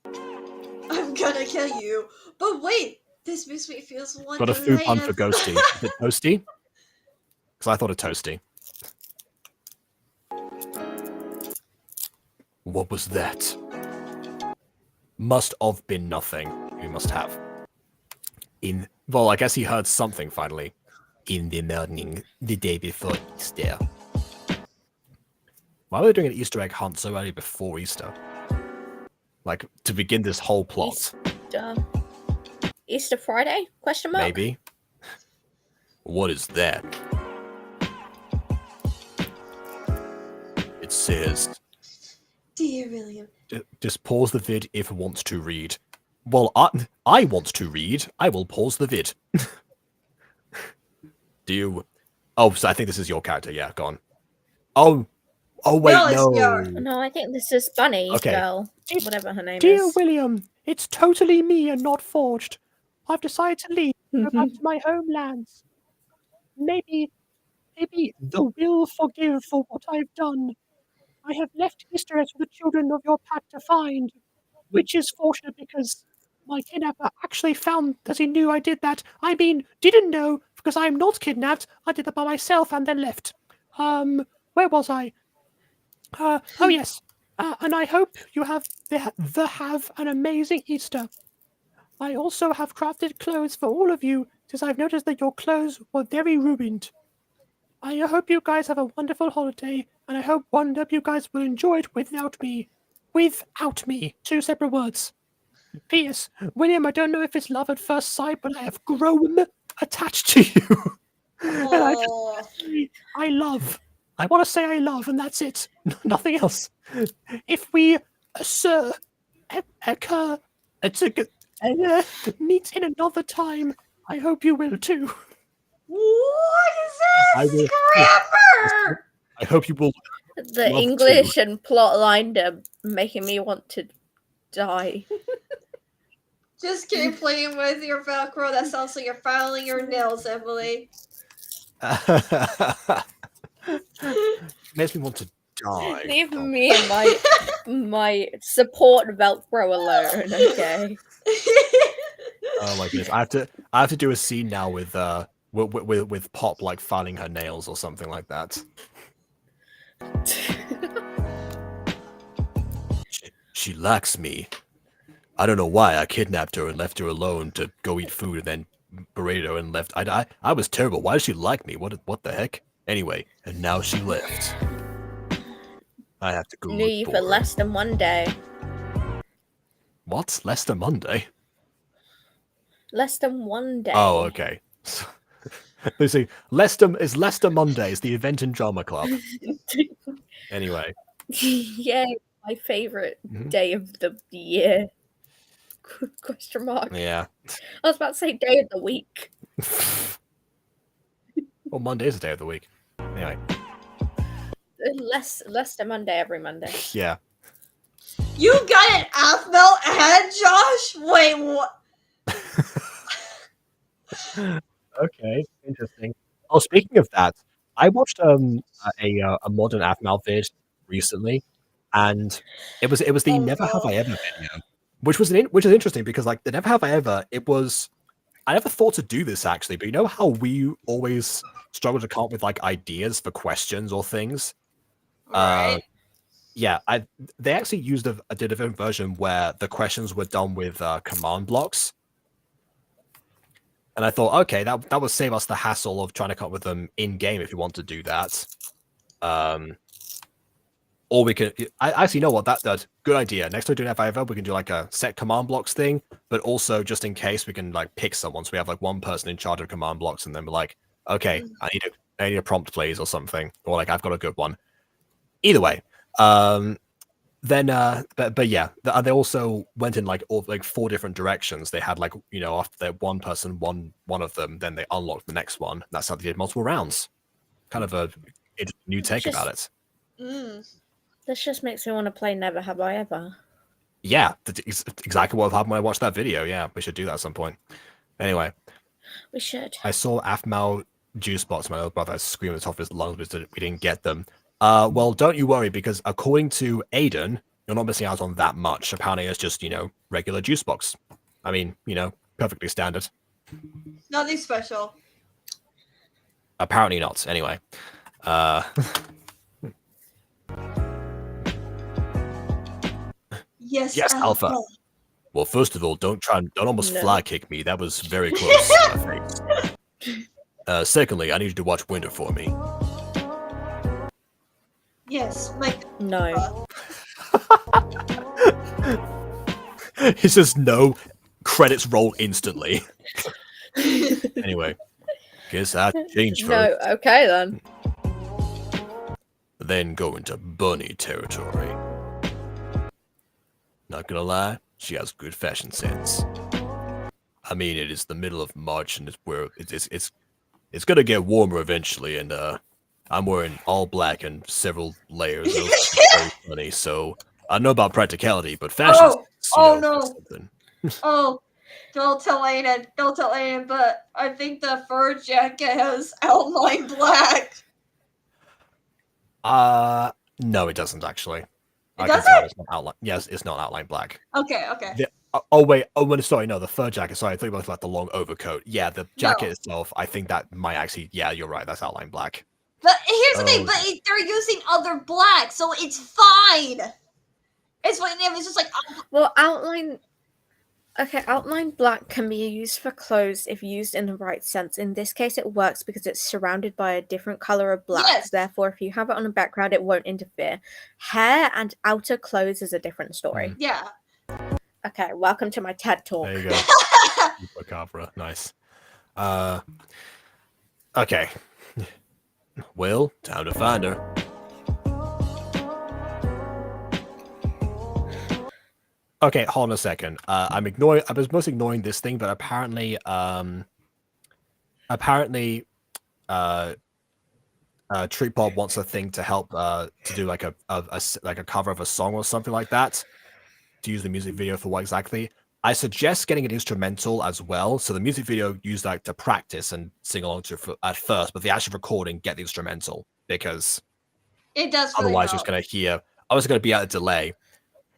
I'm gonna kill you. But wait, this makes me feel so got a food pun for Ghosty. Is it Toasty? Because I thought of Toasty. What was that? Must have been nothing. You must have. Well, I guess he heard something finally. In the morning, the day before Easter. Why were they doing an Easter egg hunt so early before Easter? Like, to begin this whole plot. Easter Friday? Question mark? Maybe. What is that? It says... Dear William. Just pause the vid if it wants to read. Well, I want to read. I will pause the vid. Do you... Oh, so I think this is your character. Yeah, go on. Oh, wait, No, it's no. yours. No, I think this is Bunny Okay. girl, whatever her name Dear is. William, it's totally me and not forged. I've decided to leave, go back to my homelands. Maybe the will forgive for what I've done. I have left Easter eggs for the children of your pack to find, which is fortunate because my kidnapper actually found that he knew I did that. I mean, didn't know because I'm not kidnapped. I did that by myself and then left. Where was I? Oh yes. And I hope you have an amazing Easter. I also have crafted clothes for all of you, since I've noticed that your clothes were very ruined. I hope you guys have a wonderful holiday, and I hope one of you guys will enjoy it without me. Without me. 2 separate words. P.S. William, I don't know if it's love at first sight, but I have grown attached to you. And I love. I want to say I love, and that's it. Nothing else. If we, sir, meet in another time, I hope you will too. What I is will- this grammar? I hope you will... The Love English and plot line are making me want to die. Just keep playing with your Velcro. That sounds like you're filing your nails, Emily. Makes me want to die. Leave Oh. me and my support Velcro alone, okay? Oh my goodness! I have to do a scene now with Pop like filing her nails or something like that. She lacks me. I don't know why I kidnapped her and left her alone to go eat food and then berated her and left. I was terrible. Why does she like me? What the heck? Anyway, and now she left. I have to go. Knew you for less than one day. What? Less than Monday? Less than one day. Oh, okay. Lucy, Leicester Mondays, the event and drama club. Anyway. Yeah, my favorite Mhm. day of the year. Question mark. Yeah. I was about to say day of the week. Well, Monday is the day of the week. Anyway. Less than Monday every Monday. Yeah. You got an half melt ahead, Josh? Wait, what? Okay, interesting. Oh, speaking of that, I watched a modern Aphmau vid recently, and it was the Oh, Never Have no. I Ever video, which is interesting because like the Never Have I Ever, I never thought to do this actually, but you know how we always struggle to come up with like ideas for questions or things. Right. Yeah, they actually used a different version where the questions were done with command blocks. And I thought, okay, that would save us the hassle of trying to come up with them in game if you want to do that. Or we could. I actually know what that's good idea. Next time we do an FIFO, we can do like a set command blocks thing, but also just in case we can like pick someone. So we have like one person in charge of command blocks, and then we're like, okay, I need a prompt, please, or something, or like I've got a good one. Either way, then but yeah, they also went in like 4 different directions. They had like after that one person won one of them, then they unlocked the next one. That's how they did multiple rounds. Kind of a new take about it. This just makes me want to play Never Have I Ever. Yeah, that's exactly what happened when I watched that video. Yeah, we should do that at some point. Anyway, we should. I saw Afmal juice box. My little brother screaming at the top of his lungs because we didn't get them. Well, don't you worry, because according to Aiden, you're not missing out on that much. Apparently, it's just regular juice box. I mean, perfectly standard. Nothing special. Apparently not. Anyway. Yes, Alpha. Well, first of all, don't almost fly kick me. That was very close to my face. Secondly, I need you to watch Winter for me. Yes, No. He says no. Credits roll instantly. Anyway, guess I changed for No, okay then. Then go into bunny territory. Not gonna lie, she has good fashion sense. I mean, it is the middle of March, and it's gonna get warmer eventually, and I'm wearing all black and several layers of very funny. So I don't know about practicality, but fashion. Oh, don't tell Aiden, but I think the fur jacket has outline black. No, it doesn't actually. It doesn't? It's not outline. Yes, it's not outline black. Okay. Sorry, no, the fur jacket. Sorry, I thought it was like the long overcoat. Yeah, the jacket itself, I think that might actually, yeah, you're right, that's outline black. But here's the thing, they're using other black, so it's fine. It's fine, it's just like... Well, outline black can be used for clothes if used in the right sense. In this case, it works because it's surrounded by a different color of black. Yes. Therefore, if you have it on a background, it won't interfere. Hair and outer clothes is a different story. Yeah. Okay, welcome to my TED Talk. There you go. Chupacabra, nice. Okay. Well, time to find her. Okay, hold on a second. I was mostly ignoring this thing, but apparently, Treat Bob wants a thing to help to do like a cover of a song or something like that, to use the music video for what exactly. I suggest getting an instrumental as well. So the music video use that to practice and sing along to at first, but the actual recording, get the instrumental, because it does. Otherwise, you're just gonna hear. I was gonna be at a delay.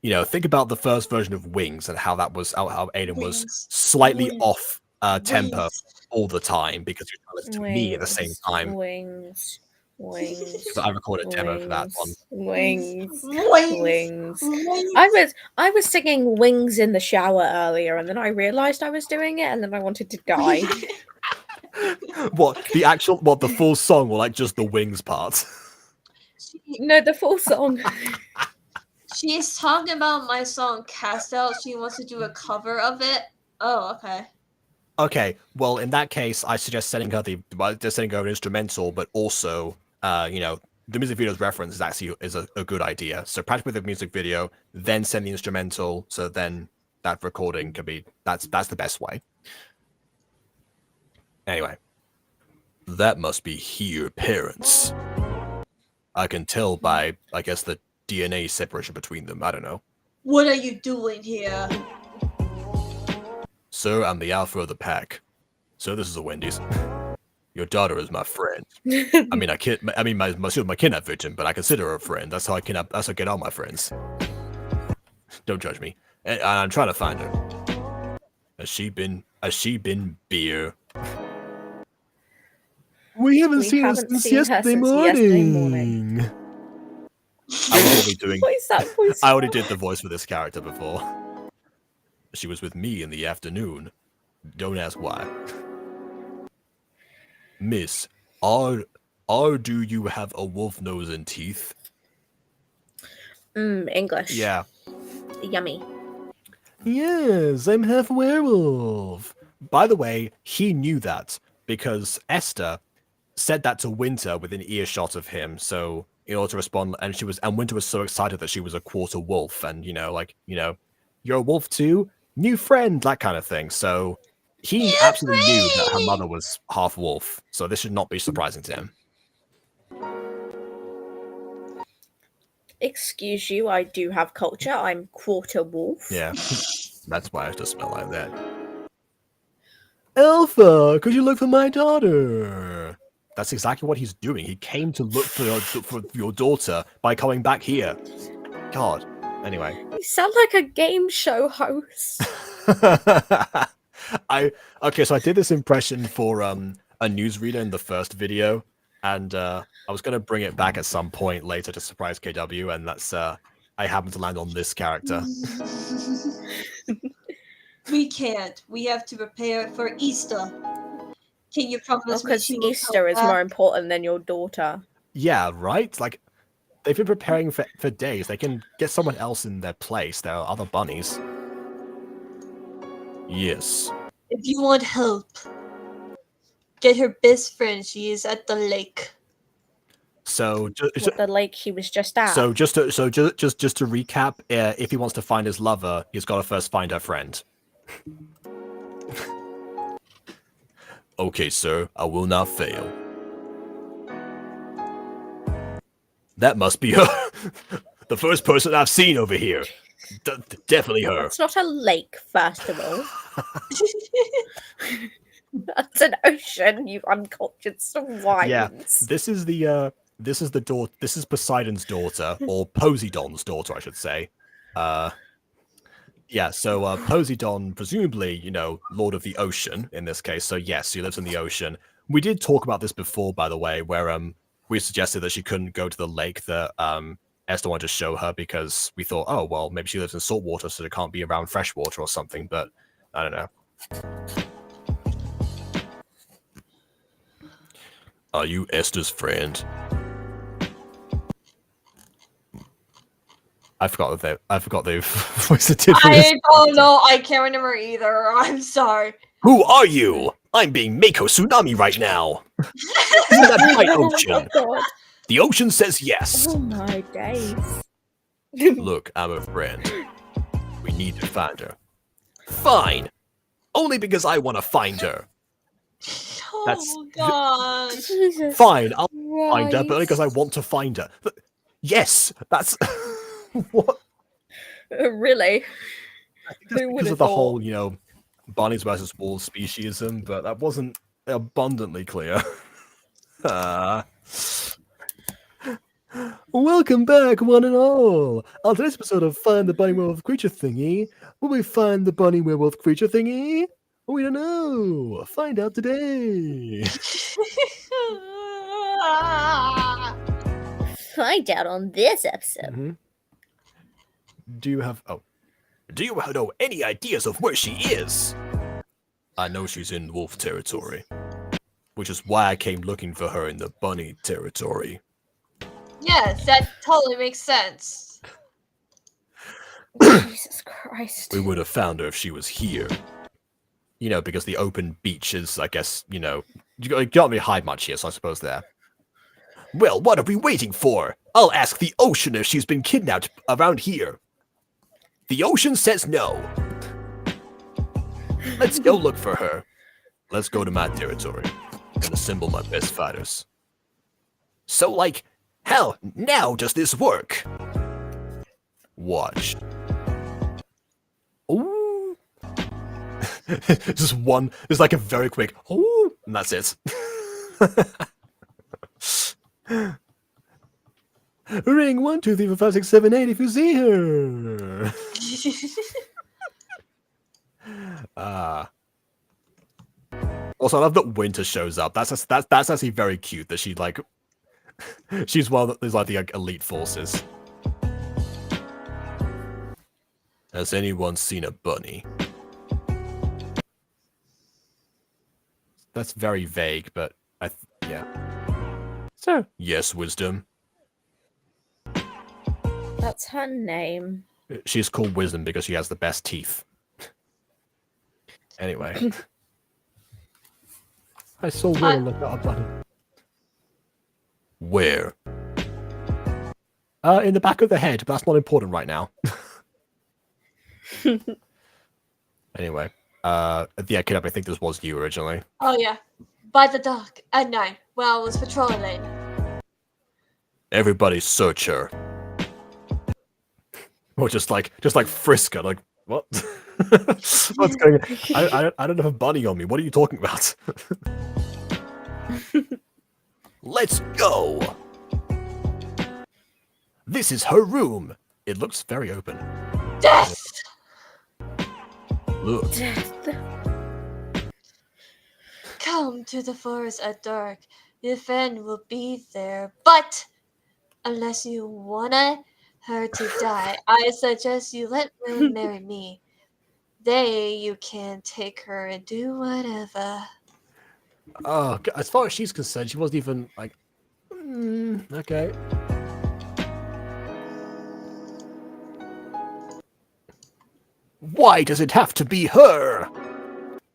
Think about the first version of Wings and how that was how Aiden was slightly off tempo all the time because he was trying to listen to me at the same time. Wings. Because I recorded a demo for that one. Wings. I was singing Wings in the shower earlier, and then I realized I was doing it, and then I wanted to die. What the full song, or like just the Wings part? No, the full song. She's talking about my song Cast Out. She wants to do a cover of it. Oh, okay. Okay, well, in that case, I suggest sending her an instrumental, but also, the music video's reference is actually a good idea. So practice with the music video, then send the instrumental, so then that recording can be that's the best way. Anyway, that must be her parents. I can tell by, I guess, the DNA separation between them. I don't know. What are you doing here? Sir, I'm the alpha of the pack. So this is a Wendy's. Your daughter is my friend. I mean, she was my kidnap victim, but I consider her a friend. That's how I get all my friends. Don't judge me. And I'm trying to find her. Has she been beer? We haven't seen her since yesterday morning. I already did the voice for this character before. She was with me in the afternoon. Don't ask why. Miss, do you have a wolf nose and teeth? English. Yeah. Yummy. Yes, I'm half werewolf. By the way, he knew that because Esther said that to Winter within earshot of him. So in order to respond, and Winter was so excited that she was a quarter wolf, and you're a wolf too, new friend, that kind of thing. So he absolutely knew that her mother was half wolf. So this should not be surprising to him. Excuse you, I do have culture. I'm quarter wolf. Yeah, that's why I just smell like that. Alpha, could you look for my daughter? That's exactly what he's doing. He came to look for your daughter by coming back here. God. Anyway. You sound like a game show host. Okay, so I did this impression for a newsreader in the first video, and I was gonna bring it back at some point later to surprise KW, and that's I happened to land on this character. We can't. We have to prepare for Easter. Can you promise me Because she will Easter is come more back? important than your daughter. Yeah, right? Like, they've been preparing for days. They can get someone else in their place. There are other bunnies. Yes. If you want help, get her best friend. She is at the lake. So, The lake he was just at. so just to recap, if he wants to find his lover, he's got to first find her friend. Okay, sir, I will not fail. That must be her. The first person I've seen over here. Definitely her. It's not a lake, first of all. That's an ocean, you uncultured swines. Yeah, this is Poseidon's daughter, or Poseidon's daughter, I should say. Yeah, so Poseidon, presumably, Lord of the Ocean in this case. So yes, he lives in the ocean. We did talk about this before, by the way, where we suggested that she couldn't go to the lake that Esther wanted to show her because we thought, oh, well, maybe she lives in salt water, so it can't be around fresh water or something, but I don't know. Are you Esther's friend? I forgot the voice it did for this. I don't know. I can't remember either. I'm sorry. Who are you? I'm being Mako Tsunami right now. Isn't that right, Ocean? God. The ocean says yes. Oh my days. Look, I'm a friend. We need to find her. Fine. Only because I want to find her. Oh God. Jesus Fine, I'll find her, but only Christ. because I want to find her. Yes, that's what. Really? Who would Because have of the thought? whole, bunnies versus wolves speciesism, but that wasn't abundantly clear. Welcome back, one and all. On today's episode of Find the Bunny Werewolf Creature Thingy, will we find the Bunny Werewolf Creature Thingy? We don't know. Find out today. Find out on this episode. Mhm. Do you know any ideas of where she is? I know she's in wolf territory, which is why I came looking for her in the bunny territory. Yes, that totally makes sense. Jesus Christ. We would have found her if she was here. Because the open beach is, I guess, you can't really hide much here, so I suppose there. Well, what are we waiting for? I'll ask the ocean if she's been kidnapped around here. The ocean says no. Let's go look for her. Let's go to my territory and assemble my best fighters. So, how now does this work? Watch. Ooh. Just a very quick, ooh, and that's it. Ring 1, 2, 3, 4, 5, 6, 7, 8 if you see her. Also, I love that Winter shows up. That's actually very cute that she's one of the elite forces. Has anyone seen a bunny? That's very vague, but Yeah. So, Yes, Wisdom. That's her name. She's called Wisdom because she has the best teeth. Anyway. I saw Will look at a button. Where? In the back of the head, but that's not important right now. Anyway. Yeah, Kid Up, I think this was you originally. Oh yeah, by the dock at night while I was patrolling. Everybody search her. Or just like frisk her, like, what? What's going on? I don't have a bunny on me. What are you talking about? Let's go! This is her room. It looks very open. Death! Look. Death. Come to the forest at dark. Your friend will be there, but unless you wanna her to die, I suggest you let her marry me. You can take her and do whatever. Oh, as far as she's concerned, she wasn't even like, okay. Why does it have to be her?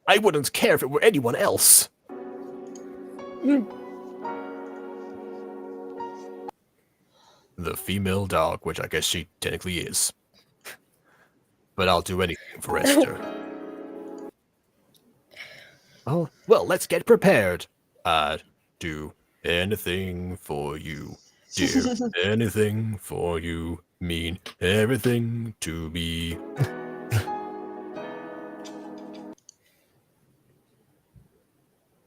I wouldn't care if it were anyone else. The female dog, which I guess she technically is. But I'll do anything for Esther. Oh, well, let's get prepared. I'd do anything for you, dear. Anything for you, mean everything to me.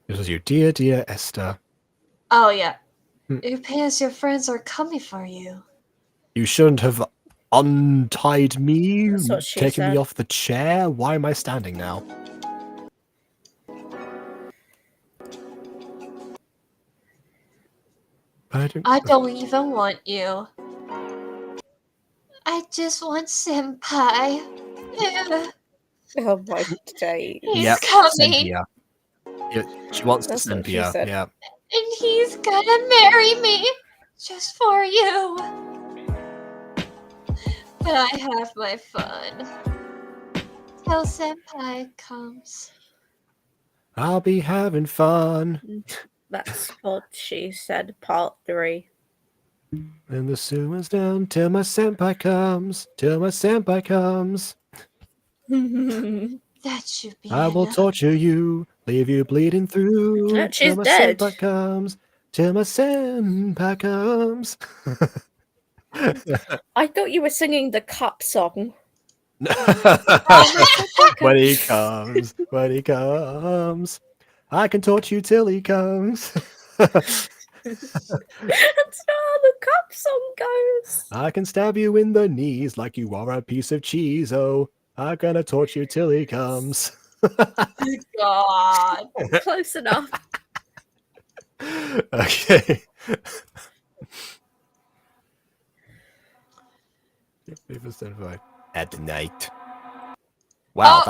This was your dear, dear Esther. Oh yeah. Hmm. Your parents, your friends are coming for you. You shouldn't have untied me, That's what she taken me said. off the chair. Why am I standing now? I don't even want you. I just want Senpai. Yeah, Oh my days. he's Yep, coming. Cynthia. Yeah, she wants That's to what she Cynthia. said. Yeah. And he's gonna marry me just for you. But I have my fun. Till Senpai comes. I'll be having fun. That's what she said, part 3. And the sewer's down till my senpai comes. Till my senpai comes. That should be I will enough. torture you, leave you bleeding through. No, Till she's my dead. senpai comes. Till my senpai comes. I thought you were singing the cup song. When he comes, when he comes, I can torture you till he comes. That's how the cup song goes. I can stab you in the knees like you are a piece of cheese. Oh, I'm gonna torture you till he comes. God. Close enough. Okay. At night. Wow.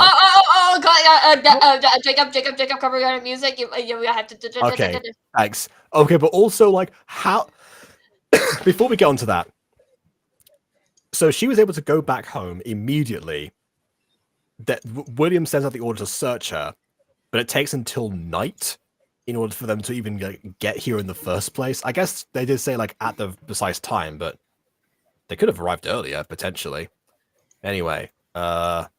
God, Jacob, cover your music. You have to. Okay. Thanks. Okay, but also, like, how... Before we get onto that, so she was able to go back home immediately. That William sends out the order to search her, but it takes until night in order for them to even get here in the first place. I guess they did say, like, at the precise time, but they could have arrived earlier, potentially. Anyway, had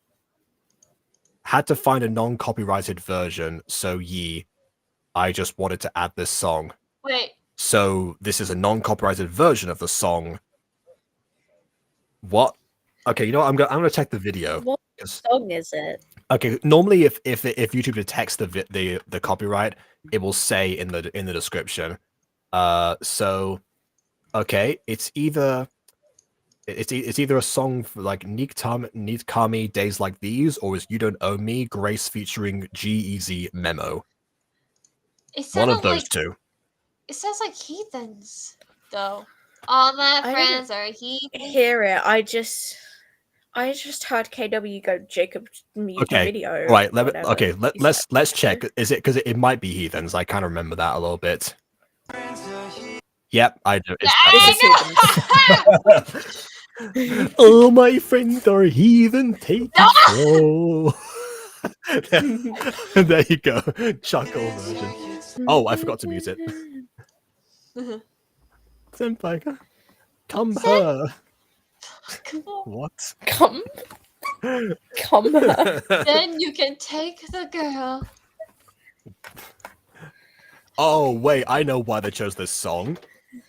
to find a non-copyrighted version, so I just wanted to add this song. Wait. So this is a non-copyrighted version of the song. What? Okay, you know what? I'm gonna check the video. What song is it? Okay, normally if YouTube detects the copyright, it will say in the description. So okay, it's either a song for like Neat Kami Days Like These, or is You Don't Owe Me Grace featuring G-Eazy Memo. One of those two. It sounds like heathens, though. All my I friends are heathens. Hear it. I just I just heard KW go Jacob mute Okay, video. right. whatever he Let's check. Is it because it might be heathens? I kind of remember that a little bit. Yep, I do. said. This is heathens. All my friends are heathen. Take control. There you go. Chuckle version. Oh, I forgot to mute it. Senpai, come her. What? Come her. Then you can take the girl. Oh wait, I know why they chose this song.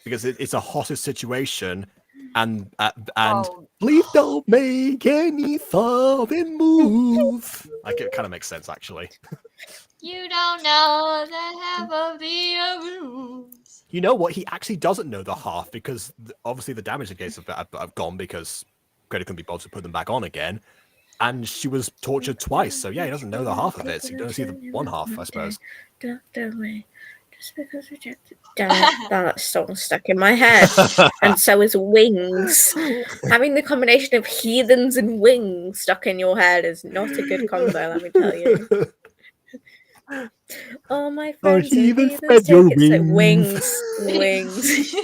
Because it's a hostage situation, and Oh. please don't make any sudden move. Like it kind of makes sense actually. You don't know the half of the rules. You know what? He actually doesn't know the half because obviously the damage gates have gone because Greta couldn't be bothered to put them back on again, and she was tortured twice. So yeah, he doesn't know the half of it. So you don't see the one half, I suppose. Just because rejected. Damn it, that song stuck in my head. And so is Wings. Having the combination of heathens and wings stuck in your head is not a good combo, let me tell you. All my friends are heathens, heathens, spread your take it. So wings. wings.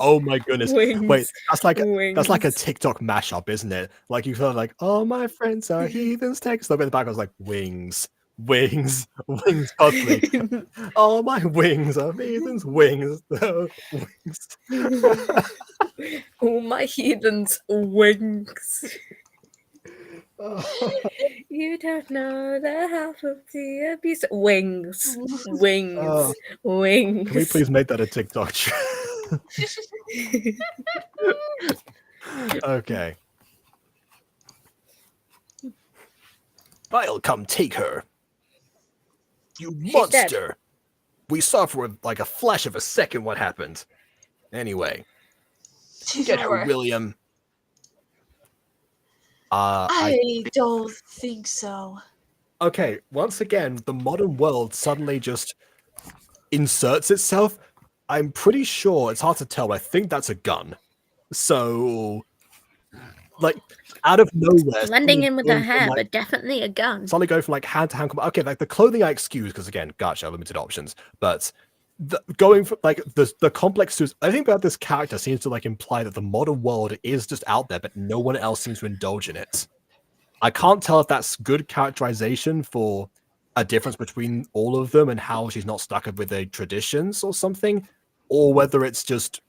Oh my goodness! Wings. Wait, that's like a Wings. TikTok mashup, isn't it? Like you feel like, oh my friends are heathens. Text them in the back. I was like, wings, wings, constantly. Oh my wings are heathens. Wings, wings. All my heathens wings. You don't know the half of the abuse. Wings. Wings. Oh. Wings. Can we please make that a TikTok? Okay. I'll come take her. You She's monster! dead. We saw for like a flash of a second what happened. Anyway, get her, Sure. William. I don't think so. Okay, once again, the modern world suddenly just inserts itself. I'm pretty sure, it's hard to tell, but I think that's a gun. So, like, out of nowhere. Blending in with her going from, hair, like, but definitely a gun. suddenly go from like hand to hand combat. Okay, like the clothing I excuse because again, gacha, limited options. But going from like the complex suits, I think about this character seems to like imply that the modern world is just out there, but no one else seems to indulge in it. I can't tell if that's good characterization for a difference between all of them and how she's not stuck up with their traditions or something, or whether it's just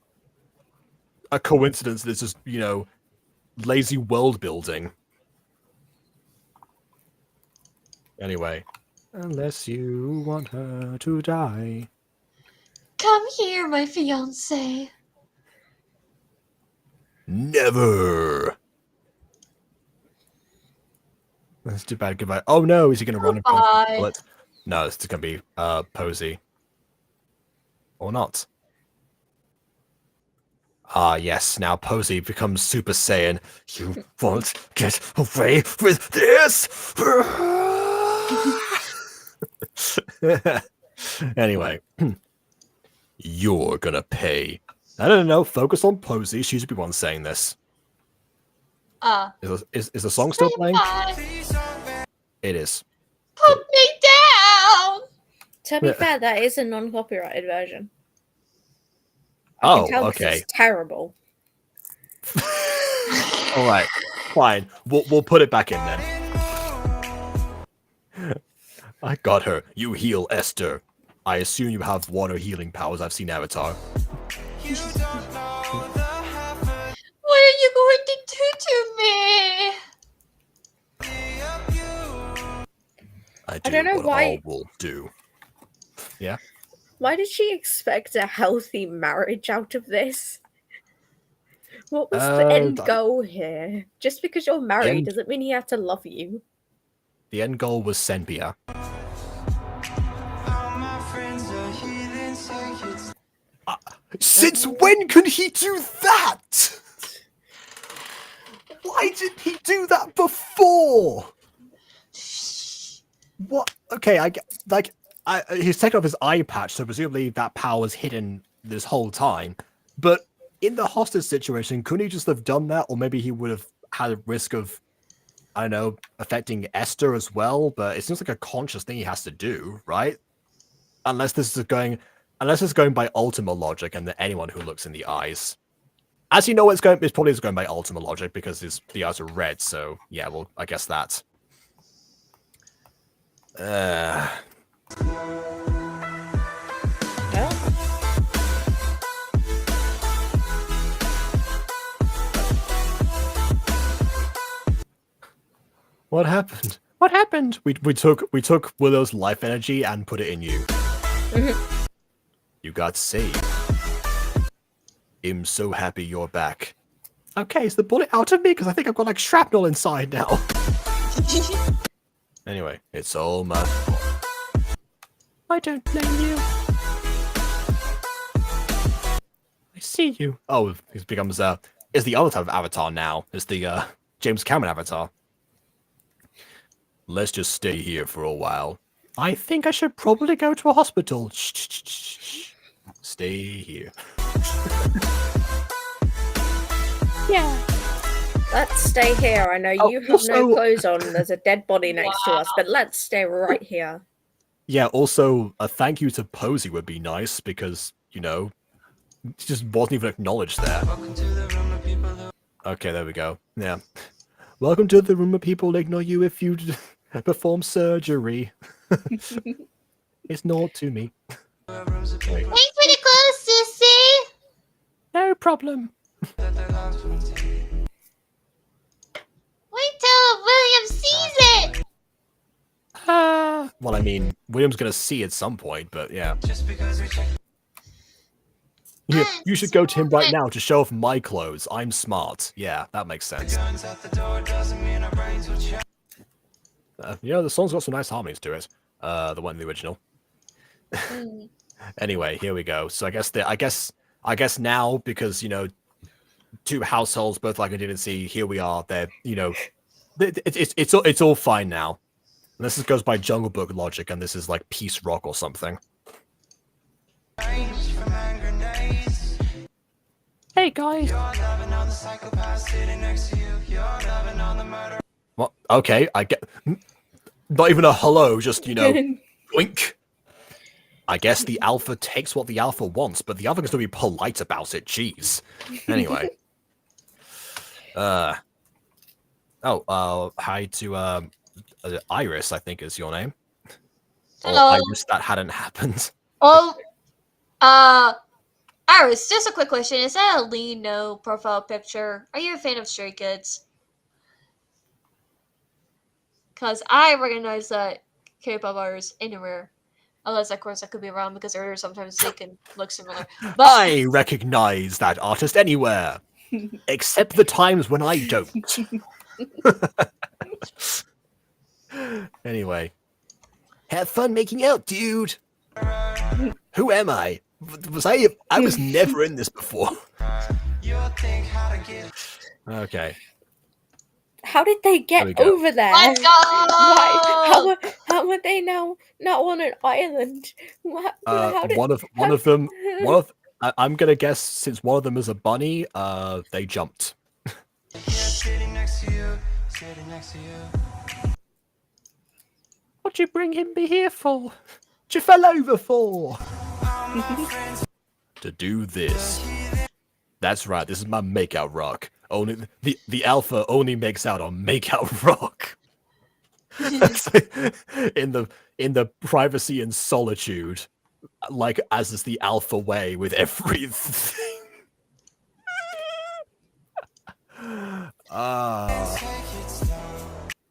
a coincidence that's just, you know, lazy world building. Anyway, unless you want her to die. Come here, my fiancé. Never. That's too bad. Goodbye. Oh no, is he going to run and Goodbye. bullet? No, it's going to be Posey. Or not. Ah, yes. Now Posey becomes Super Saiyan. You won't get away with this. Anyway, you're gonna pay. No. Focus on Posey. She should be one saying this. Is the song still playing? Bye. It is. Put me down. To be fair, that is a non-copyrighted version. Oh, Tell 'cause okay. It's terrible. All right, fine. We'll put it back in then. I got her. You heal Esther. I assume you have water healing powers. I've seen Avatar. What are you going to do to me? I do don't know what why- all will do. Yeah. Why did she expect a healthy marriage out of this? What was the end goal here? Just because you're married end- doesn't mean he has to love you. The end goal was Senpia. Since when can he do that? Why didn't he do that before? What? Okay, he's taken off his eye patch, so presumably that power was hidden this whole time. But in the hostage situation, couldn't he just have done that? Or maybe he would have had a risk of, I don't know, affecting Esther as well, but it seems like a conscious thing he has to do, right? Unless this is going by Ultima logic and that anyone who looks in the eyes. As you know, it's probably going by Ultima logic because the eyes are red, so yeah, well, I guess that. What happened? What happened? We took Willow's life energy and put it in you. You got saved. I'm so happy you're back. Okay, is the bullet out of me? Because I think I've got like shrapnel inside now. Anyway, it's all my fault. I don't blame you. I see you. Oh, it becomes is the other type of avatar now. It's the James Cameron avatar. Let's just stay here for a while. I think I should probably go to a hospital. Shh, shh, shh, shh. Stay here. Yeah. Let's stay here. I know you have no clothes on. There's a dead body next to us, but let's stay right here. Yeah, also, a thank you to Posey would be nice because, you know, she just wasn't even acknowledged there. Okay, there we go. Yeah. Welcome to the room of people ignore you if you perform surgery. It's not to me. Thanks for the clothes, Sissy! No problem. Wait till William sees it! Well, I mean, William's gonna see at some point, but yeah. You should go to him right now to show off my clothes. I'm smart. Yeah, that makes sense. You know, the song's got some nice harmonies to it. The one in the original. Anyway, here we go. So I guess now, because, you know, two households both like I didn't see, here we are. They're, you know, it's all fine now. And this goes by Jungle Book logic, and this is like Peace Rock or something. Hey guys. Well, okay, I get. Not even a hello, just, you know, wink. I guess the alpha takes what the alpha wants, but the alpha gets to be polite about it. Jeez. Anyway. Hi to Iris, I think is your name. Hello. Or Iris, that hadn't happened. Oh, Iris, just a quick question. Is that a Lino profile picture? Are you a fan of Stray Kids? Because I recognize that K-pop artists anywhere. Unless, of course, I could be wrong because earlier sometimes they can look similar. But I recognize that artist anywhere. Except the times when I don't. Anyway. Have fun making out, dude. Who am I? I was never in this before. Okay. How did they get go. over there? let's go! Why? How are they now not on an island? One of them. I'm gonna guess since one of them is a bunny. They jumped. What'd you bring him be here for? What you fell over for? To do this. That's right. This is my makeout rock. Only the alpha only makes out on makeout rock. in the privacy and solitude, like as is the alpha way with everything.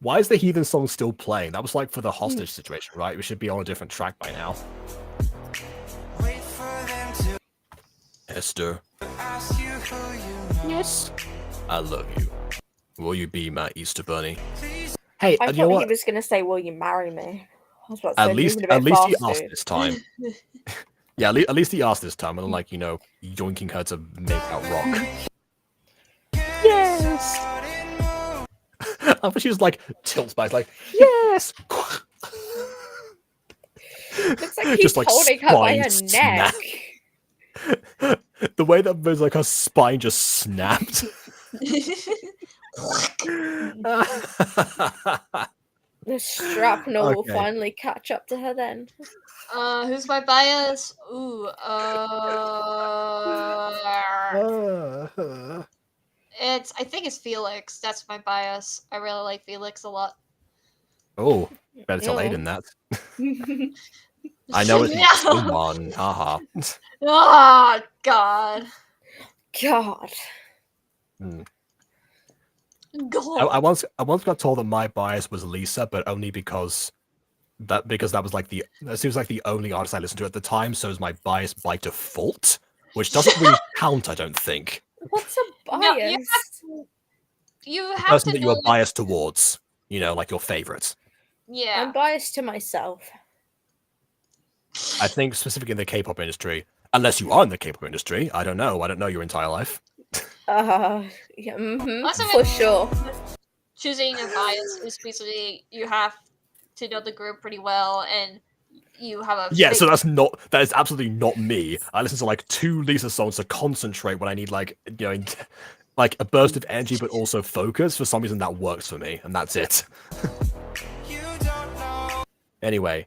Why is the Heathen song still playing? That was like for the hostage situation, right? We should be on a different track by now. Esther. Yes. I love you. Will you be my Easter bunny? Hey, I you know thought what? he was gonna say, "Will you marry me?" I was about to At say, least moving a bit he fast, asked dude. this time. Yeah, at least he asked this time, and like, you know, yoinking her to make out rock. Yes. I thought she was like tilts back, like yes. Looks like he's Just, like, holding her by her spine neck. The way that was like her spine just snapped. The shrapnel will Okay. finally catch up to her then. Who's my bias? Ooh, I think it's Felix. That's my bias. I really like Felix a lot. Oh, better tell No. Aiden that. I know it's not someone. Haha. Oh, God. God. Hmm. God. I once got told that my bias was Lisa, but only because that was like that seems like the only artist I listened to at the time, so it was my bias by default, which doesn't really count, I don't think. What's a No, bias? you The have person to that you know. are biased towards, like your favorites. Yeah. I'm biased to myself. I think specifically in the K-pop industry, unless you are in the K-pop industry, I don't know your entire life. Yeah, Also, for sure. choosing a bias is basically you have to know the group pretty well, and you have a Yeah, big- so that is absolutely not me. I listen to like 2 Lisa songs to concentrate when I need like like a burst of energy, but also focus. For some reason, that works for me, and that's it. Anyway,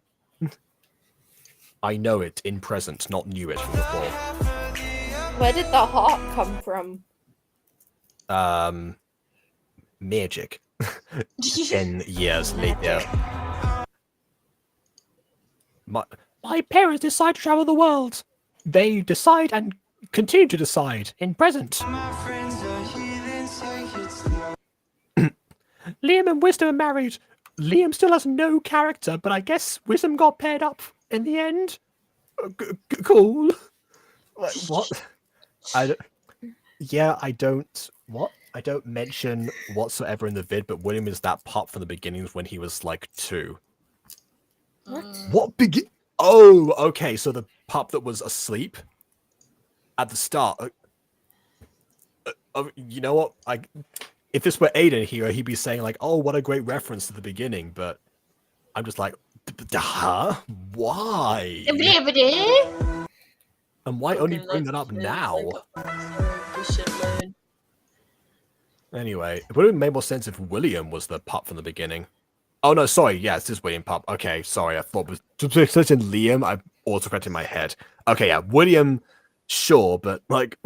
I know it in present, not knew it from before. Where did the heart come from? Magic. 10 years later. My parents decide to travel the world. They decide and continue to decide in present. Liam and Wisdom are married. Liam still has no character, but I guess Wisdom got paired up in the end. Cool. Like, what? I don't mention whatsoever in the vid, but William is that pup from the beginnings when he was like 2. What? What begin? Oh, okay. So the pup that was asleep at the start. You know what? If this were Aiden here, he'd be saying like, "Oh, what a great reference to the beginning." But I'm just like, huh? Why? And why only bring that up now? Anyway, it would have made more sense if William was the pup from the beginning. Oh no, sorry. Yeah, it's just William pup. Okay, sorry. I thought it was such in Liam. I autocorrected in my head. Okay, yeah, William. Sure, but like,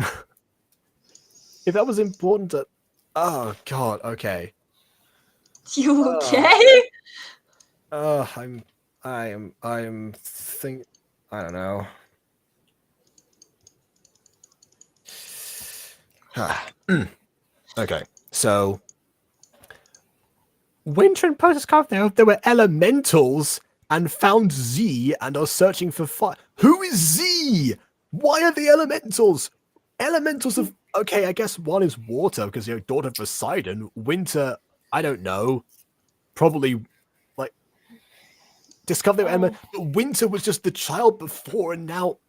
if that was important to. Oh God. Okay. You okay? I am think. I don't know. Okay, so Winter and Post discovered there were elementals and found Z and are searching for fire. Who is Z? Why are the elementals? Elementals of okay, I guess one is water because you're daughter of Poseidon. Winter, I don't know. Probably like discover the element. But Winter was just the child before, and now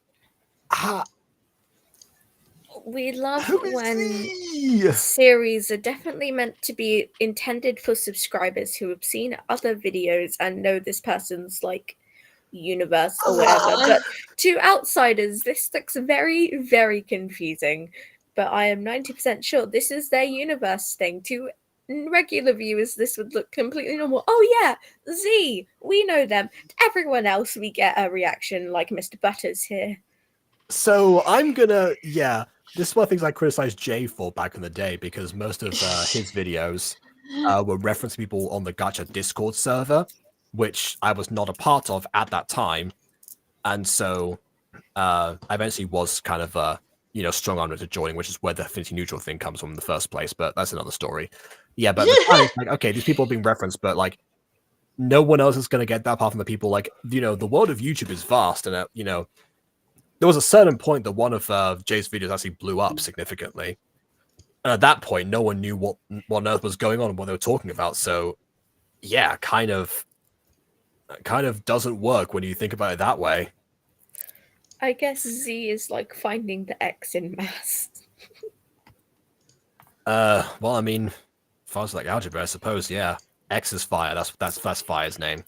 We love who is when Z? series are definitely meant to be intended for subscribers who have seen other videos and know this person's like universe or whatever. But to outsiders, this looks very, very confusing. But I am 90% sure this is their universe thing. To regular viewers, this would look completely normal. Oh yeah, Z, we know them. To everyone else, we get a reaction like Mr. Butters here. So I'm gonna this is one of the things I criticized Jay for back in the day because most of his videos were referencing people on the Gacha Discord server, which I was not a part of at that time, and so I eventually was kind of strong armed to joining, which is where the affinity neutral thing comes from in the first place. But that's another story. Yeah, but at the time, it's like okay, these people are being referenced, but like no one else is gonna get that apart from the people like the world of YouTube is vast, and there was a certain point that one of Jay's videos actually blew up significantly. And at that point, no one knew what on earth was going on and what they were talking about. So, yeah, kind of doesn't work when you think about it that way. I guess Z is like finding the X in maths. Well, I mean, as far as like algebra, I suppose, yeah. X is fire. That's fire's name.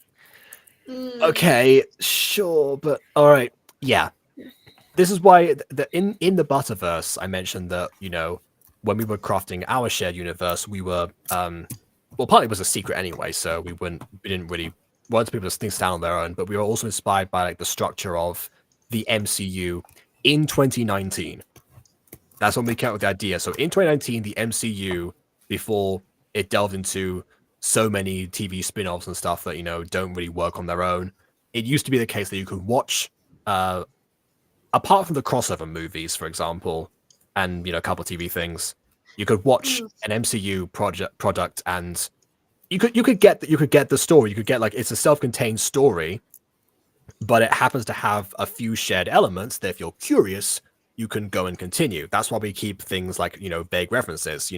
Okay, sure, but all right, yeah. This is why in the Butterverse I mentioned that when we were crafting our shared universe, we were well, partly it was a secret anyway, so we didn't really want people to think stand on their own, but we were also inspired by like the structure of the MCU in 2019. That's when we came up with the idea. So in 2019, the MCU, before it delved into so many TV spin-offs and stuff that, don't really work on their own, it used to be the case that you could watch, apart from the crossover movies, for example, and, a couple of TV things, you could watch an MCU product and you could get the story. You could get, like, it's a self-contained story, but it happens to have a few shared elements that if you're curious, you can go and continue. That's why we keep things like, vague references,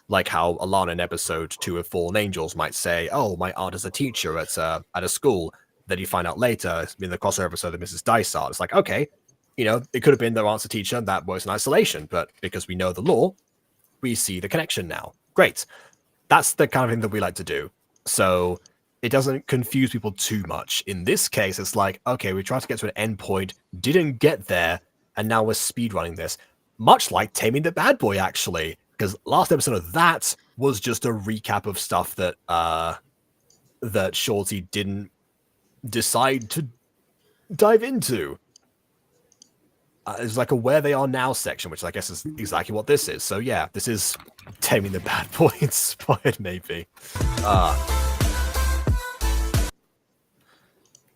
like how Alana in episode 2 of Fallen Angels might say, oh, my aunt is a teacher at a school. Then you find out later in the crossover episode of Mrs. Dysart. It's like, okay, it could have been their aunt's a teacher and that works in isolation, but because we know the lore, we see the connection now. Great. That's the kind of thing that we like to do. So it doesn't confuse people too much. In this case, it's like, okay, we tried to get to an end point, didn't get there, and now we're speedrunning this. Much like Taming the Bad Boy, actually, because last episode of that was just a recap of stuff that that Shorty didn't decide to dive into. It's like a Where They Are Now section, which I guess is exactly what this is. So yeah, this is Taming the Bad Boy inspired, maybe.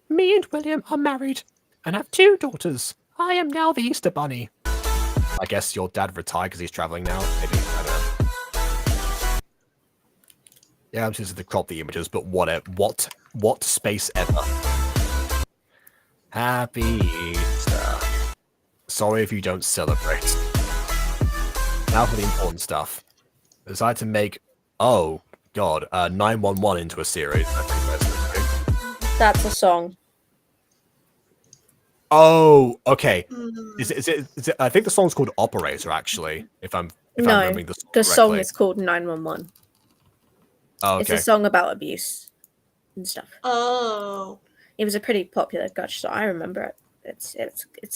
Me and William are married and have 2 daughters. I am now the Easter Bunny. I guess your dad retired because he's traveling now. Maybe, I don't know. Yeah, I'm just to crop the images, but what space ever. Happy Easter. Sorry if you don't celebrate. Now for the important stuff. I decided to make, oh god, 911 into a series. I think That's a song. Oh, okay. Is it? I think the song's called Operator, actually. If I'm remembering the song the song correctly. is called 911. Oh, It's okay. a song about abuse and stuff. Oh. It was a pretty popular Gacha, so I remember it. It's a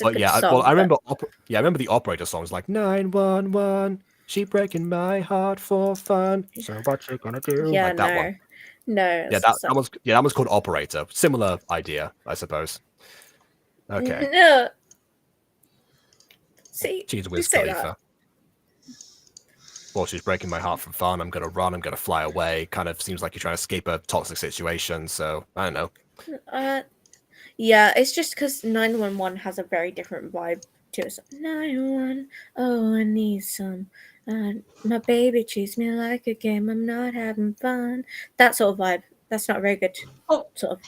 Well, good yeah, song. well, I but- remember. I remember the Operator song. It's like 911. She breaking my heart for fun. So what you gonna do? Yeah, like that one. No. Yeah, that one's called Operator. Similar idea, I suppose. Okay. No. See, She's you Wiz say Khalifa. Well, she's breaking my heart for fun. I'm gonna run. I'm gonna fly away. Kind of seems like you're trying to escape a toxic situation. So I don't know. that. Yeah, it's just because 911 has a very different vibe to it. 911, oh, I need some. My baby treats me like a game. I'm not having fun. That sort of vibe. That's not very good. Oh. Sort of.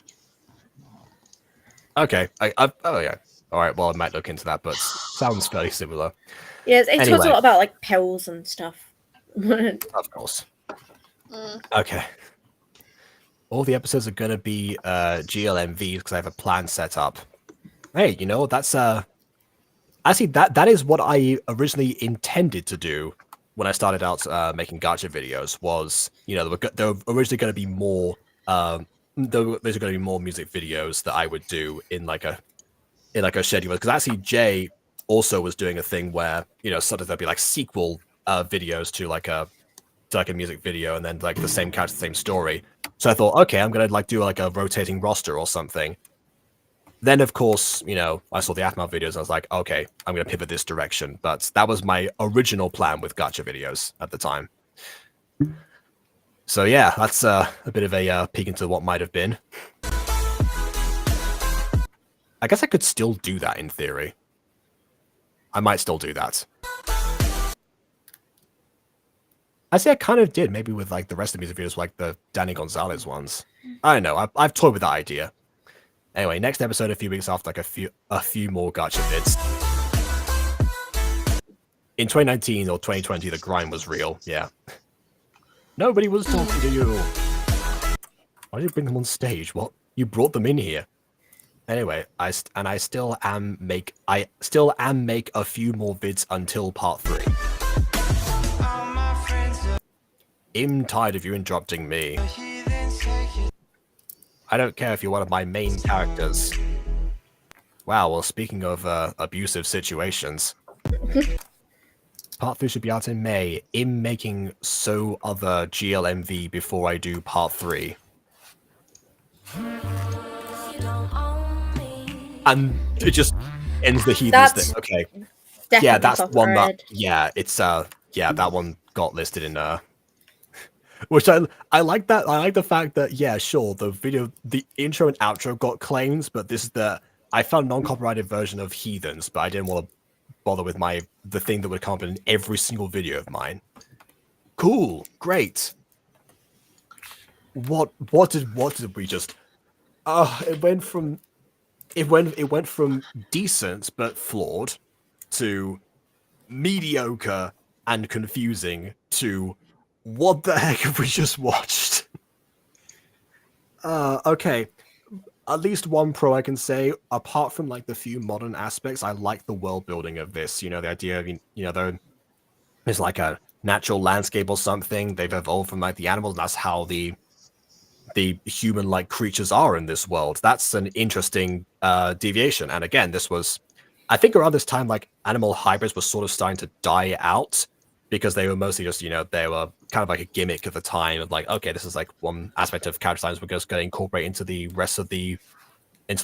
Okay. Oh yeah. All right. Well, I might look into that, but sounds fairly similar. Yeah, it talks Anyway. a lot about like pills and stuff. Of course. Okay. All the episodes are gonna be GLMVs because I have a plan set up. Hey, that's actually that is what I originally intended to do when I started out making gacha videos. Was there were originally going to be more there's going to be more music videos that I would do in like a schedule, because actually Jay also was doing a thing where sometimes there'd be like sequel videos to like a music video, and then like the same character, same story. So I thought, okay, I'm gonna like do like a rotating roster or something. Then of course, I saw the Aftermath videos and I was like, okay, I'm gonna pivot this direction. But that was my original plan with gacha videos at the time. So yeah, that's a bit of a peek into what might have been. I guess I could still do that in theory. I might still do that. I say I kind of did, maybe with like the rest of the music videos, like the Danny Gonzalez ones. I don't know. I've toyed with that idea. Anyway, next episode, a few weeks after, like a few more gacha vids. In 2019 or 2020, the grind was real. Yeah. Nobody was talking to you. Why did you bring them on stage? What? You brought them in here. Anyway, I still am make a few more vids until part 3. I'm tired of you interrupting me. I don't care if you're one of my main characters. Wow, well, speaking of abusive situations. Part 3 should be out in May. In making so other GLMV before I do Part 3. And it just ends the Heathens thing. Okay. Yeah, that's the one that, yeah, it's, yeah, that one got listed in, which I like that. I like the fact that, yeah, sure, the intro and outro got claims, but this is I found non-copyrighted version of Heathens, but I didn't want to bother with the thing that would come up in every single video of mine. Cool, great. What did we just? It went from decent but flawed to mediocre and confusing to what the heck have we just watched? Okay. At least one pro I can say, apart from like the few modern aspects, I like the world building of this. You know, the idea of, there's like a natural landscape or something. They've evolved from like the animals, and that's how the human-like creatures are in this world. That's an interesting deviation. And again, this was, I think around this time, like animal hybrids were sort of starting to die out because they were mostly just, they were kind of like a gimmick at the time of like, okay, this is like one aspect of character designs we're just going to incorporate into the rest of the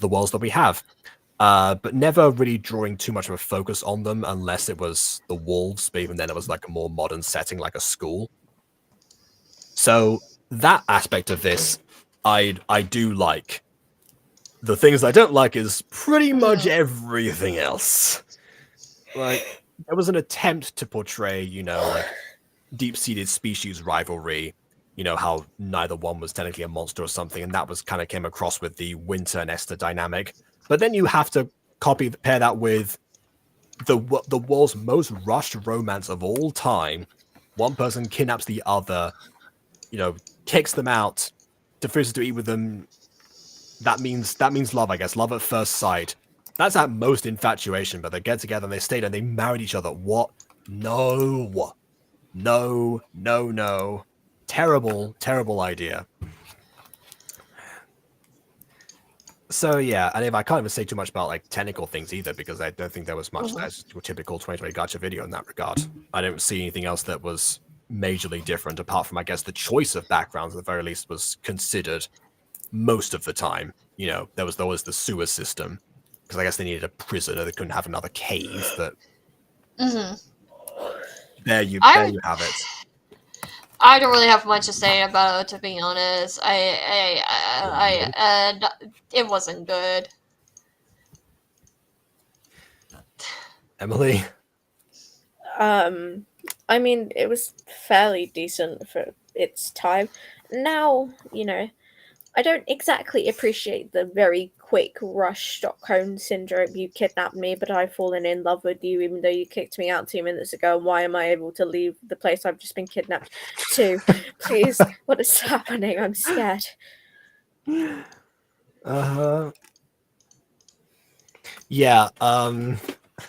worlds that we have. But never really drawing too much of a focus on them unless it was the wolves, but even then it was like a more modern setting, like a school. So that aspect of this, I do like. The things I don't like is pretty much everything else. Like, there was an attempt to portray, like deep-seated species rivalry, how neither one was technically a monster or something, and that was kind of came across with the Winter and Esther dynamic. But then you have to pair that with the world's most rushed romance of all time. One person kidnaps the other, kicks them out, refuses to eat with them. That means love, I guess. Love at first sight. That's at most infatuation, but they get together and they stayed and they married each other. What? No. No. Terrible idea. So yeah, and if I can't even say too much about like technical things either, because I don't think there was much that's your typical 2020 gacha video in that regard. I don't see anything else that was majorly different, apart from I guess the choice of backgrounds at the very least was considered most of the time. There was always the sewer system, because I guess they needed a prison or they couldn't have another cave, but there you have it. I don't really have much to say about it, to be honest. It wasn't good. Emily? I mean, it was fairly decent for its time. Now, I don't exactly appreciate the very quick rush Stockholm syndrome. You kidnapped me, but I've fallen in love with you, even though you kicked me out 2 minutes ago. Why am I able to leave the place I've just been kidnapped to? Please, what is happening? I'm scared. Yeah,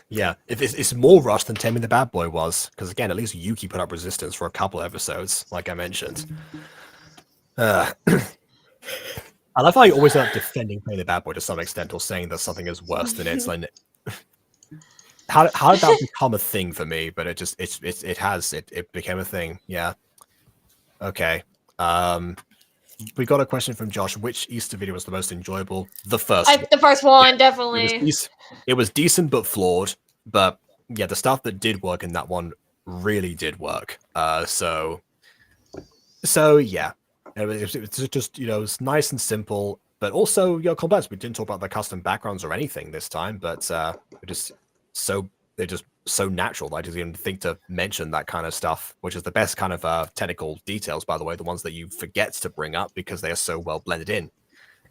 yeah. It's more rushed than Taming the Bad Boy was, because again, at least Yuki put up resistance for a couple episodes, like I mentioned. I love how you always end up defending Taming the Bad Boy to some extent, or saying that something is worse than it. It's like, how did that become a thing for me? But it became a thing. Yeah. Okay. We got a question from Josh. Which Easter video was the most enjoyable? The first one. The first one, definitely. It was decent but flawed. But yeah, the stuff that did work in that one really did work. So yeah. It was just, it was nice and simple, but also, complex. We didn't talk about the custom backgrounds or anything this time, but they're just so natural. I just didn't think to mention that kind of stuff, which is the best kind of technical details, by the way, the ones that you forget to bring up because they are so well blended in.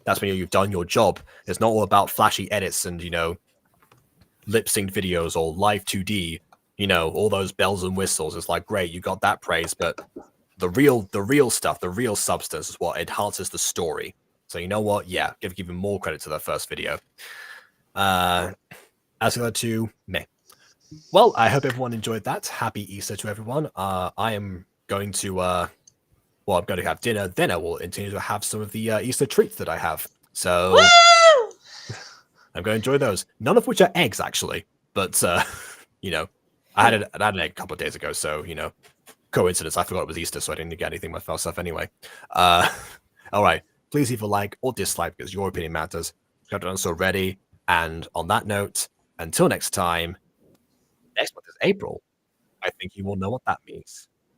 That's when you've done your job. It's not all about flashy edits and, lip synced videos or live 2D, all those bells and whistles. It's like, great, you got that praise, but the real stuff, the real substance is what enhances the story. So you know what? Yeah, give even more credit to the first video. As for the two, meh. Well, I hope everyone enjoyed that. Happy Easter to everyone. I am going to I'm going to have dinner. Then I will continue to have some of the Easter treats that I have. So I'm going to enjoy those. None of which are eggs, actually. But I had it a couple of days ago, so coincidence. I forgot it was Easter, so I didn't get anything myself anyway. All right. Please leave a like or dislike because your opinion matters. If you haven't done so already. And on that note, until next time, next month is April. I think you will know what that means.